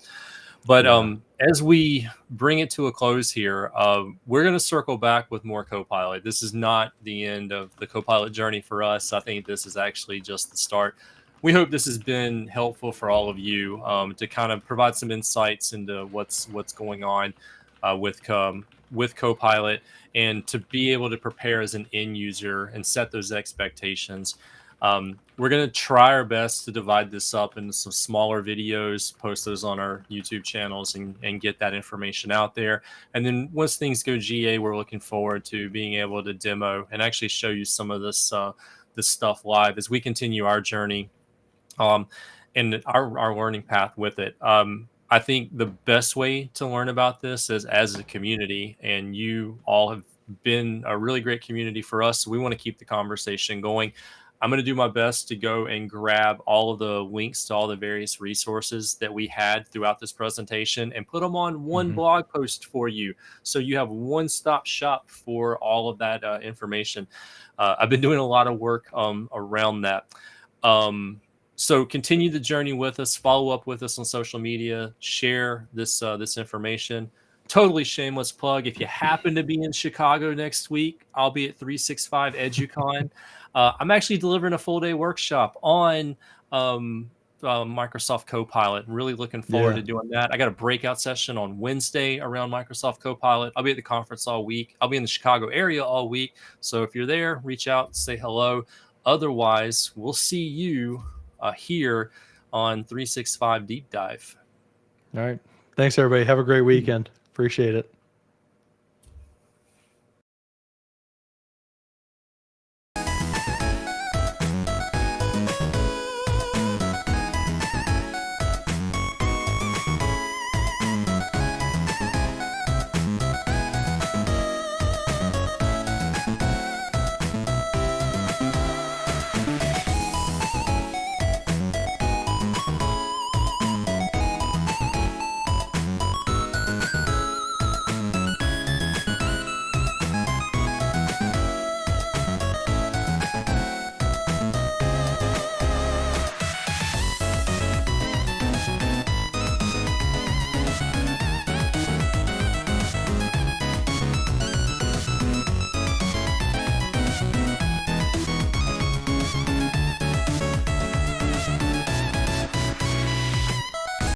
But as we bring it to a close here, we're going to circle back with more Copilot. This is not the end of the Copilot journey for us. I think this is actually just the start. We hope this has been helpful for all of you to kind of provide some insights into what's going on with Copilot, and to be able to prepare as an end user and set those expectations. We're going to try our best to divide this up into some smaller videos, post those on our YouTube channels, and get that information out there. And then once things go GA, we're looking forward to being able to demo and actually show you some of this stuff live as we continue our journey and our learning path with it. I think the best way to learn about this is as a community, and you all have been a really great community for us. So we want to keep the conversation going. I'm going to do my best to go and grab all of the links to all the various resources that we had throughout this presentation and put them on one blog post for you. So you have one-stop shop for all of that information. I've been doing a lot of work around that. So continue the journey with us, follow up with us on social media, share this information. Totally shameless plug. If you happen to be in Chicago next week, I'll be at 365 EduCon. I'm actually delivering a full-day workshop on Microsoft Copilot. Really looking forward to doing that. I got a breakout session on Wednesday around Microsoft Copilot. I'll be at the conference all week. I'll be in the Chicago area all week. So if you're there, reach out, say hello. Otherwise, we'll see you here on 365 Deep Dive. All right. Thanks, everybody. Have a great weekend. Appreciate it.